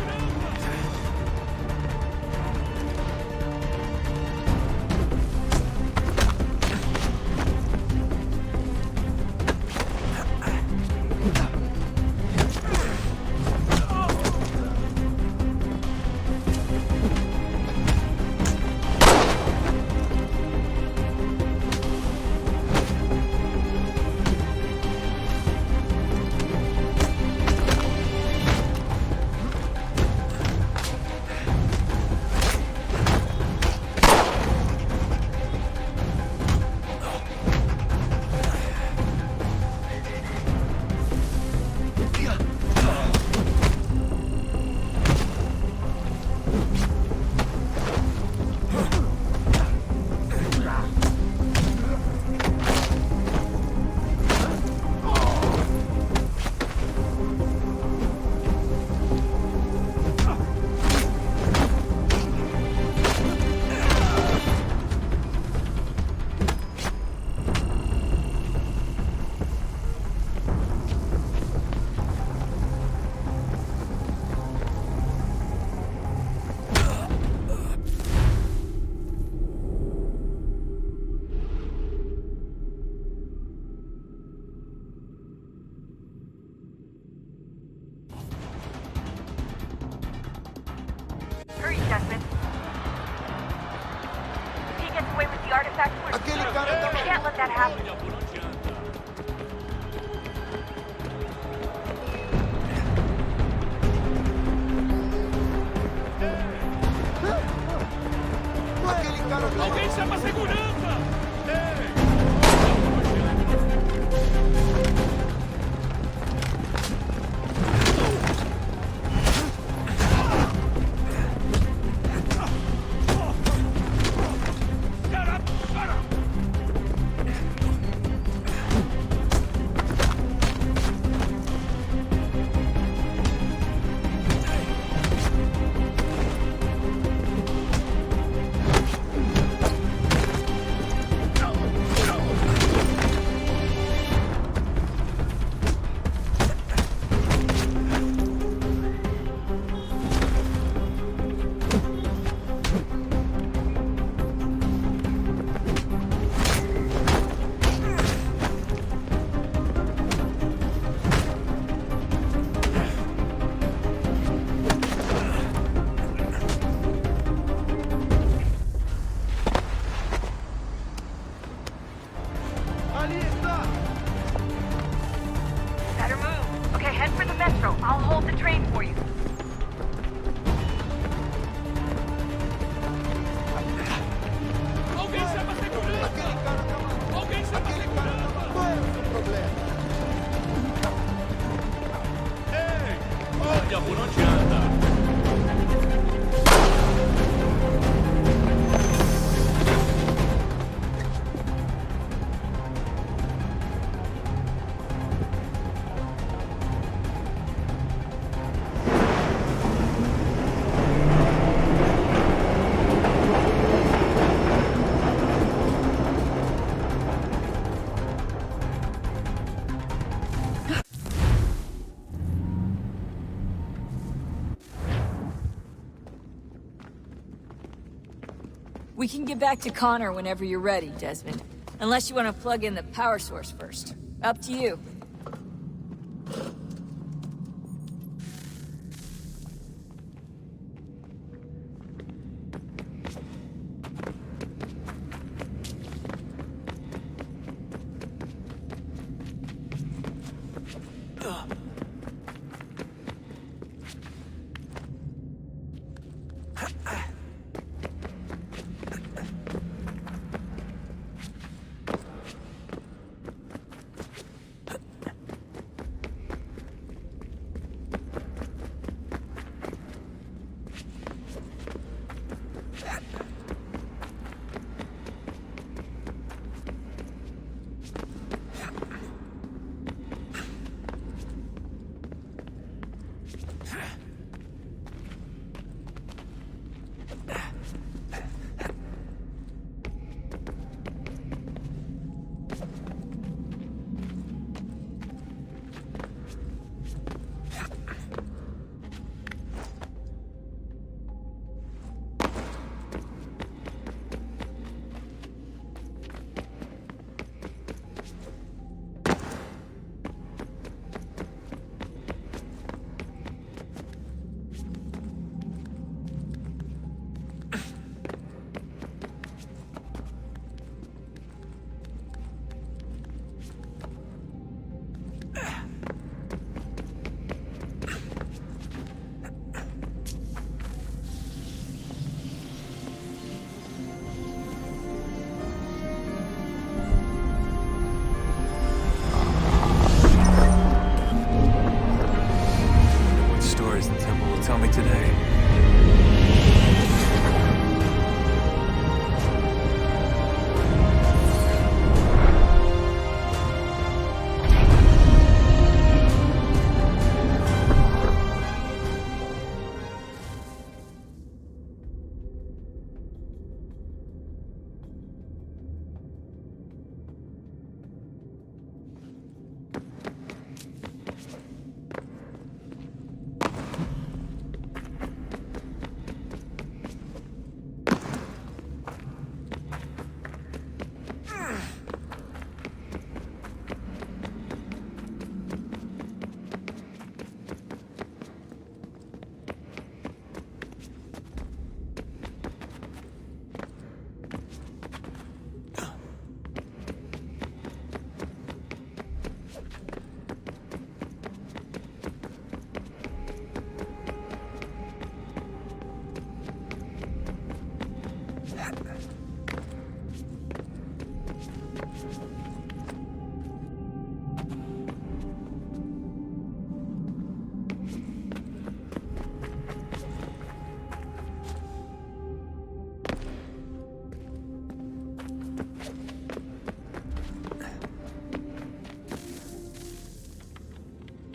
Hurry, Desmond. If he gets away with the artifact, we're screwed. You can't let that happen. chama segurança! Ei! Better move. Okay, head for the metro. I'll hold the train for you. Alguém chama segurança! Alguém chama segurança! Qual é o problema? Ei! Olha por onde anda! We can get back to Connor whenever you're ready, Desmond. Unless you want to plug in the power source first. Up to you.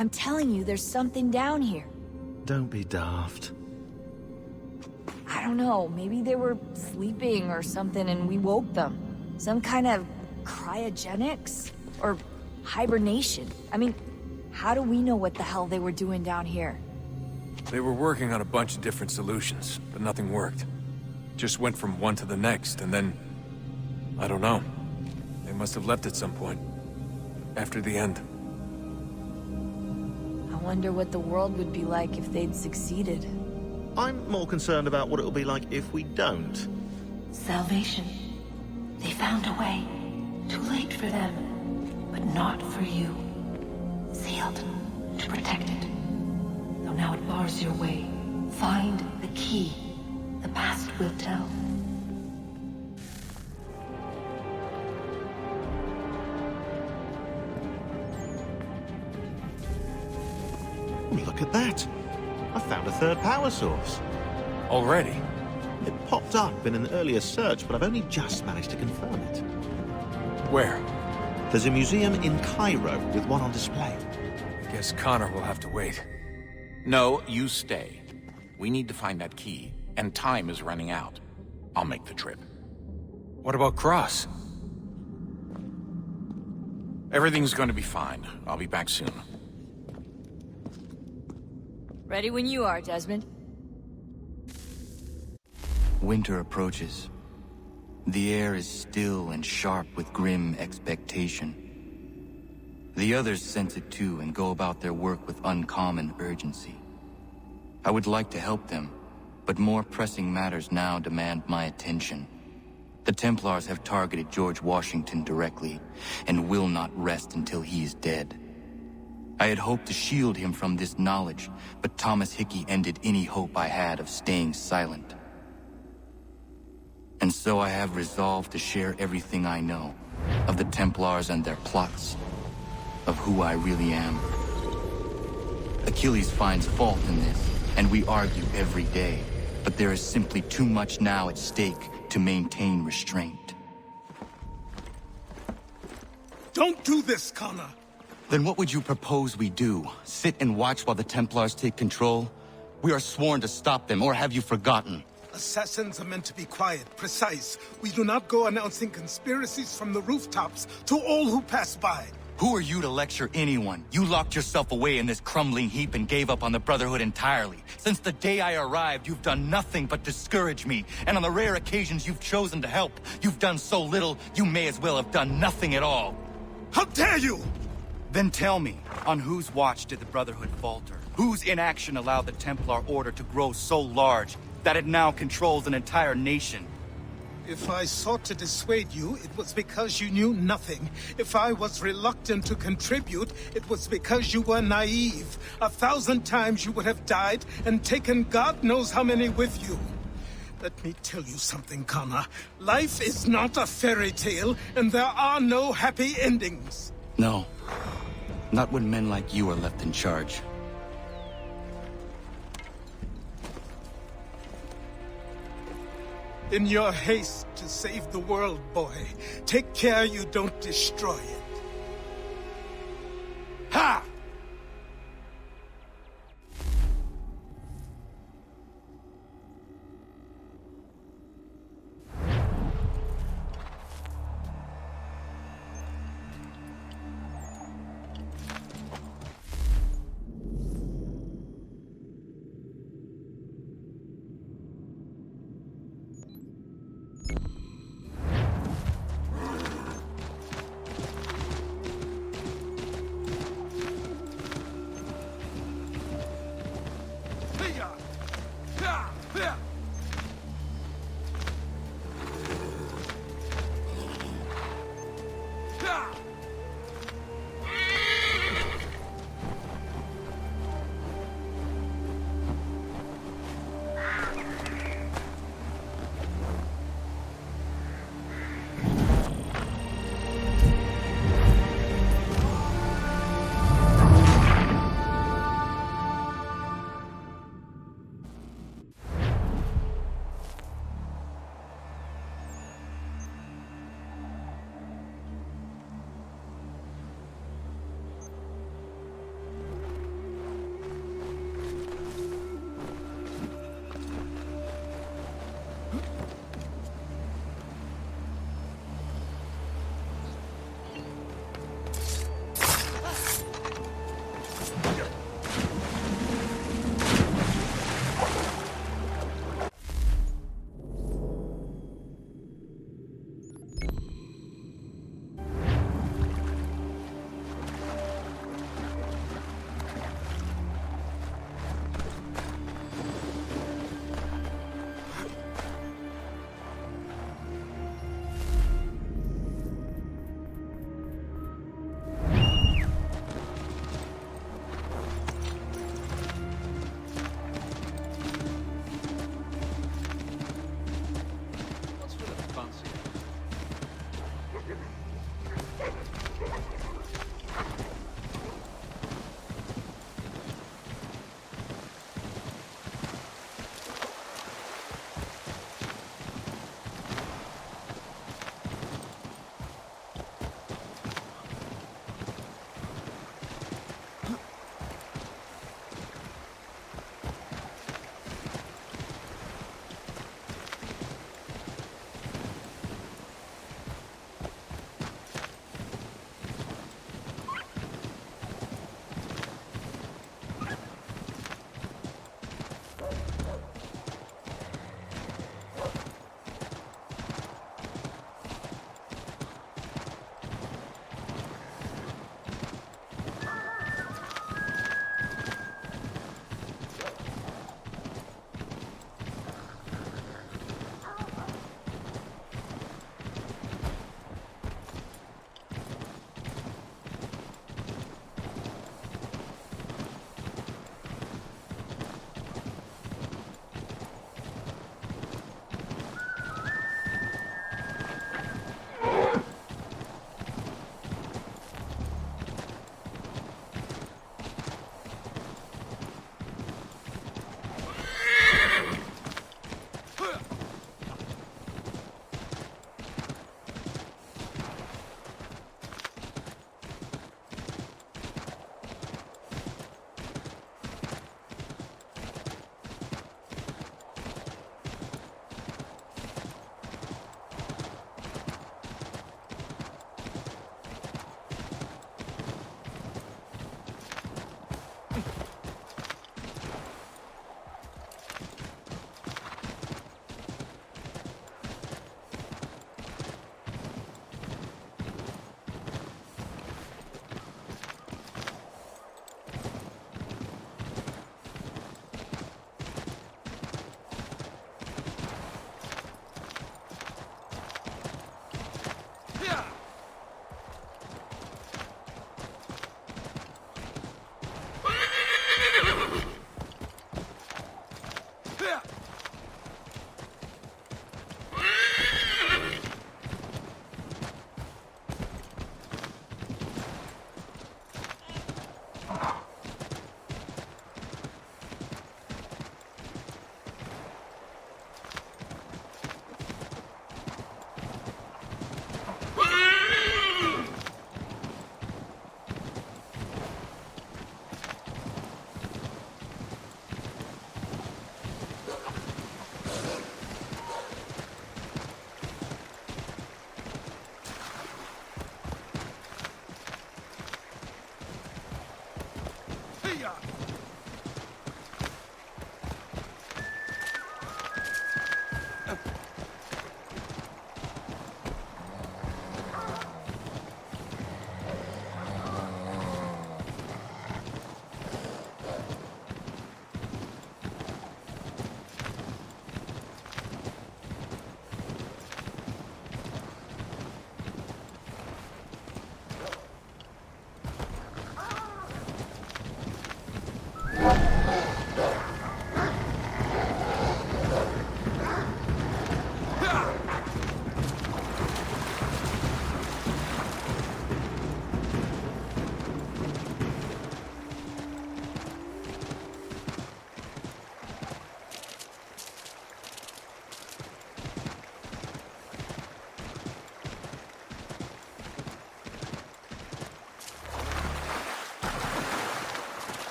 I'm telling you, there's something down here. Don't be daft. I don't know, maybe they were sleeping or something and we woke them. Some kind of cryogenics? Or hibernation? I mean, how do we know what the hell they were doing down here? They were working on a bunch of different solutions, but nothing worked. Just went from one to the next, and then... I don't know. They must have left at some point. After the end. I wonder what the world would be like if they'd succeeded. I'm more concerned about what it'll be like if we don't. Salvation. They found a way. Too late for them, but not for you. Sealed to protect it. Though now it bars your way. Find the key. The past will tell. Look at that. I found a third power source. Already? It popped up in an earlier search, but I've only just managed to confirm it. Where? There's a museum in Cairo with one on display. I guess Connor will have to wait. No, you stay. We need to find that key, and time is running out. I'll make the trip. What about Cross? Everything's going to be fine. I'll be back soon. Ready when you are, Desmond. Winter approaches. The air is still and sharp with grim expectation. The others sense it too and go about their work with uncommon urgency. I would like to help them, but more pressing matters now demand my attention. The Templars have targeted George Washington directly, and will not rest until he is dead. I had hoped to shield him from this knowledge, but Thomas Hickey ended any hope I had of staying silent. And so I have resolved to share everything I know, of the Templars and their plots, of who I really am. Achilles finds fault in this, and we argue every day, but there is simply too much now at stake to maintain restraint. Don't do this, Connor! Then what would you propose we do? Sit and watch while the Templars take control? We are sworn to stop them, or have you forgotten? Assassins are meant to be quiet, precise. We do not go announcing conspiracies from the rooftops to all who pass by. Who are you to lecture anyone? You locked yourself away in this crumbling heap and gave up on the Brotherhood entirely. Since the day I arrived, you've done nothing but discourage me. And on the rare occasions you've chosen to help, you've done so little, you may as well have done nothing at all. How dare you! Then tell me, on whose watch did the Brotherhood falter? Whose inaction allowed the Templar Order to grow so large that it now controls an entire nation? If I sought to dissuade you, it was because you knew nothing. If I was reluctant to contribute, it was because you were naive. 1,000 times you would have died and taken God knows how many with you. Let me tell you something, Connor. Life is not a fairy tale, and there are no happy endings. No. Not when men like you are left in charge. In your haste to save the world, boy, take care you don't destroy it. Ha!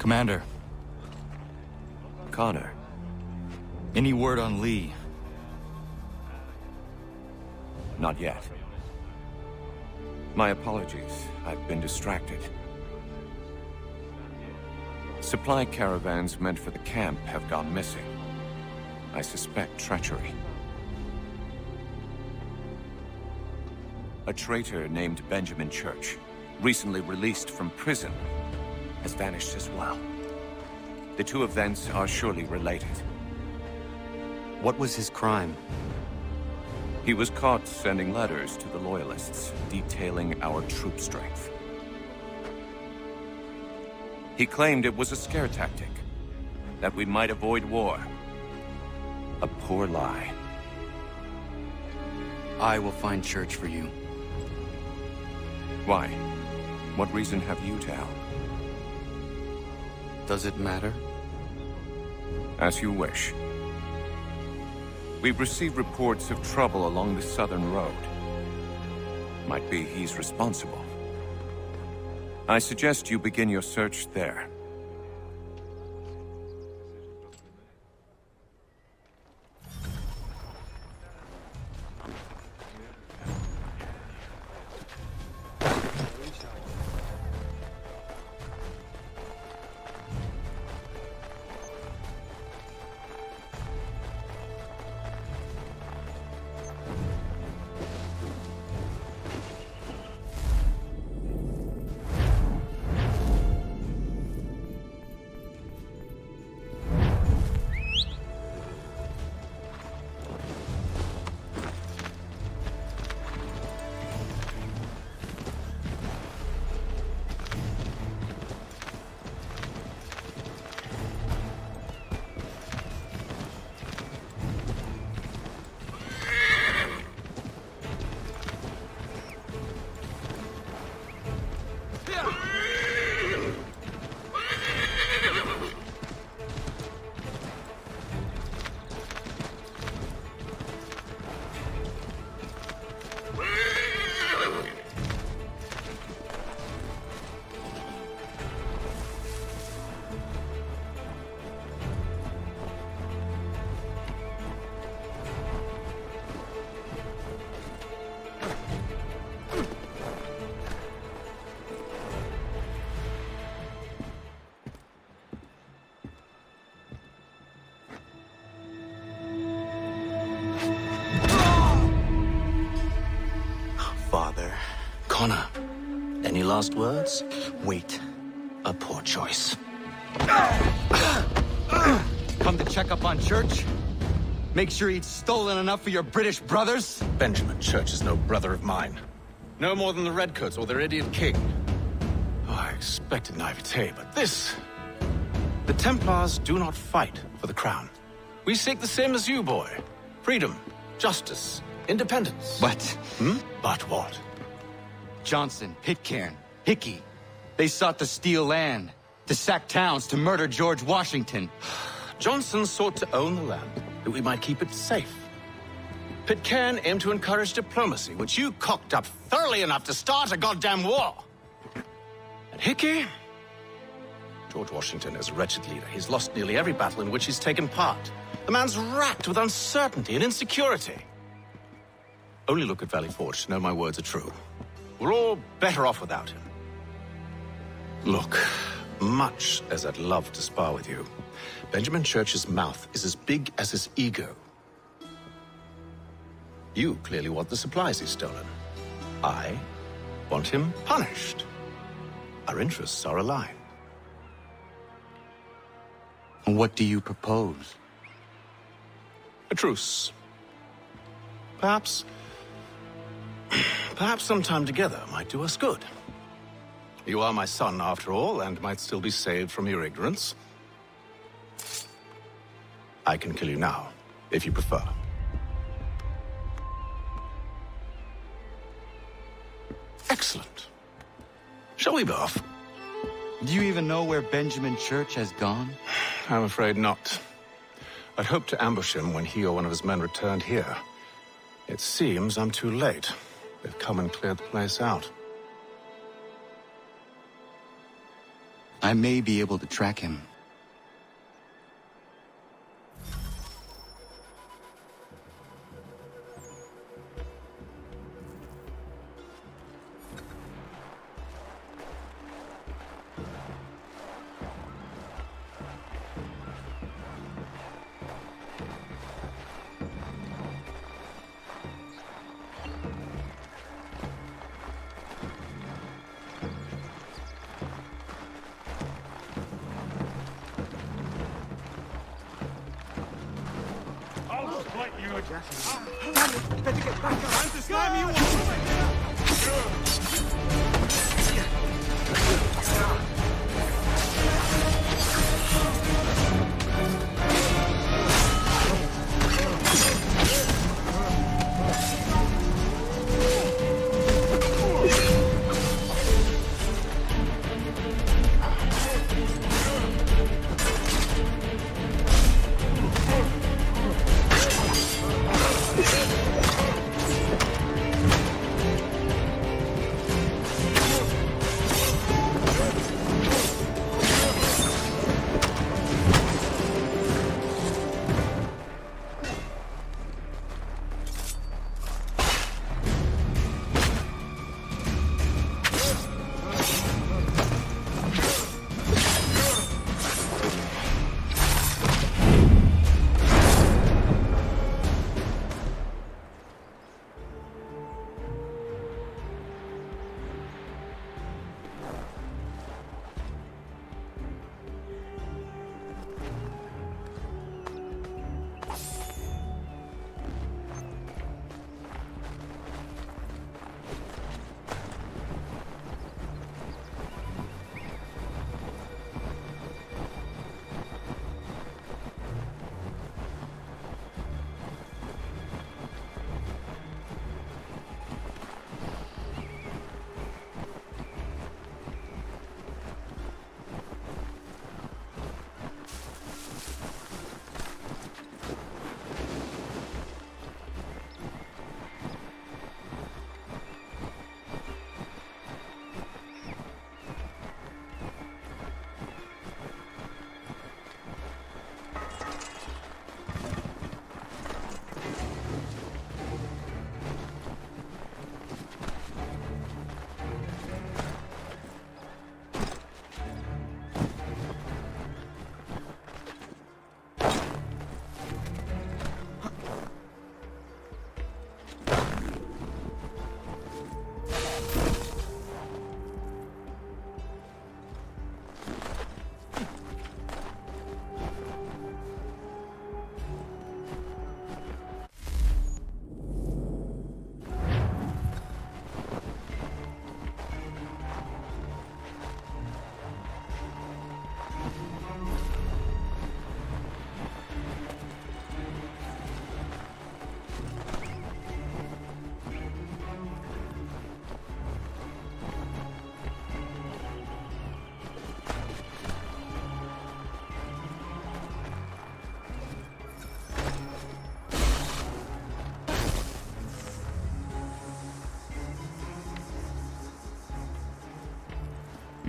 Commander. Connor. Any word on Lee? Not yet. My apologies. I've been distracted. Supply caravans meant for the camp have gone missing. I suspect treachery. A traitor named Benjamin Church, recently released from prison, has vanished as well. The two events are surely related. What was his crime? He was caught sending letters to the Loyalists, detailing our troop strength. He claimed it was a scare tactic, that we might avoid war. A poor lie. I will find Church for you. Why? What reason have you to help? Does it matter? As you wish. We've received reports of trouble along the southern road. Might be he's responsible. I suggest you begin your search there. Father. Connor, any last words? Wait. A poor choice. Come to check up on Church? Make sure he'd stolen enough for your British brothers? Benjamin Church is no brother of mine. No more than the Redcoats or their idiot king. Oh, I expected naivete, but this... The Templars do not fight for the crown. We seek the same as you, boy. Freedom, justice, independence. But... But what? Johnson, Pitcairn, Hickey. They sought to steal land, to sack towns, to murder George Washington. Johnson sought to own the land, that we might keep it safe. Pitcairn aimed to encourage diplomacy, which you cocked up thoroughly enough to start a goddamn war. And Hickey? George Washington is a wretched leader. He's lost nearly every battle in which he's taken part. The man's racked with uncertainty and insecurity. Only look at Valley Forge to know my words are true. We're all better off without him. Look, much as I'd love to spar with you, Benjamin Church's mouth is as big as his ego. You clearly want the supplies he's stolen. I want him punished. Our interests are aligned. What do you propose? A truce. Perhaps some time together might do us good. You are my son, after all, and might still be saved from your ignorance. I can kill you now, if you prefer. Excellent. Shall we be off? Do you even know where Benjamin Church has gone? I'm afraid not. I'd hoped to ambush him when he or one of his men returned here. It seems I'm too late. They've come and cleared the place out. I may be able to track him.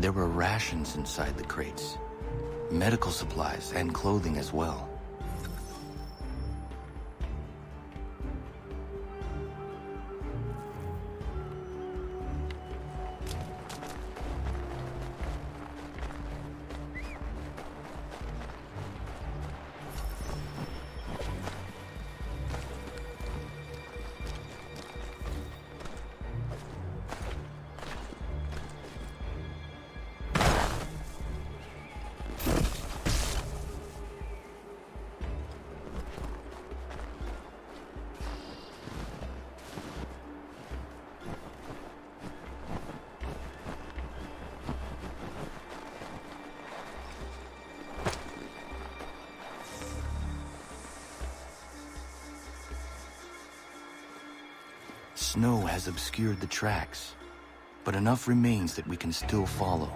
There were rations inside the crates, medical supplies and clothing as well. Snow has obscured the tracks, but enough remains that we can still follow.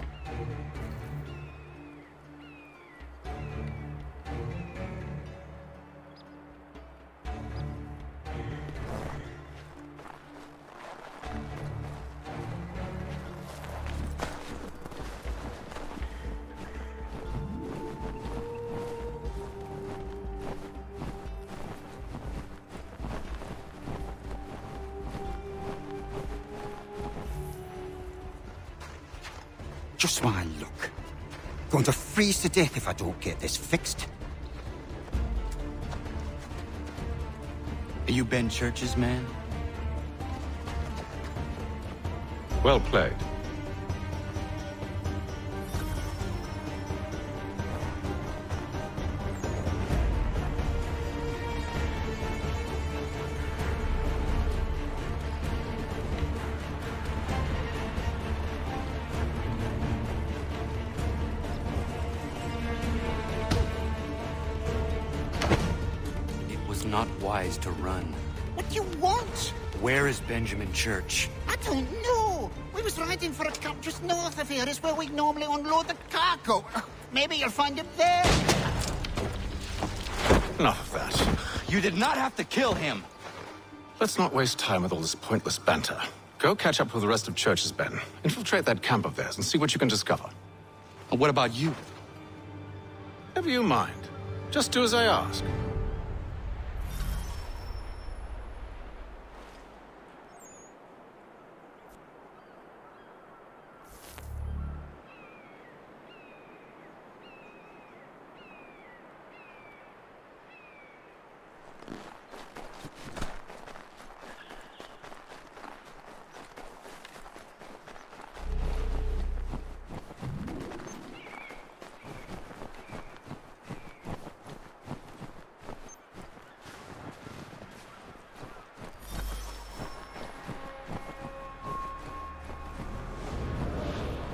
Just my luck. Going to freeze to death if I don't get this fixed. Are you Ben Church's man? Well played. Not wise to run. What do you want? Where is Benjamin Church? I don't know. We was riding for a camp just north of here. Is where we normally unload the cargo. Maybe you'll find him there. Enough of that. You did not have to kill him. Let's not waste time with all this pointless banter. Go catch up with the rest of Church's men. Infiltrate that camp of theirs and see what you can discover. And what about you? Never you mind. Just do as I ask.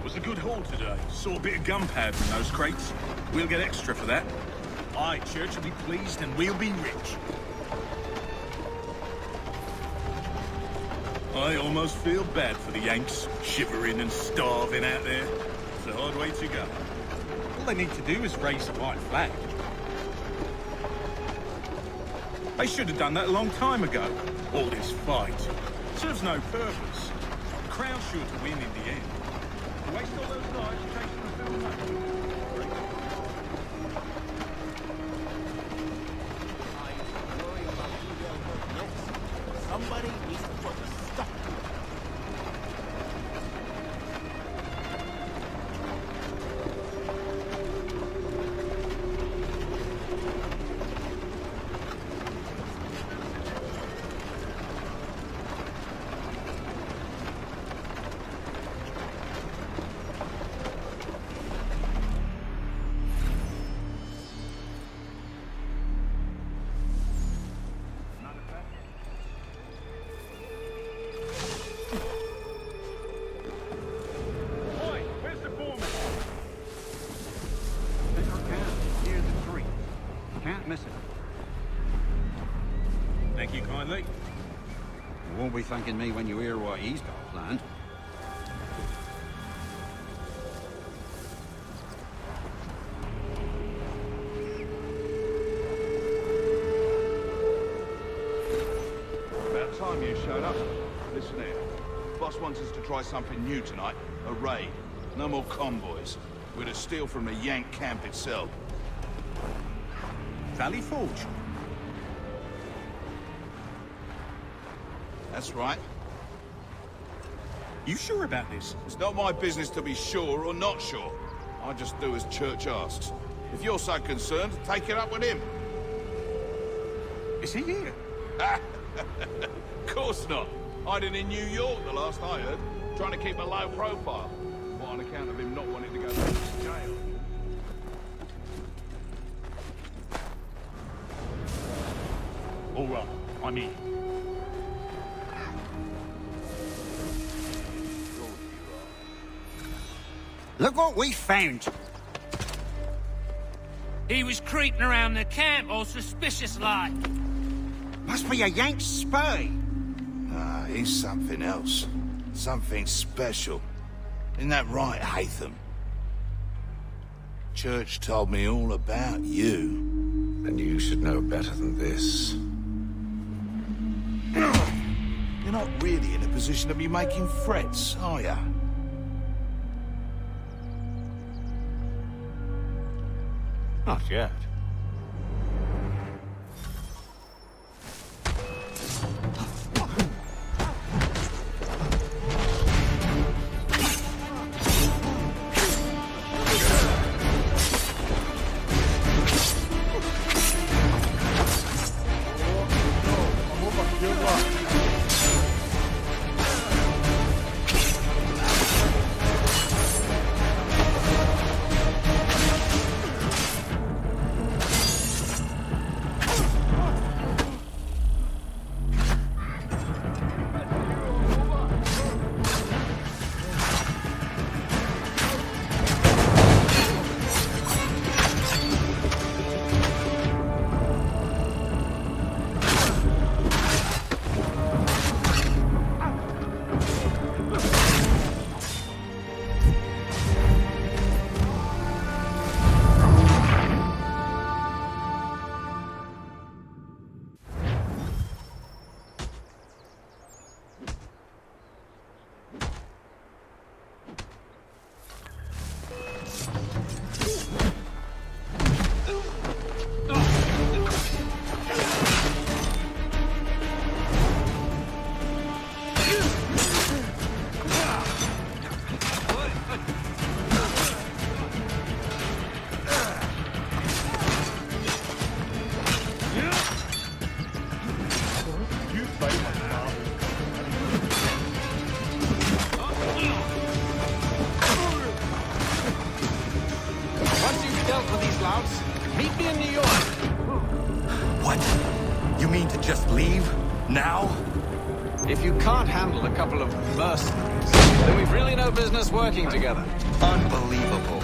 Was a good haul today. Saw a bit of gunpowder in those crates. We'll get extra for that. Aye, Church will be pleased and we'll be rich. I almost feel bad for the Yanks, shivering and starving out there. It's a hard way to go. All they need to do is raise the white flag. They should have done that a long time ago. All this fight serves no purpose. The Crown's sure to win in the end. Waste all those lives chasing the film money. Somebody needs to put a stop to it. Thank you kindly. You won't be thanking me when you hear what he's got planned. About time you showed up. Listen here. Boss wants us to try something new tonight. A raid. No more convoys. We're to steal from the Yank camp itself. Valley Forge? That's right. You sure about this? It's not my business to be sure or not sure. I just do as Church asks. If you're so concerned, take it up with him. Is he here? Of course not. Hiding in New York, the last I heard. Trying to keep a low profile. What, on account of him not wanting to go back to jail? All right, I'm in. Look what we found. He was creeping around the camp all suspicious-like. Must be a Yank spy. Ah, he's something else. Something special. Isn't that right, Haytham? Church told me all about you. Then you should know better than this. You're not really in a position to be making threats, are you? Not yet. mean to just leave? Now? If you can't handle a couple of mercenaries, then we've really no business working together. Unbelievable.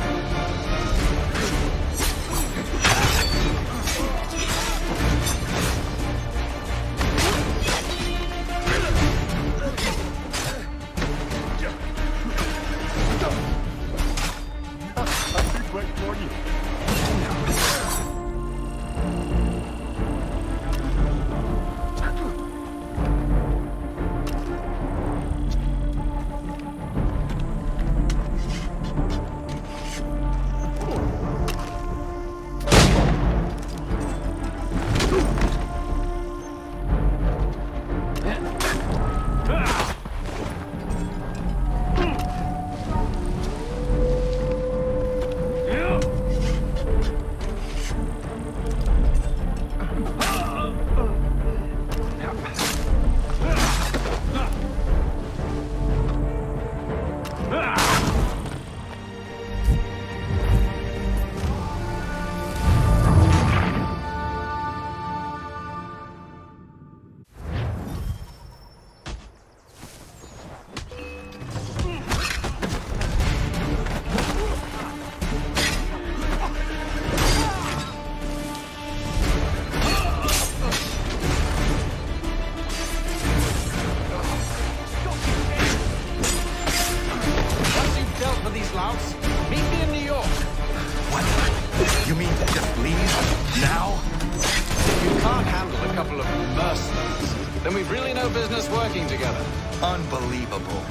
Unbelievable.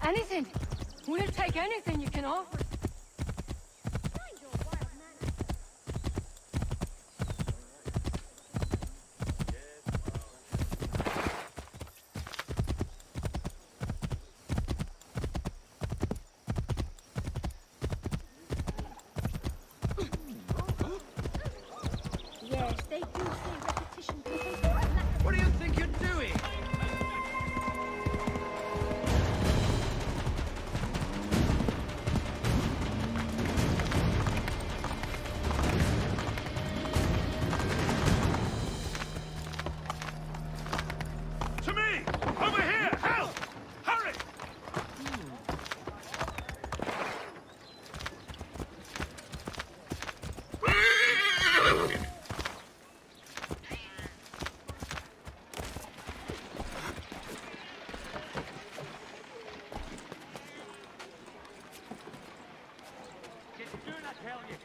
Anything. We'll take anything you can offer. Yes, they do say repetition. What do you think you're doing? To me! Over here! Help! Hurry! Just do not tell you.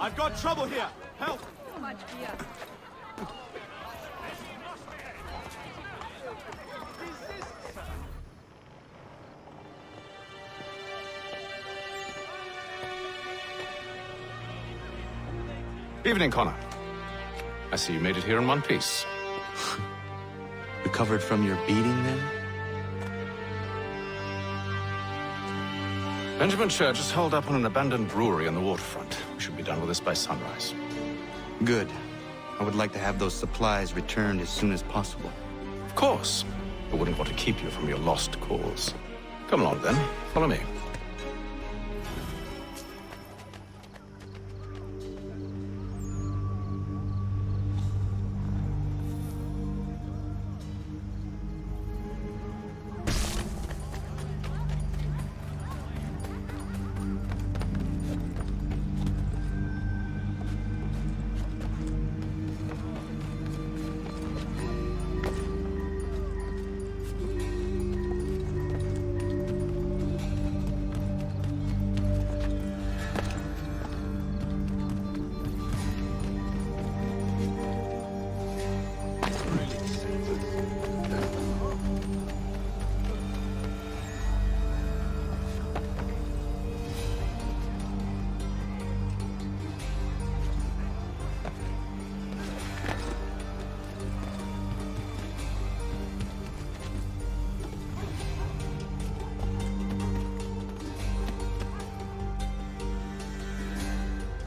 I've got trouble here. Help! Much beer. Evening, Connor. I see you made it here in one piece. Recovered from your beating, then? Benjamin Church is holed up on an abandoned brewery on the waterfront. We should be done with this by sunrise. Good. I would like to have those supplies returned as soon as possible. Of course. I wouldn't want to keep you from your lost cause. Come along, then. Follow me.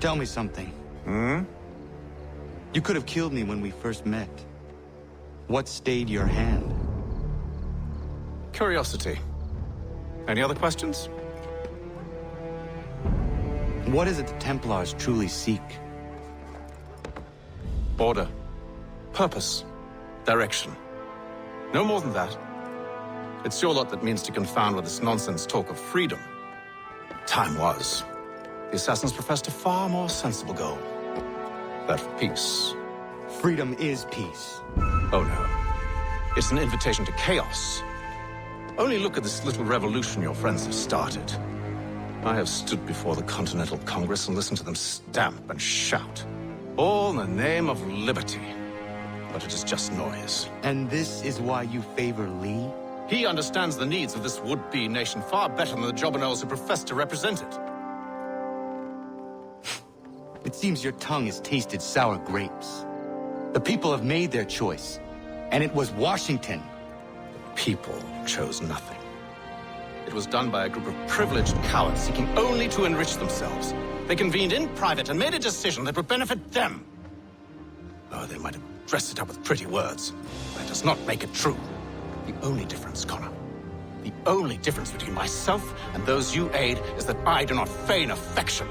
Tell me something. Hmm? You could have killed me when we first met. What stayed your hand? Curiosity. Any other questions? What is it the Templars truly seek? Order. Purpose. Direction. No more than that. It's your lot that means to confound with this nonsense talk of freedom. Time was. The assassins professed a far more sensible goal. That of peace. Freedom is peace. Oh no. It's an invitation to chaos. Only look at this little revolution your friends have started. I have stood before the Continental Congress and listened to them stamp and shout. All in the name of liberty. But it is just noise. And this is why you favor Lee? He understands the needs of this would-be nation far better than the jobberknolls who profess to represent it. It seems your tongue has tasted sour grapes. The people have made their choice, and it was Washington. The people chose nothing. It was done by a group of privileged cowards seeking only to enrich themselves. They convened in private and made a decision that would benefit them. Oh, they might have dressed it up with pretty words. That does not make it true. The only difference, Connor, the only difference between myself and those you aid is that I do not feign affection.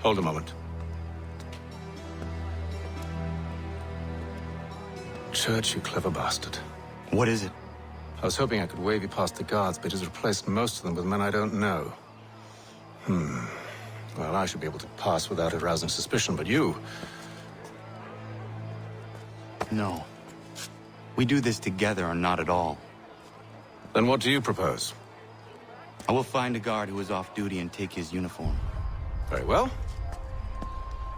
Hold a moment. Church, you clever bastard. What is it? I was hoping I could wave you past the guards, but he's replaced most of them with men I don't know. Well, I should be able to pass without arousing suspicion, but you... No. We do this together or not at all. Then what do you propose? I will find a guard who is off duty and take his uniform. Very well.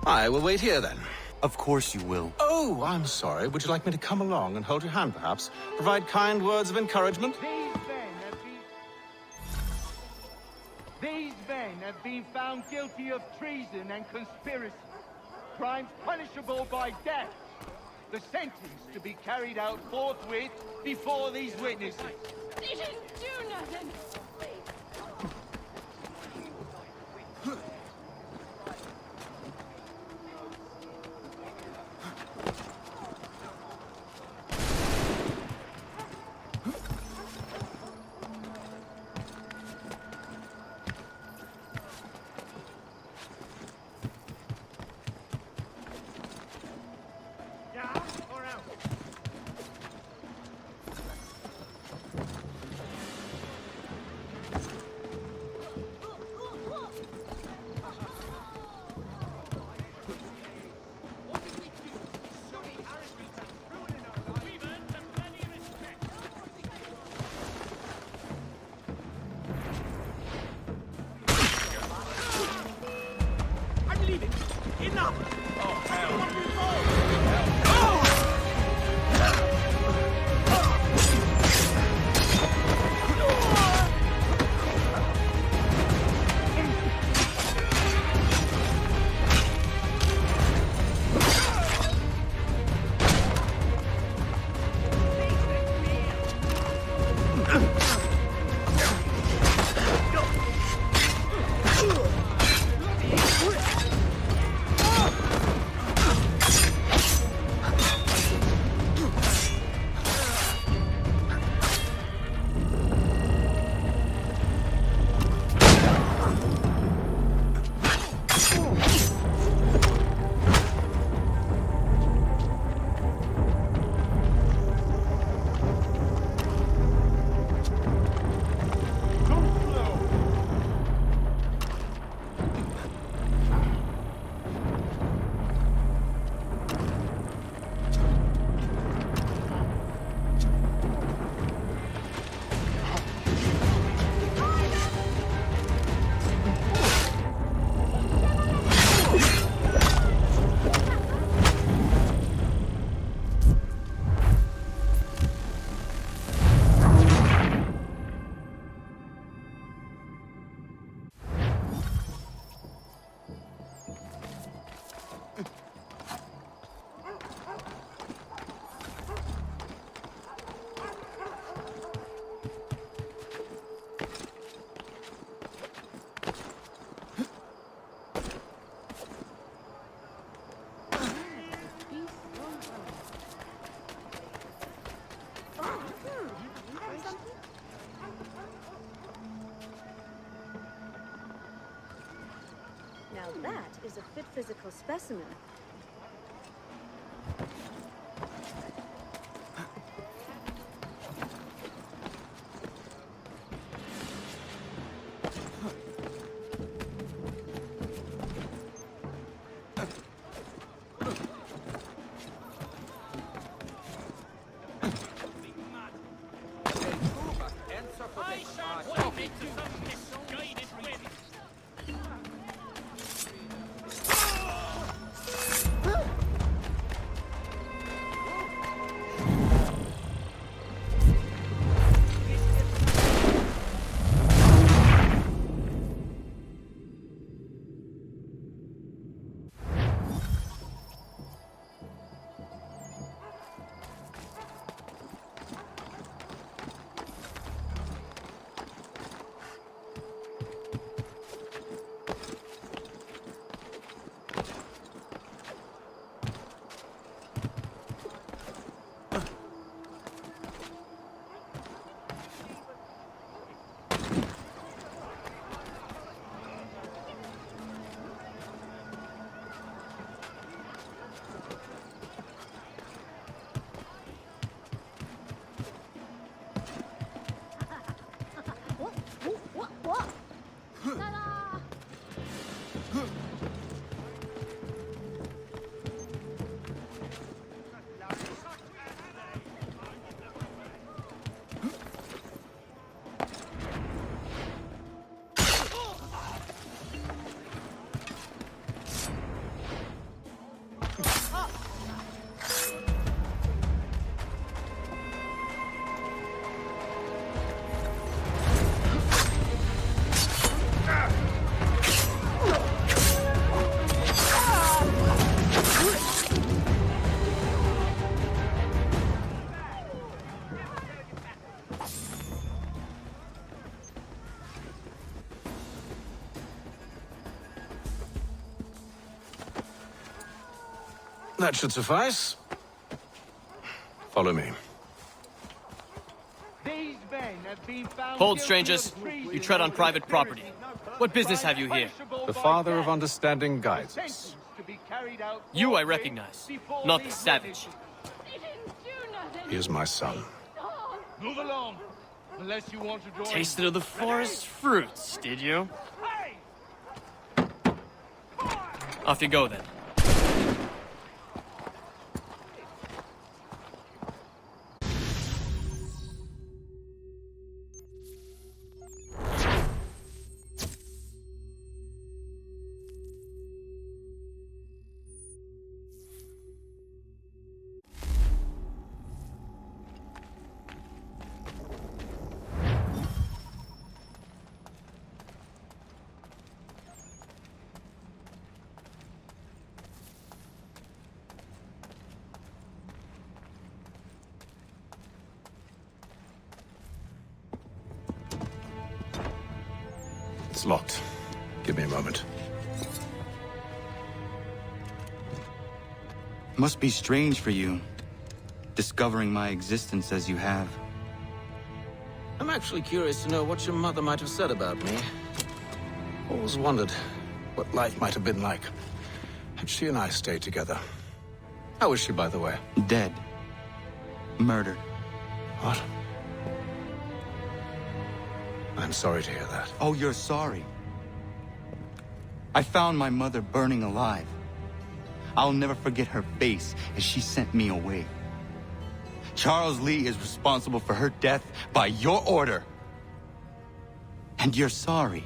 I will wait here, then. Of course you will. Oh, I'm sorry. Would you like me to come along and hold your hand, perhaps? Provide kind words of encouragement? These men have been found guilty of treason and conspiracy. Crimes punishable by death. The sentence to be carried out forthwith before these witnesses. They didn't do nothing. Now that is a fit physical specimen. That should suffice. Follow me. These men have been found Hold, guilty strangers. of treason You tread on or private property. What business have you here? The Father of Understanding guides us. to be carried out You I recognize, not the savage. He is my son. Move along, unless you want to join. Tasted of the forest fruits, did you? Off you go, then. It's locked. Give me a moment. Must be strange for you, discovering my existence as you have. I'm actually curious to know what your mother might have said about me. Always wondered what life might have been like had she and I stayed together. How is she, by the way? Dead. Murdered. What? I'm sorry to hear that. Oh, you're sorry. I found my mother burning alive. I'll never forget her face as she sent me away. Charles Lee is responsible for her death by your order. And you're sorry.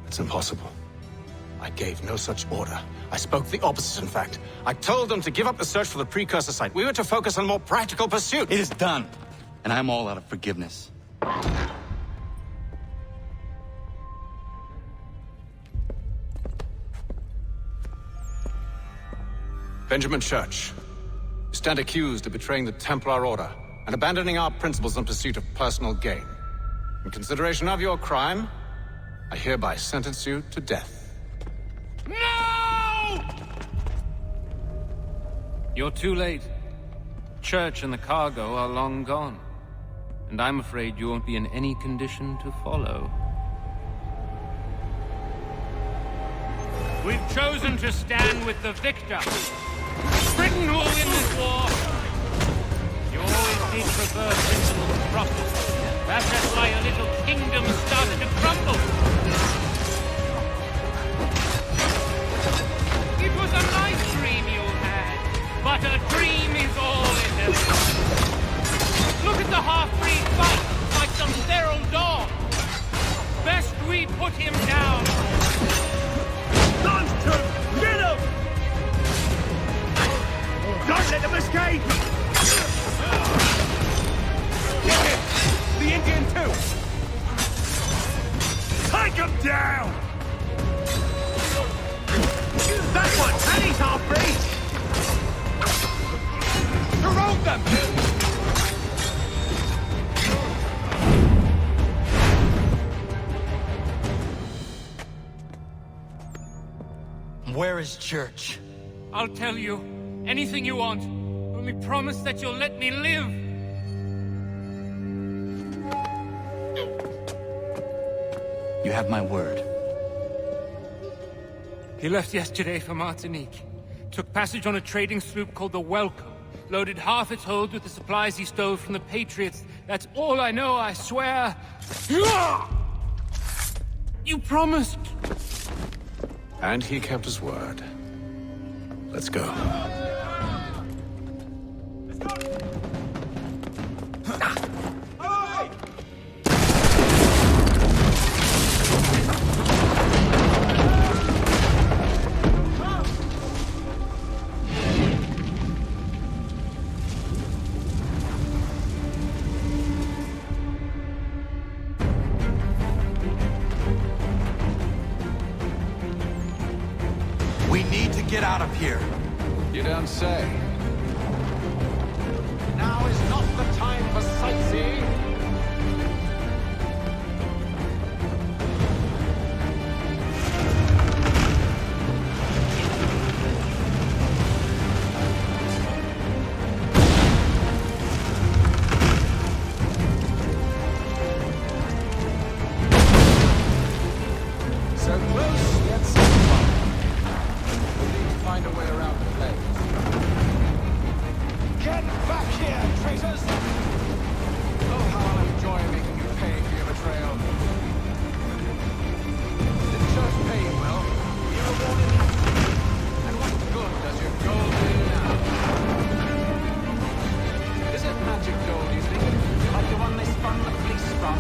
It's impossible. I gave no such order. I spoke the opposite, in fact. I told them to give up the search for the precursor site. We were to focus on more practical pursuit. It is done. And I'm all out of forgiveness. Benjamin Church, you stand accused of betraying the Templar Order and abandoning our principles in pursuit of personal gain. In consideration of your crime, I hereby sentence you to death. No! You're too late. Church and the cargo are long gone. And I'm afraid you won't be in any condition to follow. We've chosen to stand with the victor. Britain will win this war. You always did prefer principle to profit. Perhaps that's why your little kingdom started to crumble. It was a nice dream you had, but a dream is all it is. Look at the half-breed fight like some feral dog. Best we put him down. Longstreet, get him! Don't let them escape! Get him! The Indian too! Take him down! That one! And he's half-breed! Corrode them! Where is Church? I'll tell you. Anything you want. Only promise that you'll let me live. You have my word. He left yesterday for Martinique. Took passage on a trading sloop called the Welcome. Loaded half its hold with the supplies he stole from the Patriots. That's all I know, I swear. You promised. And he kept his word. Let's go. We need to get out of here. You don't say. Now is not the time for sightseeing. traitors! Oh, how I'll enjoy making you pay for your betrayal. Didn't church pay you well? You were born in... And what good does your gold do now? Is it magic gold, you think? Like the one they spun the fleece from?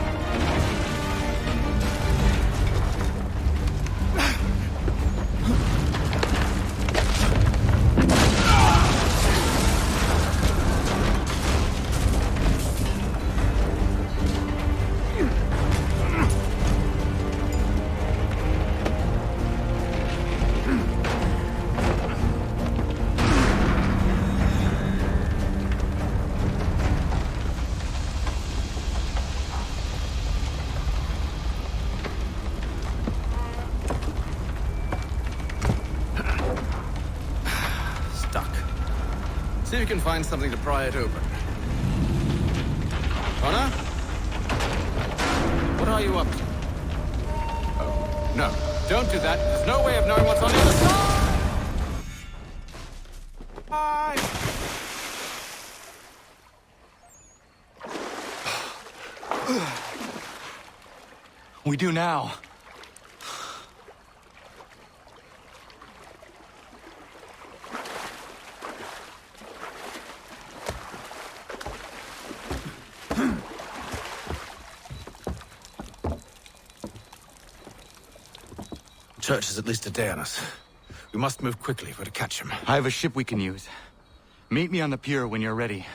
See if you can find something to pry it open. Connor? What are you up to? Oh, no. Don't do that. There's no way of knowing what's on the other side! Bye! We do now. Church is at least a day on us. We must move quickly if we're to catch him. I have a ship we can use. Meet me on the pier when you're ready.